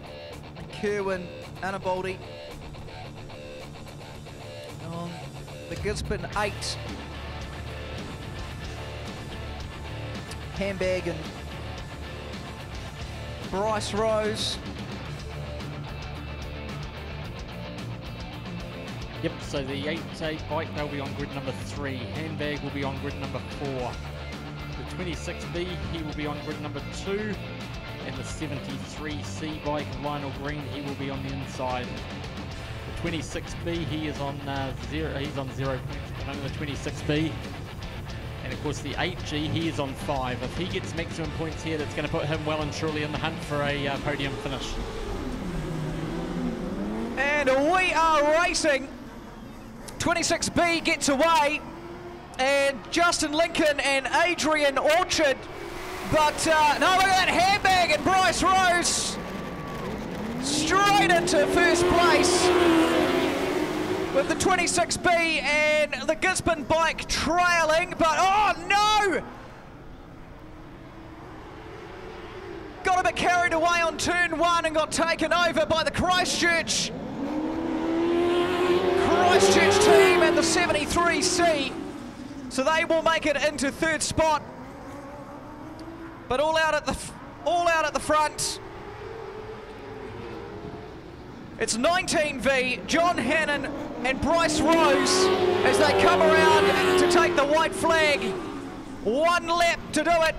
Kerwin, Anaboldi. On the Gisborne 8. Handbag and Bryce Rose. Yep, so the 8A bike, they'll be on grid number 3. Handbag will be on grid number 4. The 26B, he will be on grid number 2. And the 73C bike, Lionel Green, he will be on the inside. The 26B, he is on 0. He's on 0 points on the 26B. And of course the 8G, he is on 5. If he gets maximum points here, that's going to put him well and truly in the hunt for a podium finish. And we are racing. 26B gets away, and Justin Lincoln and Adrian Orchard. But no, look at that handbag, and Bryce Rose straight into first place with the 26B and the Gisborne bike trailing. But oh no! Got a bit carried away on turn 1 and got taken over by the Christchurch team and the 73C. So they will make it into third spot. But all out at the front, It's 19V, John Hannon and Bryce Rose as they come around to take the white flag. 1 lap to do it.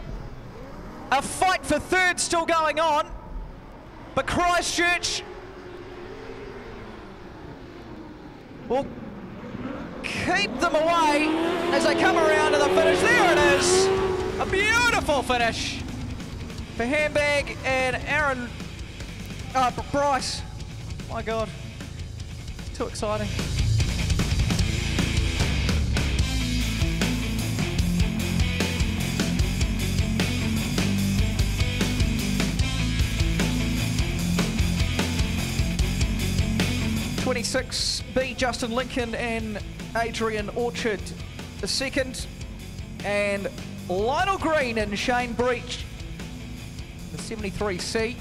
A fight for third still going on, but Christchurch will keep them away as they come around to the finish. There it is, a beautiful finish for Handbag and Bryce. My God, it's too exciting. B, Justin Lincoln and Adrian Orchard the second, and Lionel Green and Shane Breach the 73C.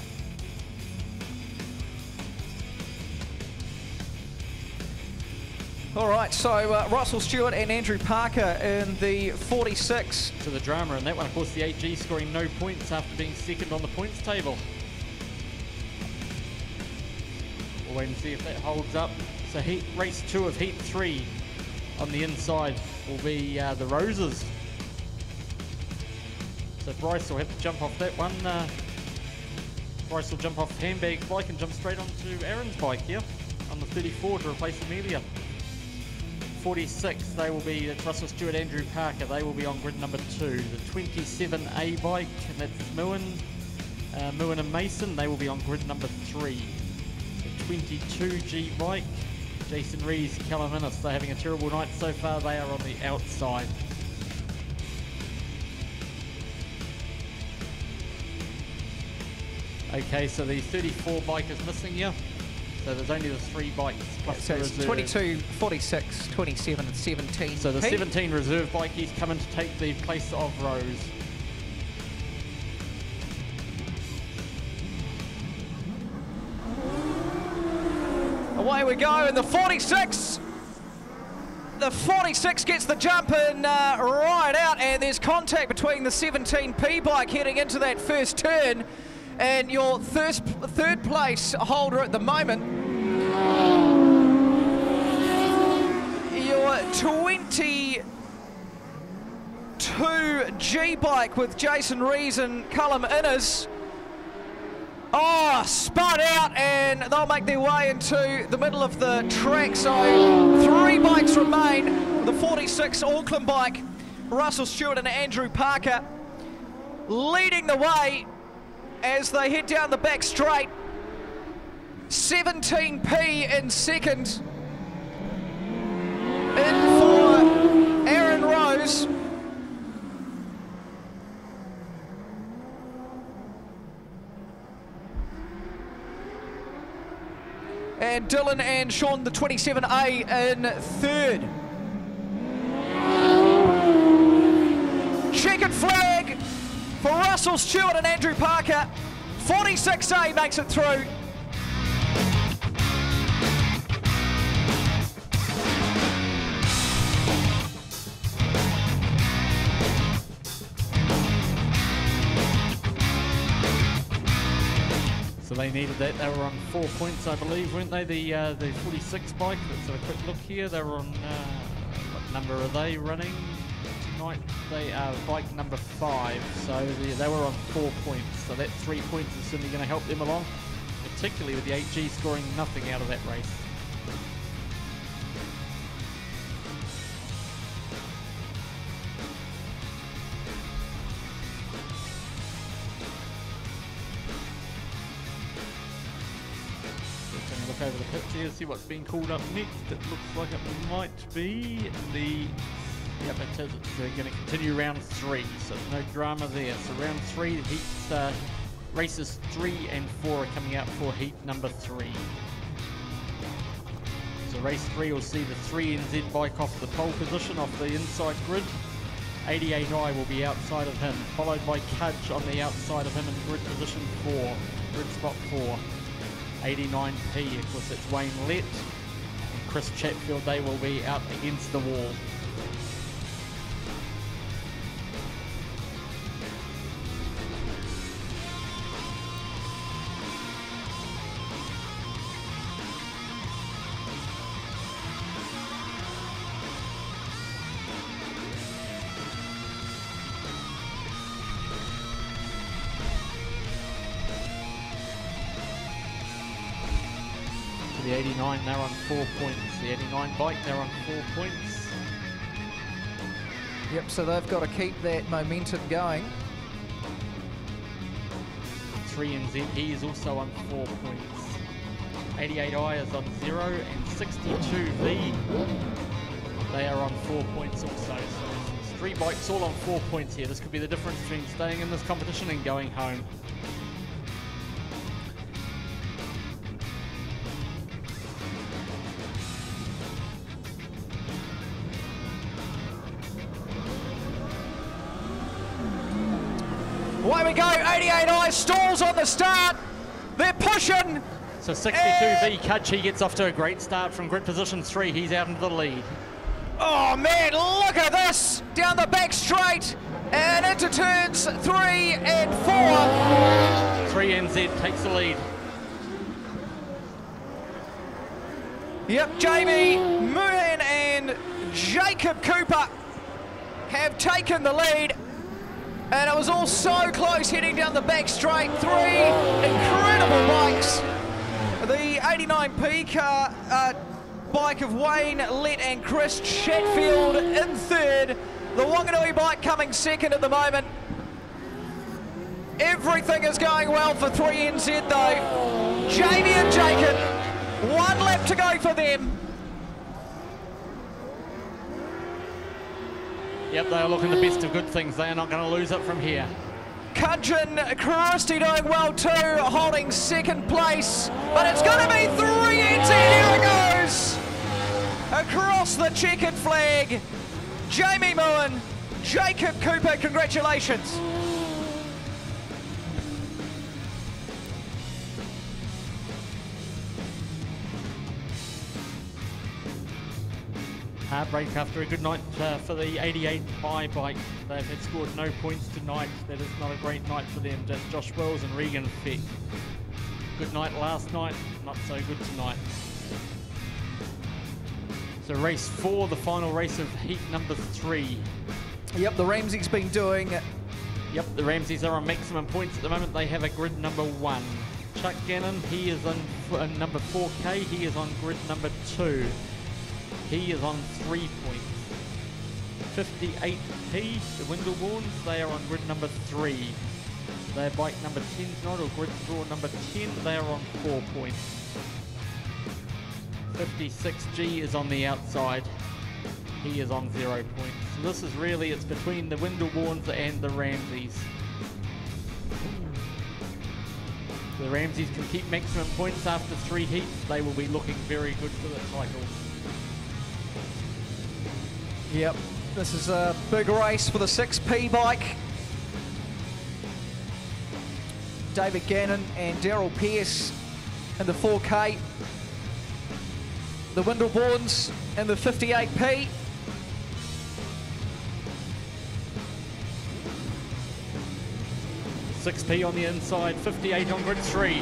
All right, so Russell Stewart and Andrew Parker in the 46. To the drama in that one, of course, the 8G scoring no points after being second on the points table. We'll wait and see if that holds up. So race 2 of heat 3 on the inside will be the Roses. So Bryce will have to jump off that one. Bryce will jump off Handbag's bike and jump straight onto Aaron's bike here on the 34 to replace Amelia. 46, they will be, that's Russell Stewart, Andrew Parker, they will be on grid number 2. The 27A bike, and that's Muin and Mason, they will be on grid number 3. The 22G bike, Jason Rees, Callum Innes, they're having a terrible night so far, they are on the outside. Okay, so the 34 bike is missing here. So there's only the 3 bikes plus so the it's reserve. 22, 46, 27 and 17. So the 17 reserve bike, he's coming to take the place of Rose. Away we go in the 46. The 46 gets the jump in right out, and there's contact between the 17P bike heading into that first turn and your third place holder at the moment, your 22G bike with Jason Rees and Callum Innes. Oh, spun out, and they'll make their way into the middle of the track. So 3 bikes remain. The 46 Auckland bike, Russell Stewart and Andrew Parker leading the way as they head down the back straight. 17P in second. In for Aaron Rose. And Dylan and Sean, the 27A, in third. Checkered flag for Russell Stewart and Andrew Parker. 46A makes it through. So they needed that. They were on 4 points, I believe, weren't they? The 46 bike. Let's have a quick look here. They were on, what number are they running tonight? They are bike number 5. So they were on 4 points. So that 3 points is certainly going to help them along, particularly with the 8G scoring nothing out of that race. Over the pitch here, see what's being called up next. It looks like it might be the, yep, it says it's going to continue round 3, so there's no drama there. So round 3, heats, races 3 and 4 are coming out for heat number 3. So race 3 will see the 3NZ bike off the pole position off the inside grid. 88i will be outside of him, followed by Cudge on the outside of him in grid position 4, grid spot 4. 89P, of course it's Wayne Lett and Chris Chatfield, they will be out against the wall. The 89, they're on 4 points. The 89 bike, they're on 4 points. Yep, so they've got to keep that momentum going. 3NZ, he is also on 4 points. 88i is on 0, and 62V, they are on 4 points also. So 3 bikes all on 4 points here. This could be the difference between staying in this competition and going home. Away we go, 88i stalls on the start. They're pushing. So 62V Cudge, he gets off to a great start from grid position 3. He's out into the lead. Oh man, look at this! Down the back straight and into turns 3 and 4. 3NZ takes the lead. Yep, Jamie Moohan and Jacob Cooper have taken the lead. And it was all so close heading down the back straight. 3 incredible bikes. The 89P car bike of Wayne Lett and Chris Chatfield in third. The Whanganui bike coming second at the moment. Everything is going well for 3NZ though. Jamie and Jacob, 1 lap to go for them. Yep, they are looking the best of good things. They are not going to lose it from here. Cudgeon Christie doing well too, holding second place. But it's going to be 3NZ, here it goes! Across the checkered flag, Jamie Moohan, Jacob Cooper, congratulations. Heartbreak after a good night for the 88i bike. They've had scored no points tonight. That is not a great night for them. Just Josh Wells and Regan Feck. Good night last night, not so good tonight. So race 4, the final race of heat number 3. Yep, the Ramsey's been doing. Yep, the Ramseys are on maximum points at the moment. They have a grid number 1. Chuck Gannon, he is on number 4K. He is on grid number 2. He is on 3 points. 58P, the Windleborns, they are on grid number 3. Their bike number 10 tonight, or grid draw number 10, they are on 4 points. 56G is on the outside. He is on 0 points. So this is really, it's between the Windleborns and the Ramseys. The Ramseys can keep maximum points after 3 heats. They will be looking very good for the title. Yep, this is a big race for the 6P bike. David Gannon and Daryl Pearce in the 4K. The Windleborns in the 58P. .6P on the inside, 58 on grid 3.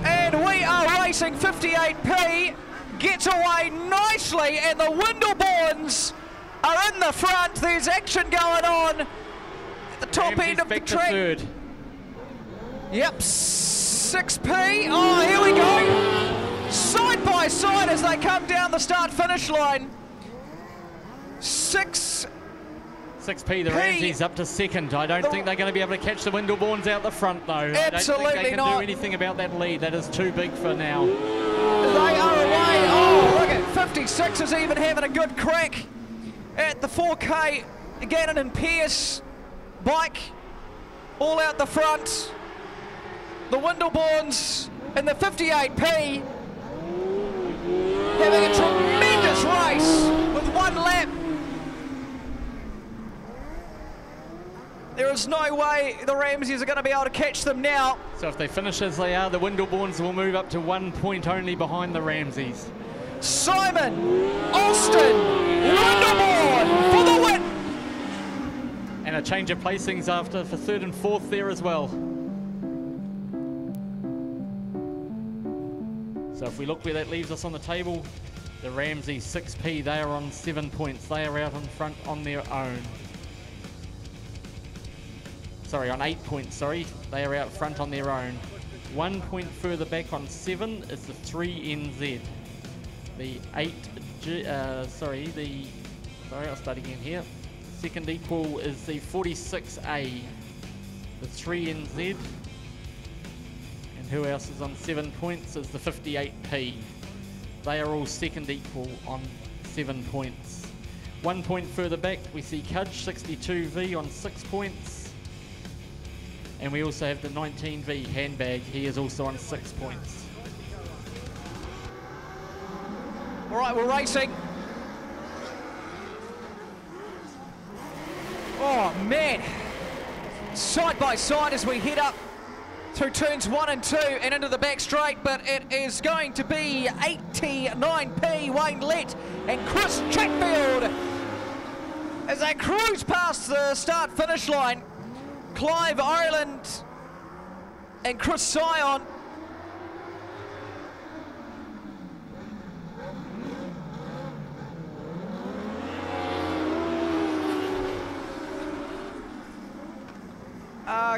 And we are racing 58P. Gets away nicely, and the Windleborns are in the front. There's action going on at the top end of the track. Third. Yep, 6P. Oh, here we go. Side by side as they come down the start-finish line. 6P, the Ramseys up to second. I don't think they're going to be able to catch the Windleborns out the front, though. Absolutely I don't think they can not. do anything about that lead. That is too big for now. They are away. Oh, look at 56 is even having a good crack at the 4K. Gannon and Pearce bike all out the front. The Windleborns in the 58P having a tremendous race with 1 lap. There is no way the Ramseys are going to be able to catch them now. So if they finish as they are, the Windleborns will move up to 1 point only behind the Ramseys. Simon Austin Windleborn for the win. And a change of placings after for 3rd and 4th there as well. So if we look where that leaves us on the table, the Ramsey 6P, they are on 7 points. They are out in front on their own. Sorry, on 8 points, sorry. They are out front on their own. 1 point further back on 7 is the 3NZ. The 8G, I'll start again here. Second equal is the 46A, the 3NZ. And who else is on 7 points is the 58P. They are all second equal on 7 points. 1 point further back, we see Cudge 62V on 6 points. And we also have the 19V Handbag. He is also on 6 points. All right, we're racing. Oh, man. Side by side as we head up through turns 1 and 2 and into the back straight, but it is going to be 89P, Wayne Lett and Chris Chatfield as they cruise past the start-finish line. Clive Ireland and Chris Sion.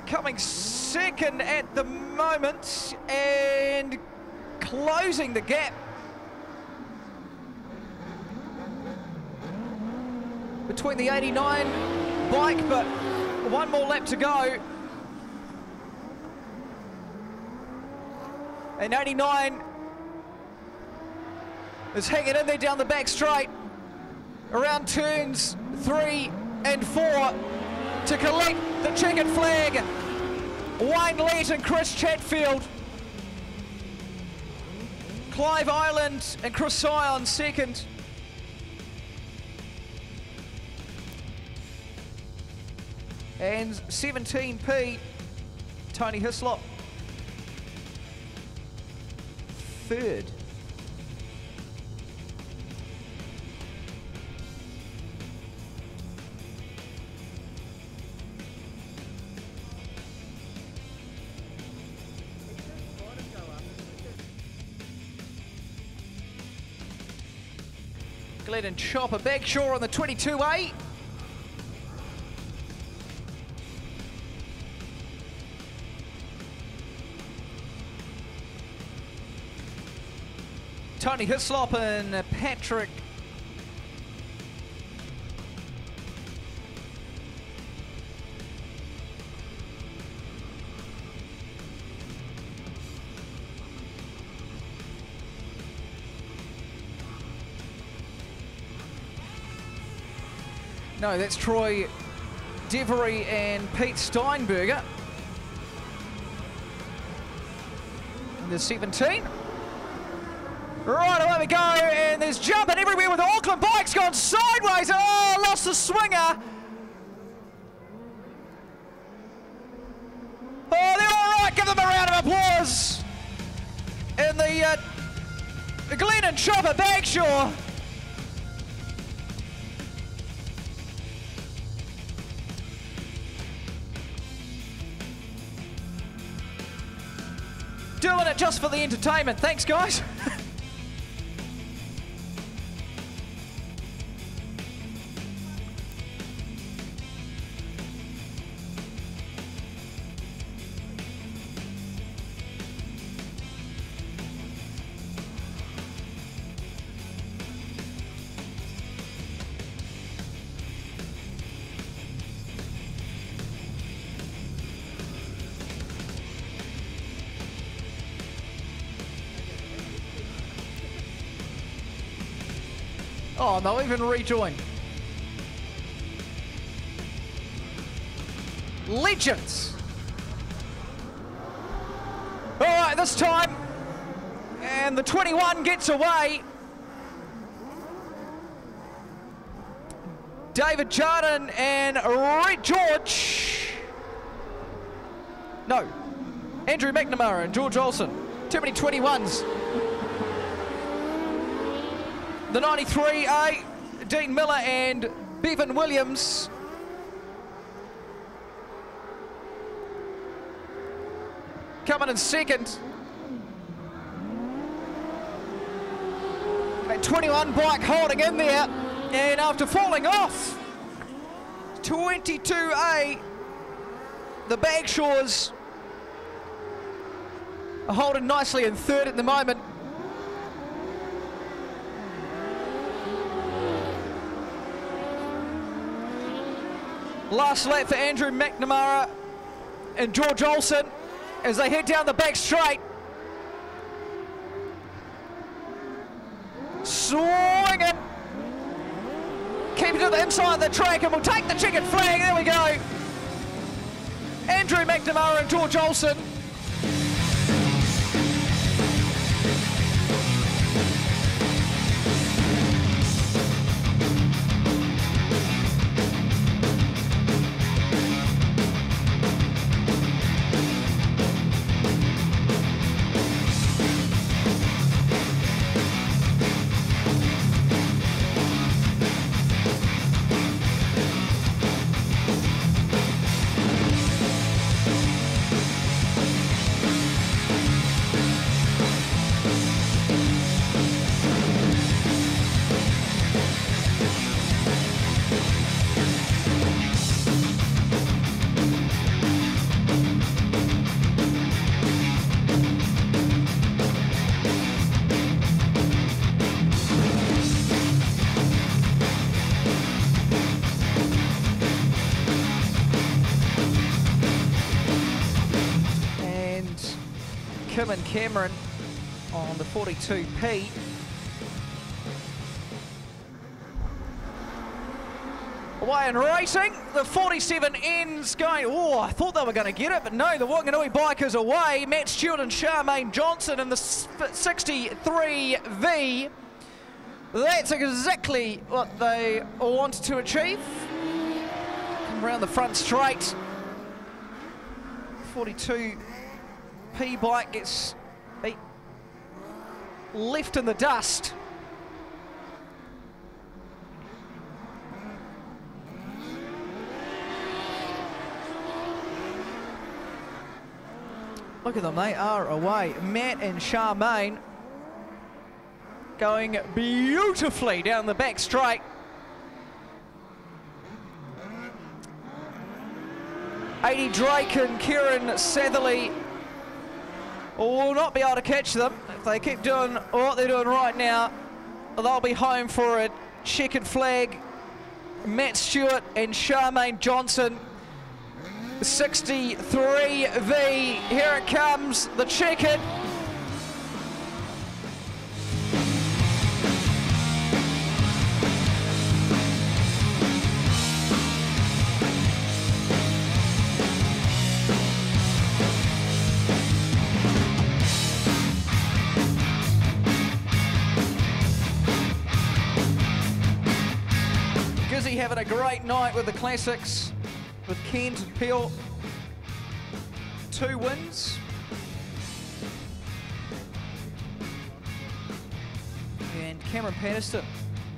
Coming second at the moment and closing the gap between the 89 bike, but one more lap to go. And 89 is hanging in there down the back straight around turns 3 and 4 to collect the checkered flag. Wayne Lett and Chris Chatfield. Clive Ireland and Chris Sion second. And 17P, Tony Hislop, third. Glenn and Chopper Bagshaw on the 22A. Tony Hislop and Patrick No, that's Troy Devery and Pete Steinberger. The 17. Right, away we go, and there's jumping everywhere with the Auckland bikes gone sideways. Oh, lost the swinger. Oh, they're all right. Give them a round of applause. In the Glenn and Chopper Bagshaw. Doing it just for the entertainment. Thanks, guys. Oh, and they'll even rejoin. Legends. All right, this time. And the 21 gets away. David Jardin and Red George. No. Andrew McNamara and George Olsen. Too many 21s. The 93A, Dean Miller and Bevan Williams. Coming in second. A 21 bike holding in there. And after falling off, 22A, the Bagshaws holding nicely in third at the moment. Last lap for Andrew McNamara and George Olsen as they head down the back straight. Swinging. Keep it to the inside of the track and we'll take the chicken flag. There we go. Andrew McNamara and George Olsen. Kim and Cameron on the 42P. Away and racing, the 47N's going, oh, I thought they were going to get it, but no, the Whanganui bikers away. Matt Stewart and Charmaine Johnson in the 63V. That's exactly what they wanted to achieve. Come around the front straight. 42P bike gets left in the dust. Look at them, they are away. Matt and Charmaine going beautifully down the back straight. 80 Drake and Kieran Satherley will not be able to catch them. If they keep doing what they're doing right now, they'll be home for a checkered flag. Matt Stewart and Charmaine Johnson. 63V, here it comes, the checkered. Gizzy having a great night with the classics. With Kent Peel, 2 wins. And Cameron Patterson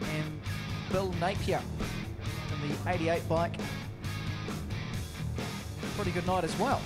and Bill Napier in the 88 bike. Pretty good night as well.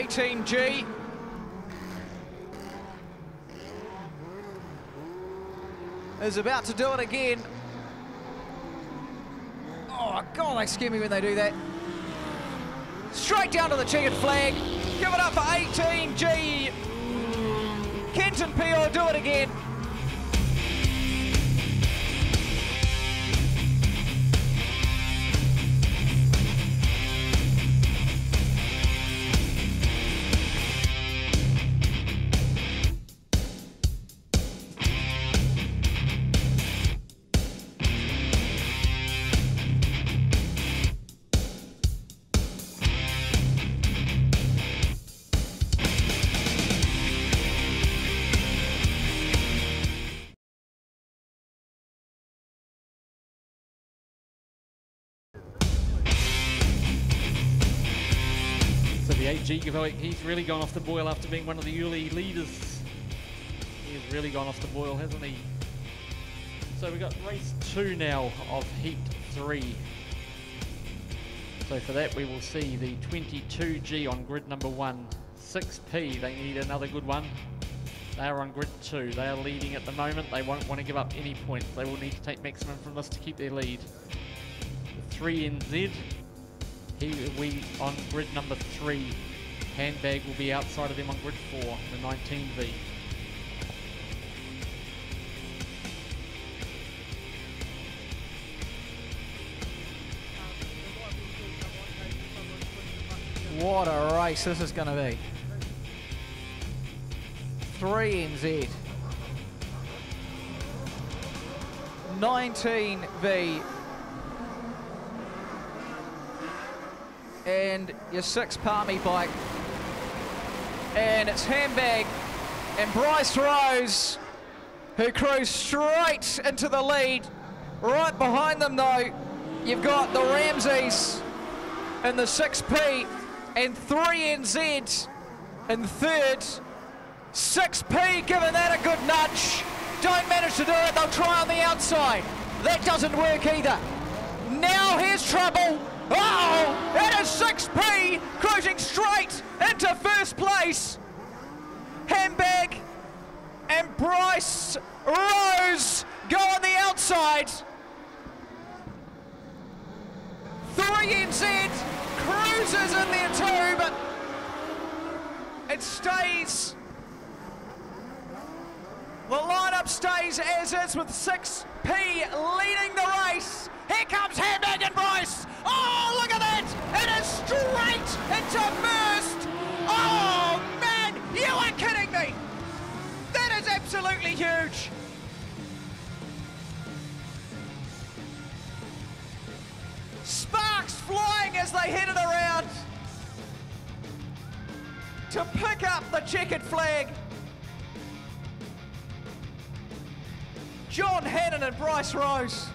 Team G is about to do it again. Oh, God, they scare me when they do that. Straight down to the checkered flag. Give it up for 18G. Kenton Pio do it again. The 8G giveaway, he's really gone off the boil after being one of the early leaders. He's really gone off the boil, hasn't he? So we've got race 2 now of heat 3. So for that we will see the 22G on grid number 1. 6P, they need another good one. They are on grid 2. They are leading at the moment. They won't want to give up any points. They will need to take maximum from this to keep their lead. The 3NZ. We on grid number 3. Handbag will be outside of them on grid 4, the 19V. What a race this is going to be. 3NZ. 19V. And your 6 Palmy bike. And it's Handbag and Bryce Rose, who cruise straight into the lead. Right behind them though, you've got the Ramses in the 6P and 3NZ in third. 6P giving that a good nudge. Don't manage to do it, they'll try on the outside. That doesn't work either. Now here's trouble. Oh, it is 6P cruising straight into first place. Handbag and Bryce Rose go on the outside. 3NZ cruises in there too, but it stays. The lineup stays as is with 6P leading the race. Here comes Handbag and Bryce. Oh, look at that! It is straight into first. Oh, man, you are kidding me. That is absolutely huge. Sparks flying as they headed around to pick up the checkered flag. John Hannon and Bryce Rose.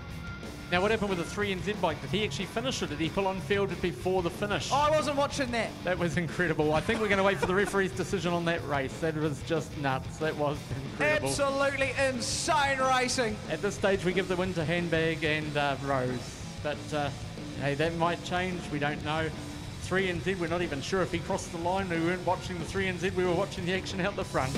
Now what happened with the 3NZ bike? Did he actually finish it? Did he pull on field before the finish? I wasn't watching that. That was incredible. I think we're going to wait for the referee's decision on that race. That was just nuts. That was incredible. Absolutely insane racing. At this stage we give the win to Handbag and Rose. But hey, that might change. We don't know. 3NZ, we're not even sure if he crossed the line. We weren't watching the 3NZ. We were watching the action out the front.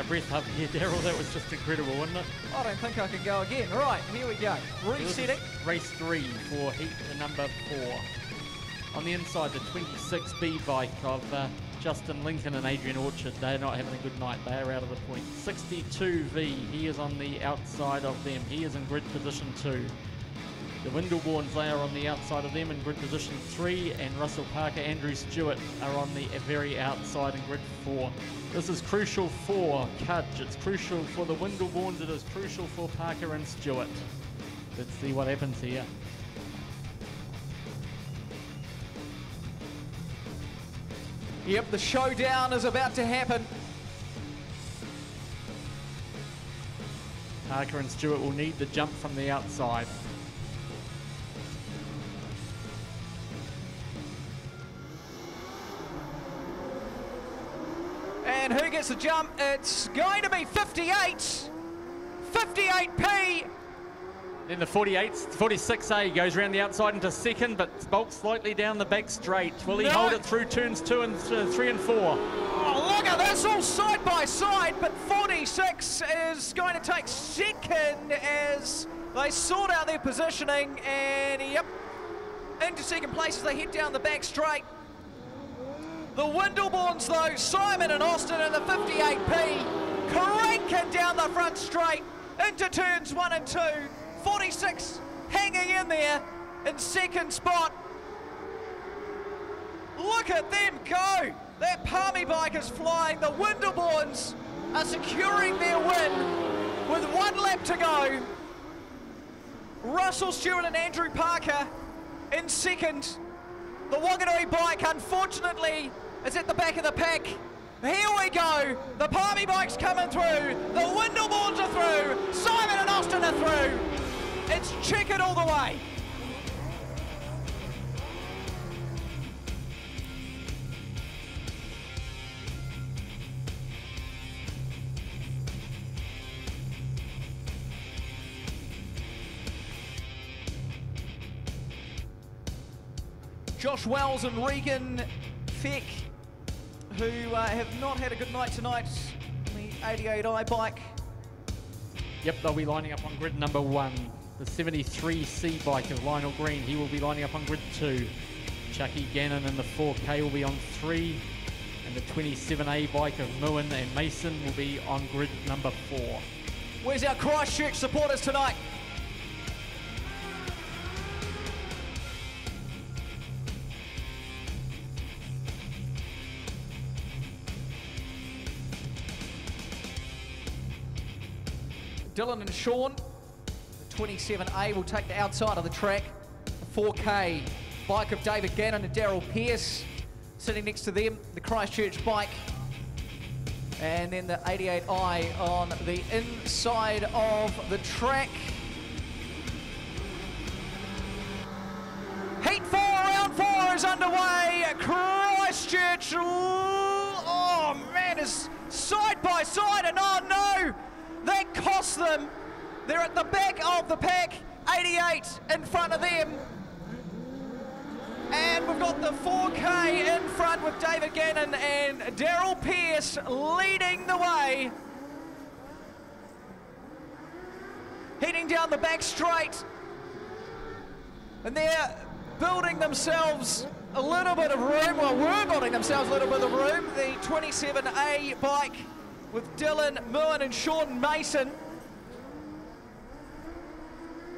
Breath up here, Daryl. That was just incredible, wasn't it? I don't think I can go again. Right, here we go. Resetting. Race 3 for heat number 4. On the inside, the 26B bike of Justin Lincoln and Adrian Orchard. They're not having a good night. They are out of the point. 62V, he is on the outside of them. He is in grid position 2. The Windleborns, they are on the outside of them in grid position 3, and Russell Parker, Andrew Stewart are on the very outside in grid 4. This is crucial for Cudge. It's crucial for the Windleborns. It is crucial for Parker and Stewart. Let's see what happens here. Yep, the showdown is about to happen. Parker and Stewart will need the jump from the outside. And who gets the jump? It's going to be 58. 58P. Then the 46A goes around the outside into second, but bulks slightly down the back straight. Will he hold it through turns 2 and 3 and 4? Oh, look at this, all side by side, but 46 is going to take second as they sort out their positioning, and yep, into second place as they head down the back straight. The Windleborns though, Simon and Austin in the 58P, cranking down the front straight into turns 1 and 2. 46 hanging in there in second spot. Look at them go. That Palmy bike is flying. The Windleborns are securing their win with 1 lap to go. Russell Stewart and Andrew Parker in second. The Whanganui bike, unfortunately, is at the back of the pack. Here we go. The Palmy bike's coming through. The Windleborns are through. Simon and Austin are through. It's checkered all the way. Josh Wells and Regan Feck, who have not had a good night tonight on the 88i bike. Yep, they'll be lining up on grid number 1. The 73C bike of Lionel Green, he will be lining up on grid 2. Chucky Gannon in the 4K will be on 3. And the 27A bike of Muin and Mason will be on grid number 4. Where's our Christchurch supporters tonight? Dylan and Sean, the 27A will take the outside of the track. The 4K bike of David Gannon and Daryl Pearce sitting next to them, the Christchurch bike. And then the 88i on the inside of the track. Heat 4, round 4 is underway. Christchurch, oh man, is side by side, and oh no! That cost them. They're at the back of the pack, 88 in front of them. And we've got the 4K in front with David Gannon and Daryl Pearce leading the way. Heading down the back straight. And they're building themselves a little bit of room, well, were building themselves a little bit of room. The 27A bike with Dylan Muin and Sean Mason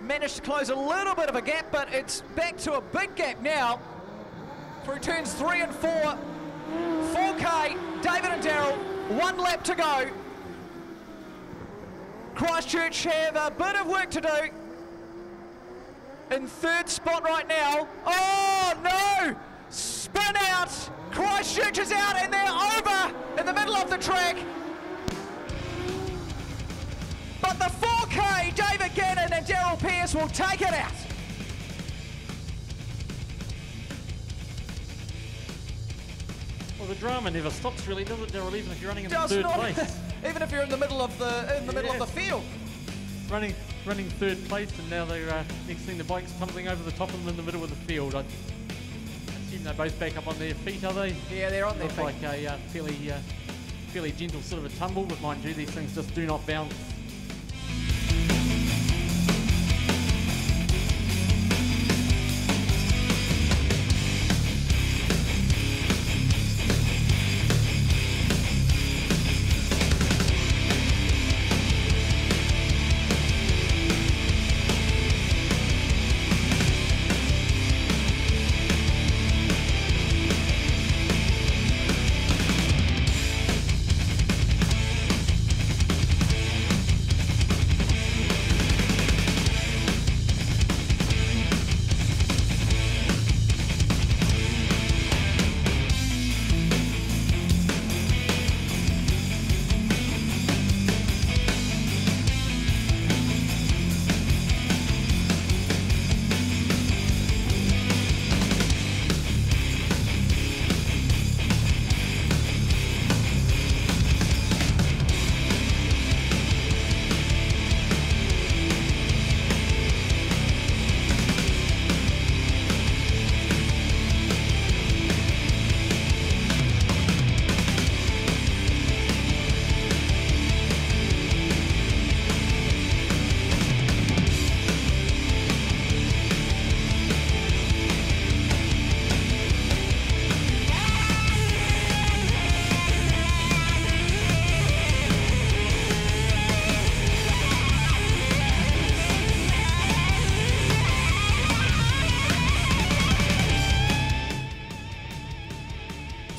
managed to close a little bit of a gap, but it's back to a big gap now through turns 3 and 4. 4K, David and Daryl, 1 lap to go. Christchurch have a bit of work to do. In third spot right now. Oh no! Spin out! Christchurch is out and they're over in the middle of the track. But the 4K, David Gannon and Daryl Pearce will take it out. Well, the drama never stops, really, does it, Daryl? Even if you're running in third place. Even if you're in the middle of the field. Running third place, and now they're next thing the bike's tumbling over the top of them in the middle of the field. I assume they're both back up on their feet, are they? Yeah, they're on their feet. Like a fairly gentle sort of a tumble, but mind you, these things just do not bounce.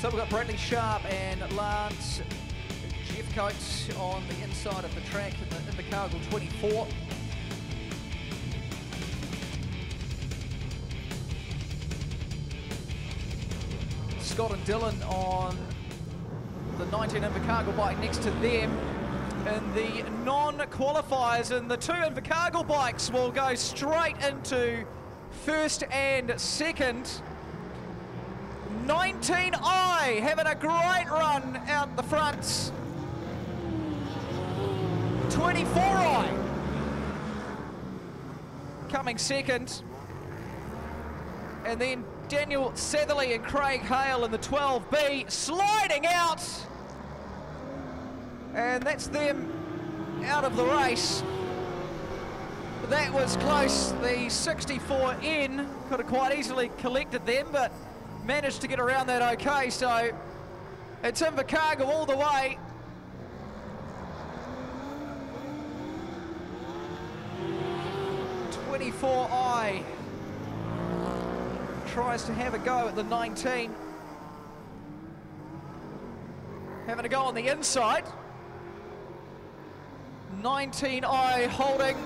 So we've got Bradley Sharp and Lance Jeffcoat on the inside of the track in the Invercargill 24. Scott and Dylan on the 19 Invercargill bike next to them. In the non-qualifiers, and the two Invercargill bikes will go straight into first and second. 19i having a great run out the front. 24i coming second. And then Daniel Satherley and Craig Hale in the 12B sliding out. And that's them out of the race. That was close. The 64N could have quite easily collected them, but managed to get around that okay. So it's Invercargill all the way. .24i tries to have a go at the 19. Having a go on the inside. 19i holding.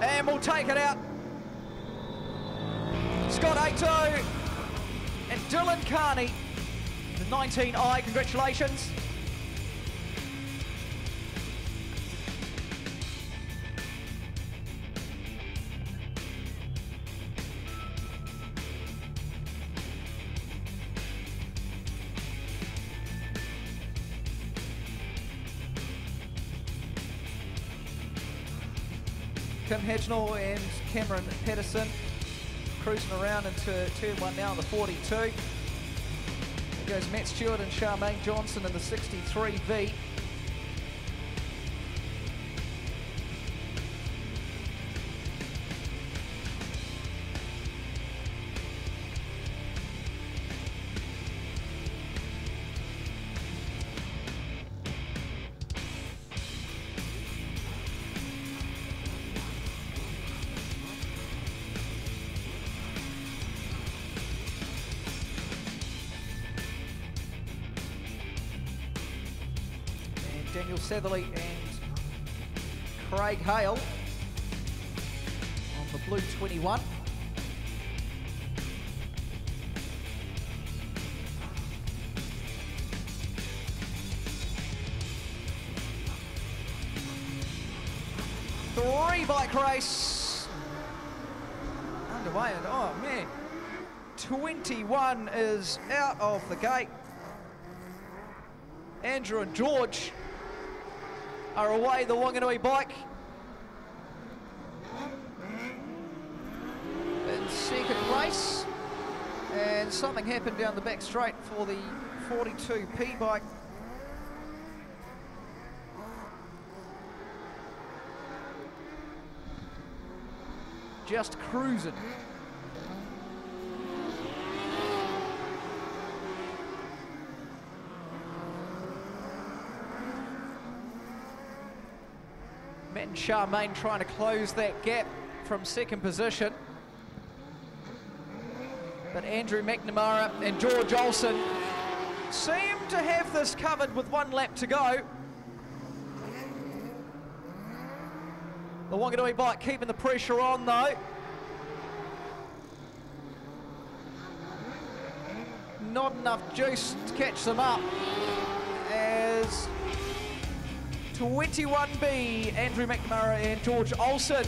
And we'll take it out. Scott Ato and Dylan Carney, the 19i, congratulations. Kim Hedgenall and Cameron Patterson cruising around into turn one now in the 42. There goes Matt Stewart and Charmaine Johnson in the 63V. Daniel Satherley and Craig Hale on the blue 21. Three-bike race underway, and oh man, 21 is out of the gate. Andrew and George are away, the Whanganui bike. In second race. And something happened down the back straight for the 42P bike. Just cruising. Matt and Charmaine trying to close that gap from second position. But Andrew McNamara and George Olsen seem to have this covered with one lap to go. The Whanganui bike keeping the pressure on though. Not enough juice to catch them up as 21B, Andrew McNamara and George Olsen.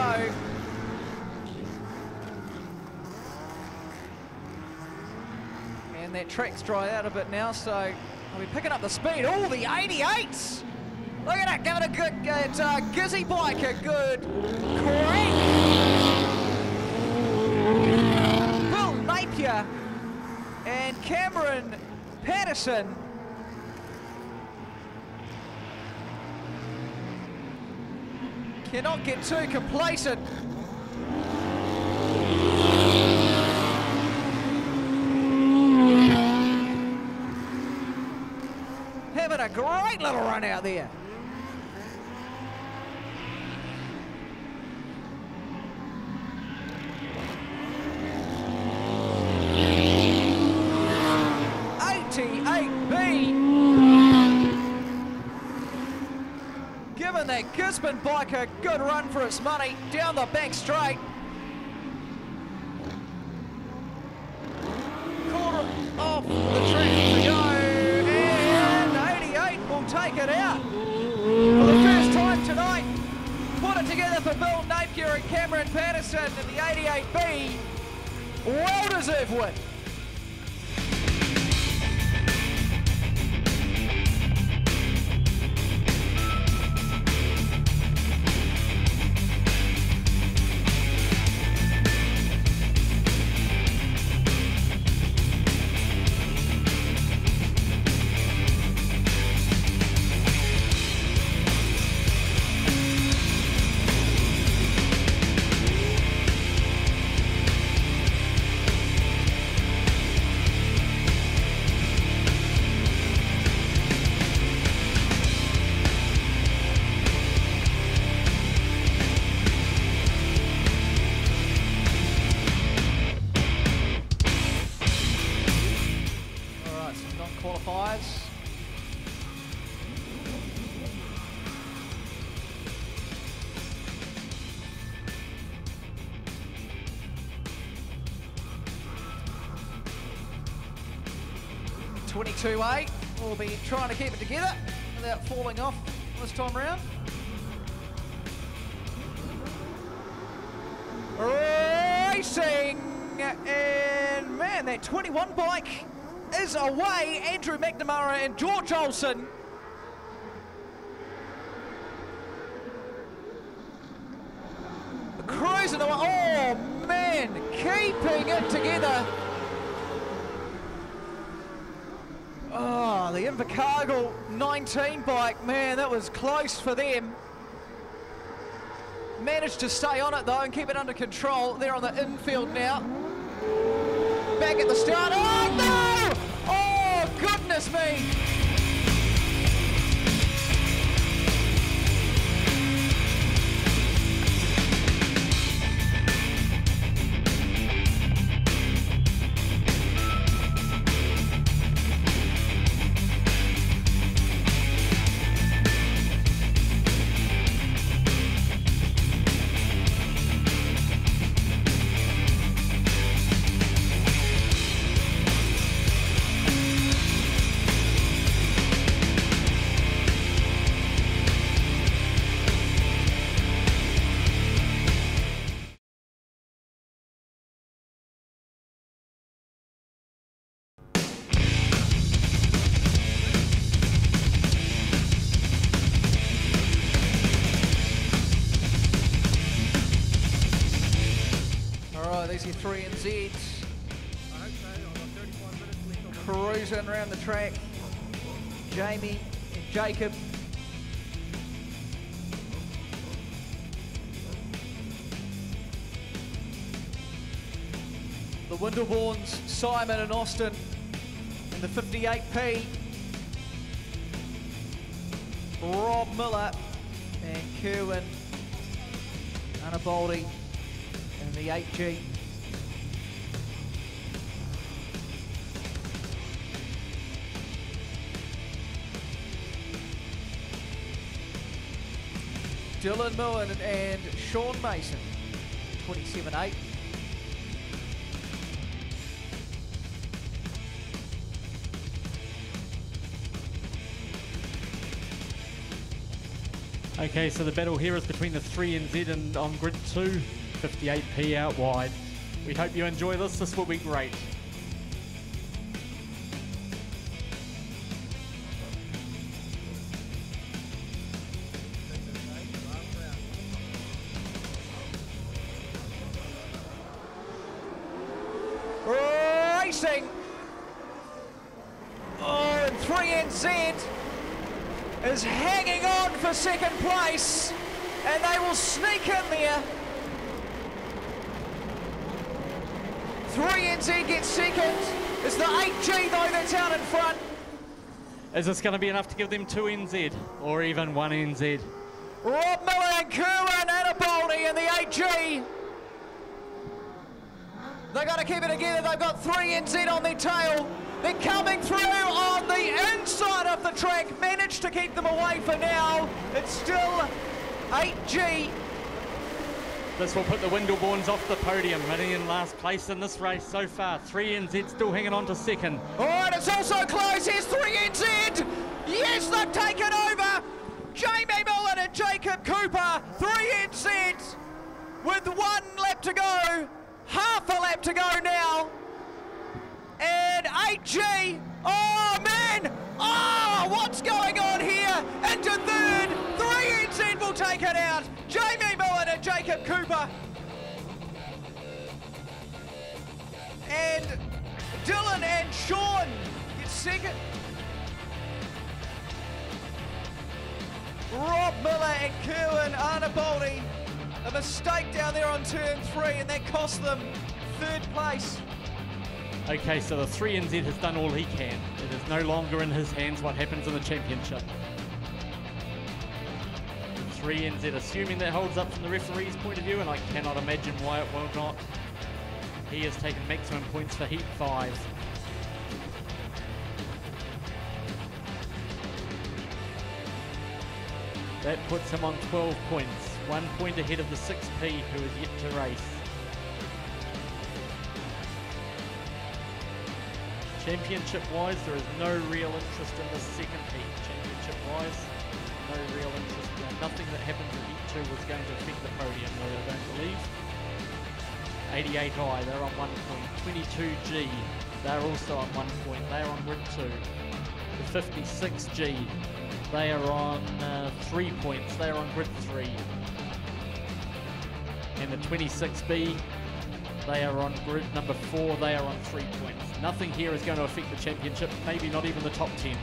go. And that track's dried out a bit now, so I'll be picking up the speed. Oh, the 88s! Look at that, giving a good Gizzy bike a good crank. Bill Napier and Cameron Patterson. Cannot get too complacent. Having a great little run out there. Giving that Gisborne bike a good run for its money down the back straight. Quarter off the track to go, and 88 will take it out for the first time tonight. Put it together for Bill Napier and Cameron Patterson in the 88B. Well-deserved win. Qualifiers. .22.8. We'll be trying to keep it together without falling off this time round. Racing, and man, that 21 bike is away. Andrew McNamara and George Olsen. Cruising away. Oh man, keeping it together. Oh, the Invercargill 19 bike, man, that was close for them. Managed to stay on it though and keep it under control. They're on the infield now. Back at the start. Oh no! Oh, goodness me! These are 3 and Zs. Cruising around the track. Jamie and Jacob. The Windleborns, Simon and Austin in the 58P. Rob Miller and Kerwin Anaboldi in the 8G. Dylan Moen and Sean Mason, 27.8. Okay, so the battle here is between the 3NZ and on grid 2, 58p out wide. We hope you enjoy this. This will be great. Racing. Oh, and 3NZ is hanging on for second place, and they will sneak in there. 3NZ gets second. It's the 8G though that's out in front. Is this going to be enough to give them 2NZ or even 1NZ? Rob Miller and Kerwin Anaboldi in the 8G. They've got to keep it together. They've got 3NZ on their tail. They're coming through on the inside of the track. Managed to keep them away for now. It's still 8G. This will put the Windleborns off the podium, running in last place in this race so far. 3NZ still hanging on to second. All right, it's also close. Here's 3NZ. Yes, they've taken over. Jamie Millen and Jacob Cooper. 3NZ with 1 lap to go. Half a lap to go now. And 8G. Oh, man. Oh, what's going on here? Into third. 3NZ will take it out. Jamie Millen and Jacob Cooper. And Dylan and Sean get second. Rob Miller and Kerwin Anaboldi. A mistake down there on turn 3, and that cost them third place. Okay, so the 3NZ has done all he can. It is no longer in his hands what happens in the championship. 3NZ assuming that holds up from the referee's point of view, and I cannot imagine why it will not. He has taken maximum points for Heat 5. That puts him on 12 points, 1 point ahead of the 6P who is yet to race. Championship-wise, there is no real interest in the second heat. Championship-wise, no real interest. Nothing that happened in Heat 2 was going to affect the podium, though, I don't believe. 88i, they're on 1 point. 22G, they're also on 1 point. They're on grid 2. The 56G, they are on 3 points. They're on grid 3. And the 26B, they are on grid number 4. They are on 3 points. Nothing here is going to affect the championship, maybe not even the top 10.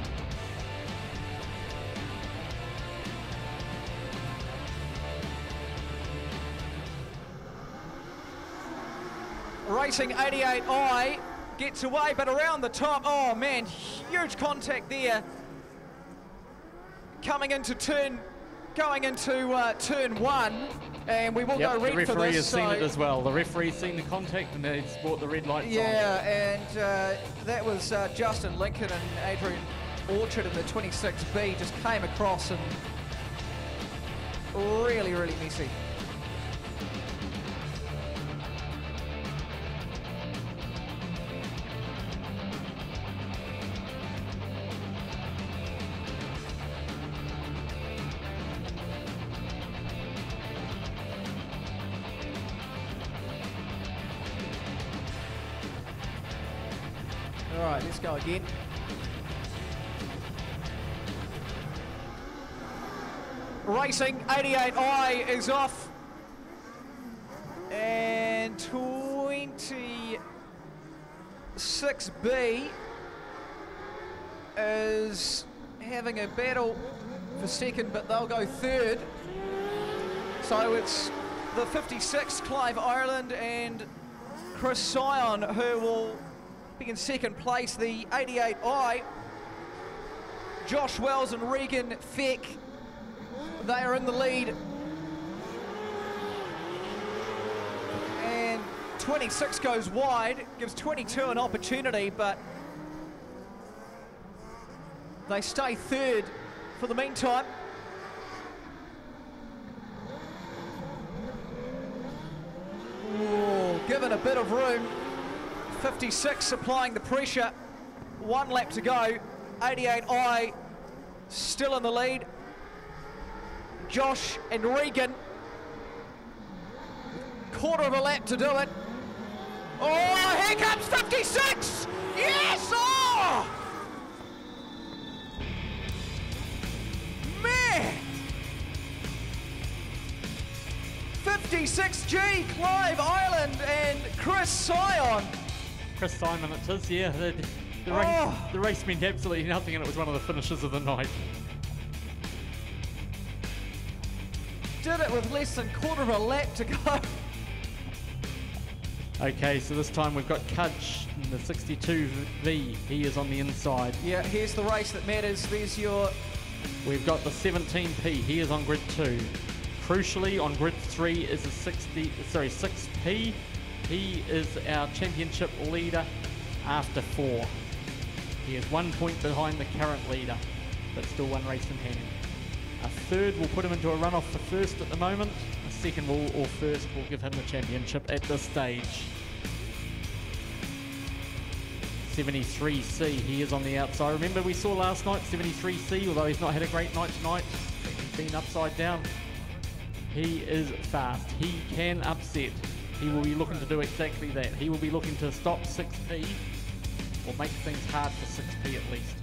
Racing 88i gets away, but around the top, oh man, huge contact there. Going into turn 1, and we will go red for this. The referee has seen it as well. The referee's seen the contact and he's brought the red lights on. Yeah, and that was Justin Lincoln and Adrian Orchard in the 26B just came across and really, really messy. All right, let's go again. Racing 88i is off. And 26B is having a battle for second, but they'll go third. So it's the 56, Clive Ireland and Chris Sion, who will be in second place. The 88i, Josh Wells and Regan Feck, they are in the lead. And 26 goes wide, gives 22 an opportunity, but they stay third for the meantime. Ooh, given a bit of room. 56 applying the pressure. 1 lap to go. 88i still in the lead. Josh and Regan. Quarter of a lap to do it. Oh, here comes 56! Yes! Oh! Man! 56G, Clive Island and Chris Sion. Chris Simon it is, yeah. The race meant absolutely nothing, and it was one of the finishes of the night. Did it with less than quarter of a lap to go. Okay, so this time we've got Cudge in the 62V. He is on the inside. Yeah, here's the race that matters. There's your... We've got the 17P. He is on grid 2. Crucially, on grid 3 is a 6P. He is our championship leader after 4. He is 1 point behind the current leader, but still one race in hand. A third will put him into a runoff for first at the moment. A second or first will give him the championship at this stage. 73C, he is on the outside. Remember we saw last night 73C, although he's not had a great night tonight, he's been upside down. He is fast. He can upset. He will be looking to do exactly that. He will be looking to stop 6P or make things hard for 6P at least.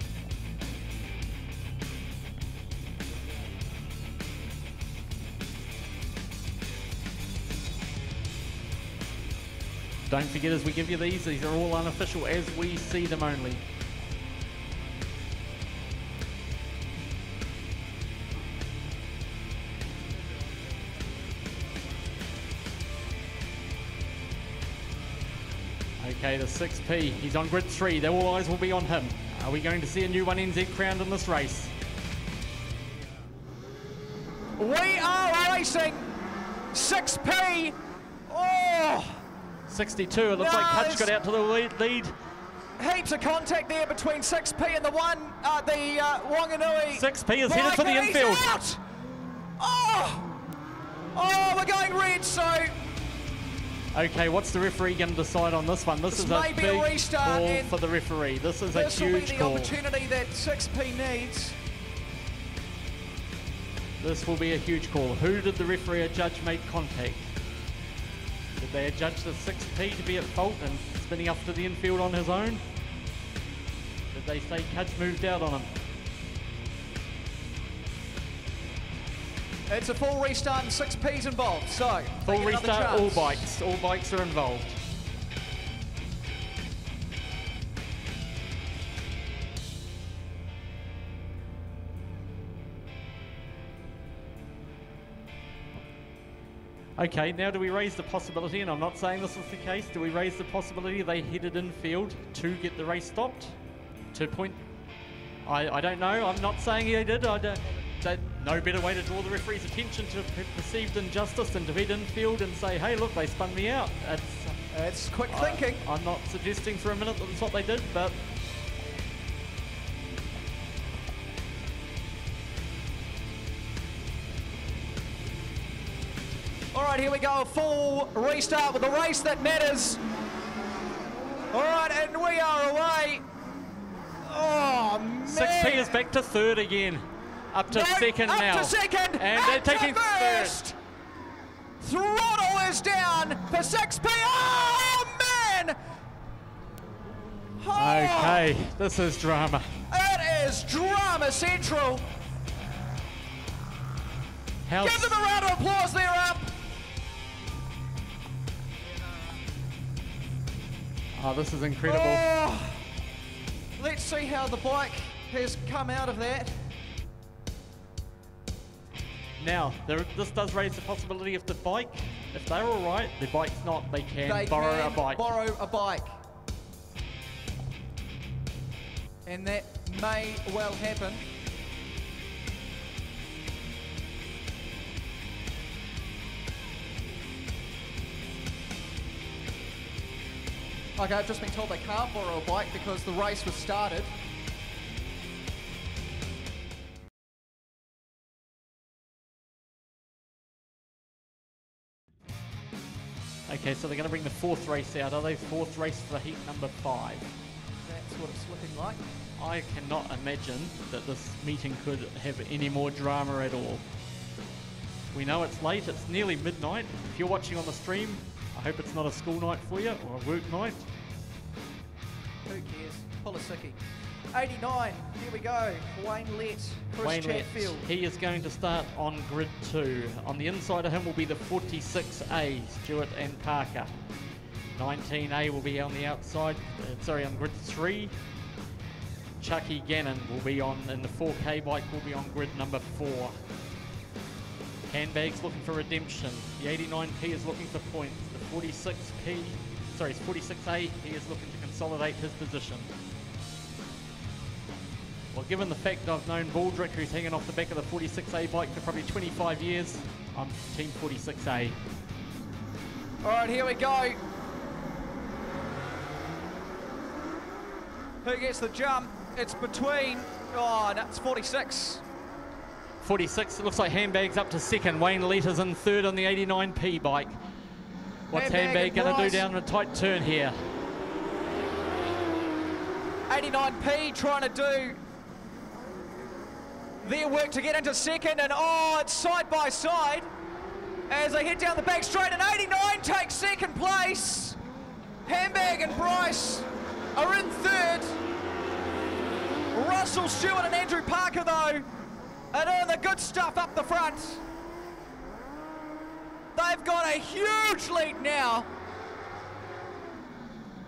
Don't forget, as we give you these are all unofficial as we see them only. Okay, the 6P, he's on grid 3, all eyes will be on him. Are we going to see a new 1NZ crowned in this race? We are racing 6P. Oh! 62, it looks like Cudge got out to the lead. Heaps of contact there between 6P and the Whanganui. 6P is headed for the infield. He's out! Oh! Oh, we're going red, so... Okay, what's the referee going to decide on this one? This is a big call for the referee. This is a huge call. This will be the opportunity that 6P needs. This will be a huge call. Who did the referee or judge make contact? Did they adjudge the 6P to be at fault and spinning up to the infield on his own? Did they say Cudge moved out on him? It's a full restart and 6P's involved, so... Full restart, all bikes are involved. Okay, now do we raise the possibility, and I'm not saying this is the case, do we raise the possibility they headed infield to get the race stopped? I don't know, I'm not saying they did. No better way to draw the referee's attention to perceived injustice than to head infield and say, hey look, they spun me out. It's quick thinking. I'm not suggesting for a minute that that's what they did, but... All right, here we go, a full restart with the race that matters. All right, and we are away. Oh, man. 6P is back to third again. Up to second now. Up to second. And they're taking first. Throttle is down for 6P. Oh, man. Oh. Okay, this is drama. It is drama central. Give them a round of applause, they're up. Oh, this is incredible. Oh, let's see how the bike has come out of that. Now, this does raise the possibility if the bike, if they're all right, the bike's not, they can borrow a bike. Borrow a bike. And that may well happen. Okay, I've just been told they can't borrow a bike because the race was started. Okay, so they're going to bring the fourth race out. Are they fourth race for heat number 5? That's what it's looking like. I cannot imagine that this meeting could have any more drama at all. We know it's late, it's nearly midnight. If you're watching on the stream, I hope it's not a school night for you or a work night. Who cares? Pull a sickie. 89, here we go. Wayne Lett, Chris Chatfield. He is going to start on grid 2. On the inside of him will be the 46A, Stewart and Parker. 19A will be on the outside, on grid 3. Chucky Gannon will be on, and the 4K bike will be on grid number 4. Handbags looking for redemption. The 89P is looking for points. The 46A, he is looking to consolidate his position. Well, given the fact that I've known Baldrick, who's hanging off the back of the 46A bike for probably 25 years, I'm Team 46A. All right, here we go. Who gets the jump? It's between, oh, that's 46. 46, it looks like Handbag's up to second. Wayne Lett is in third on the 89P bike. What's Handbag going to do down a tight turn here? 89P trying to do their work to get into second, and oh, it's side by side as they head down the back straight, and 89 takes second place. Handbag and Bryce are in third. Russell Stewart and Andrew Parker, though, are doing the good stuff up the front. They've got a huge lead now.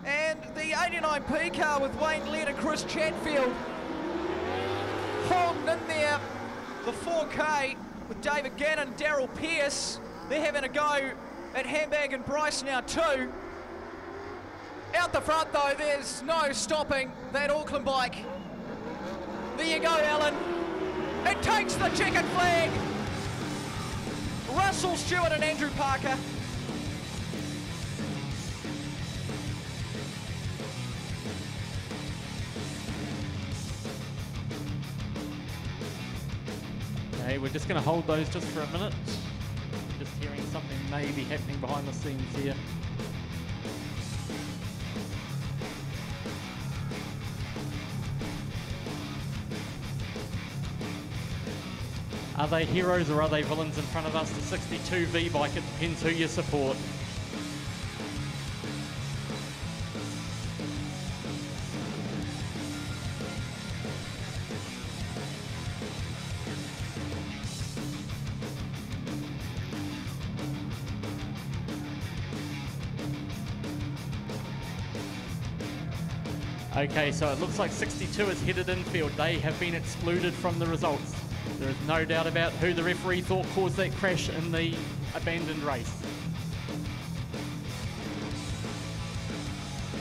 And the 89P car with Wayne Lett and Chris Chatfield holding in there. The 4K with David Gannon and Daryl Pearce. They're having a go at Handbag and Bryce now too. Out the front though, there's no stopping that Auckland bike. There you go, Alan. It takes the checkered flag. Russell Stewart and Andrew Parker. Okay, we're just going to hold those just for a minute. Just hearing something may be happening behind the scenes here. Are they heroes or are they villains in front of us? The 62V bike, it depends who you support. Okay, so it looks like 62 is headed infield. They have been excluded from the results. There is no doubt about who the referee thought caused that crash in the abandoned race.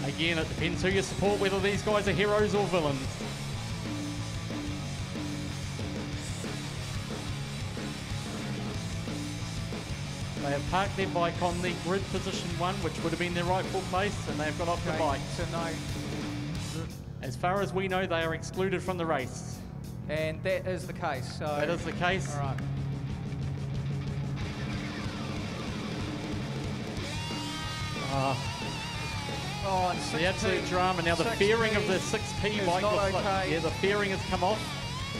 Again, it depends who you support, whether these guys are heroes or villains. They have parked their bike on the grid position 1, which would have been their rightful place, and they've got off the bike. So no. As far as we know, they are excluded from the race. And that is the case. So that is the case. All right. Oh, and the absolute drama. Now the fairing of the 6P bike looks like, yeah, the fairing has come off.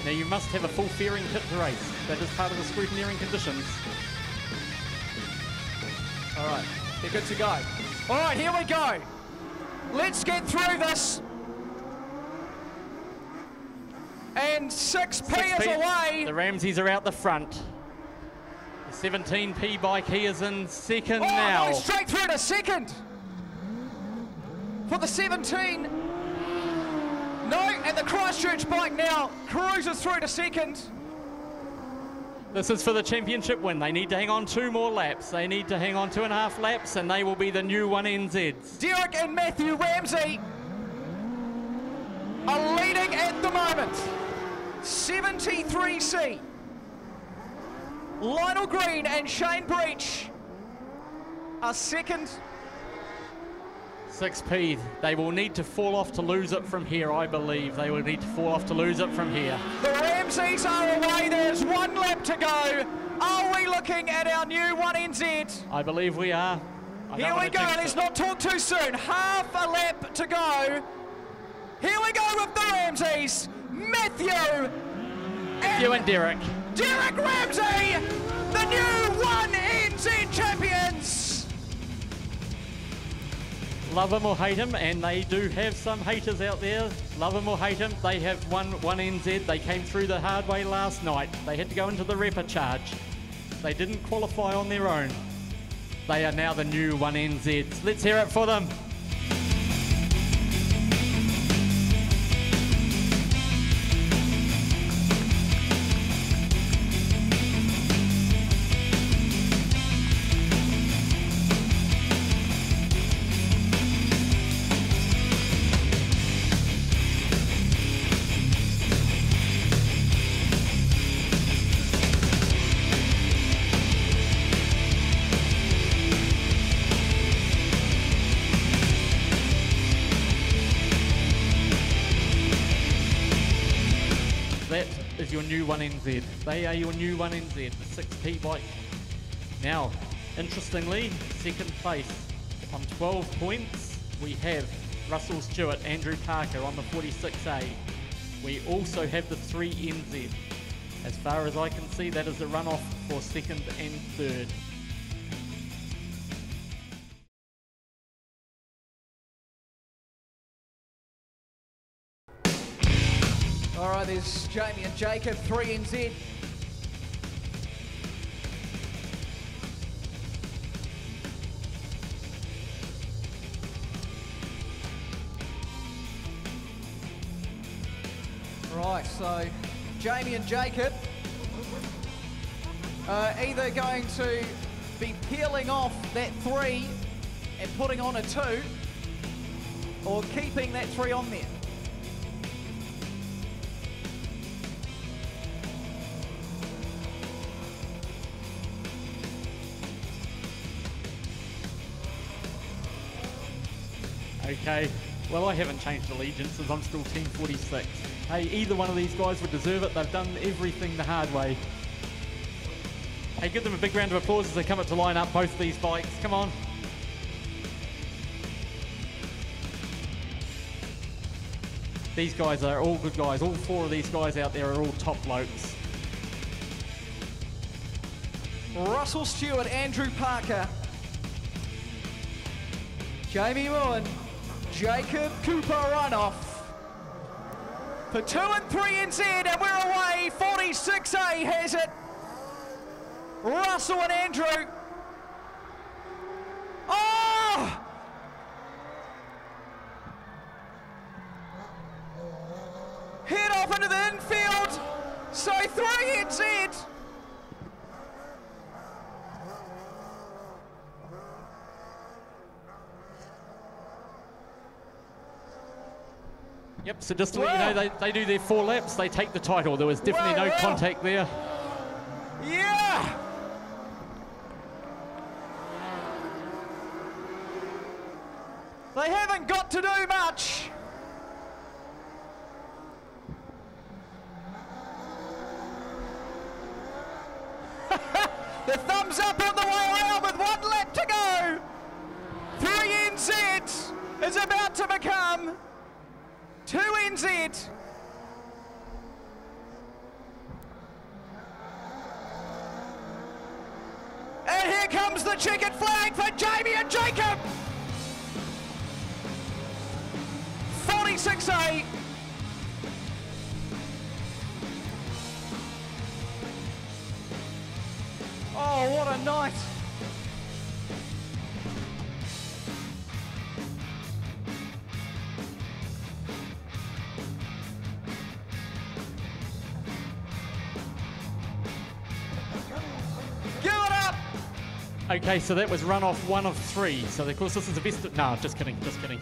Now you must have a full fairing kit to race. That is part of the scrutineering conditions. All right, they're good to go. All right, here we go. Let's get through this. And 6P is away. The Ramseys are out the front. The 17P bike, he is in second now. Oh, straight through to second. For the 17. No, and the Christchurch bike now cruises through to second. This is for the championship win. They need to hang on 2 more laps. They need to hang on 2.5 laps, and they will be the new 1NZs. Derek and Matthew Ramsey are leading at the moment. 73C. Lionel Green and Shane Breach are second. 6P, they will need to fall off to lose it from here, I believe. They will need to fall off to lose it from here. The Ramseys are away. There's 1 lap to go. Are we looking at our new 1NZ? I believe we are. Here we go. Let's not talk too soon. Half a lap to go. Here we go with the Ramseys. Matthew and Derek. Derek Ramsey the new 1NZ champions. Love them or hate them, and they do have some haters out there. Love them or hate them, they have won 1NZ. They came through the hard way last night. They had to go into the repechage. They didn't qualify on their own. They are now the new 1NZs. Let's hear it for them. Your new 1NZ. They are your new 1NZ, the 6P bike. Now, interestingly, second place on 12 points, we have Russell Stewart, Andrew Parker on the 46A. We also have the 3NZ. As far as I can see, that is the runoff for second and third. All right, there's Jamie and Jacob, 3NZ. Right, so Jamie and Jacob are either going to be peeling off that 3 and putting on a 2, or keeping that 3 on there. Okay, well, I haven't changed allegiances. I'm still Team 46. Hey, either one of these guys would deserve it. They've done everything the hard way. Hey, give them a big round of applause as they come up to line up both these bikes. Come on. These guys are all good guys. All 4 of these guys out there are all top blokes. Russell Stewart, Andrew Parker, Jamie Moore, Jacob Cooper runoff for 2 and 3NZ, and we're away. 46A has it. Russell and Andrew. Oh! Head off into the infield. So 3NZ. Yep, so just to let you know, they do their 4 laps, they take the title. There was definitely no contact there. Yeah! They haven't got to do much. The thumbs up on the way around with 1 lap to go. 3NZ is about to become 2NZ. And here comes the checkered flag for Jamie and Jacob. 46A. Oh, what a night. Give it up. Okay, so that was runoff 1 of 3. So of course this is the best. No, just kidding, just kidding.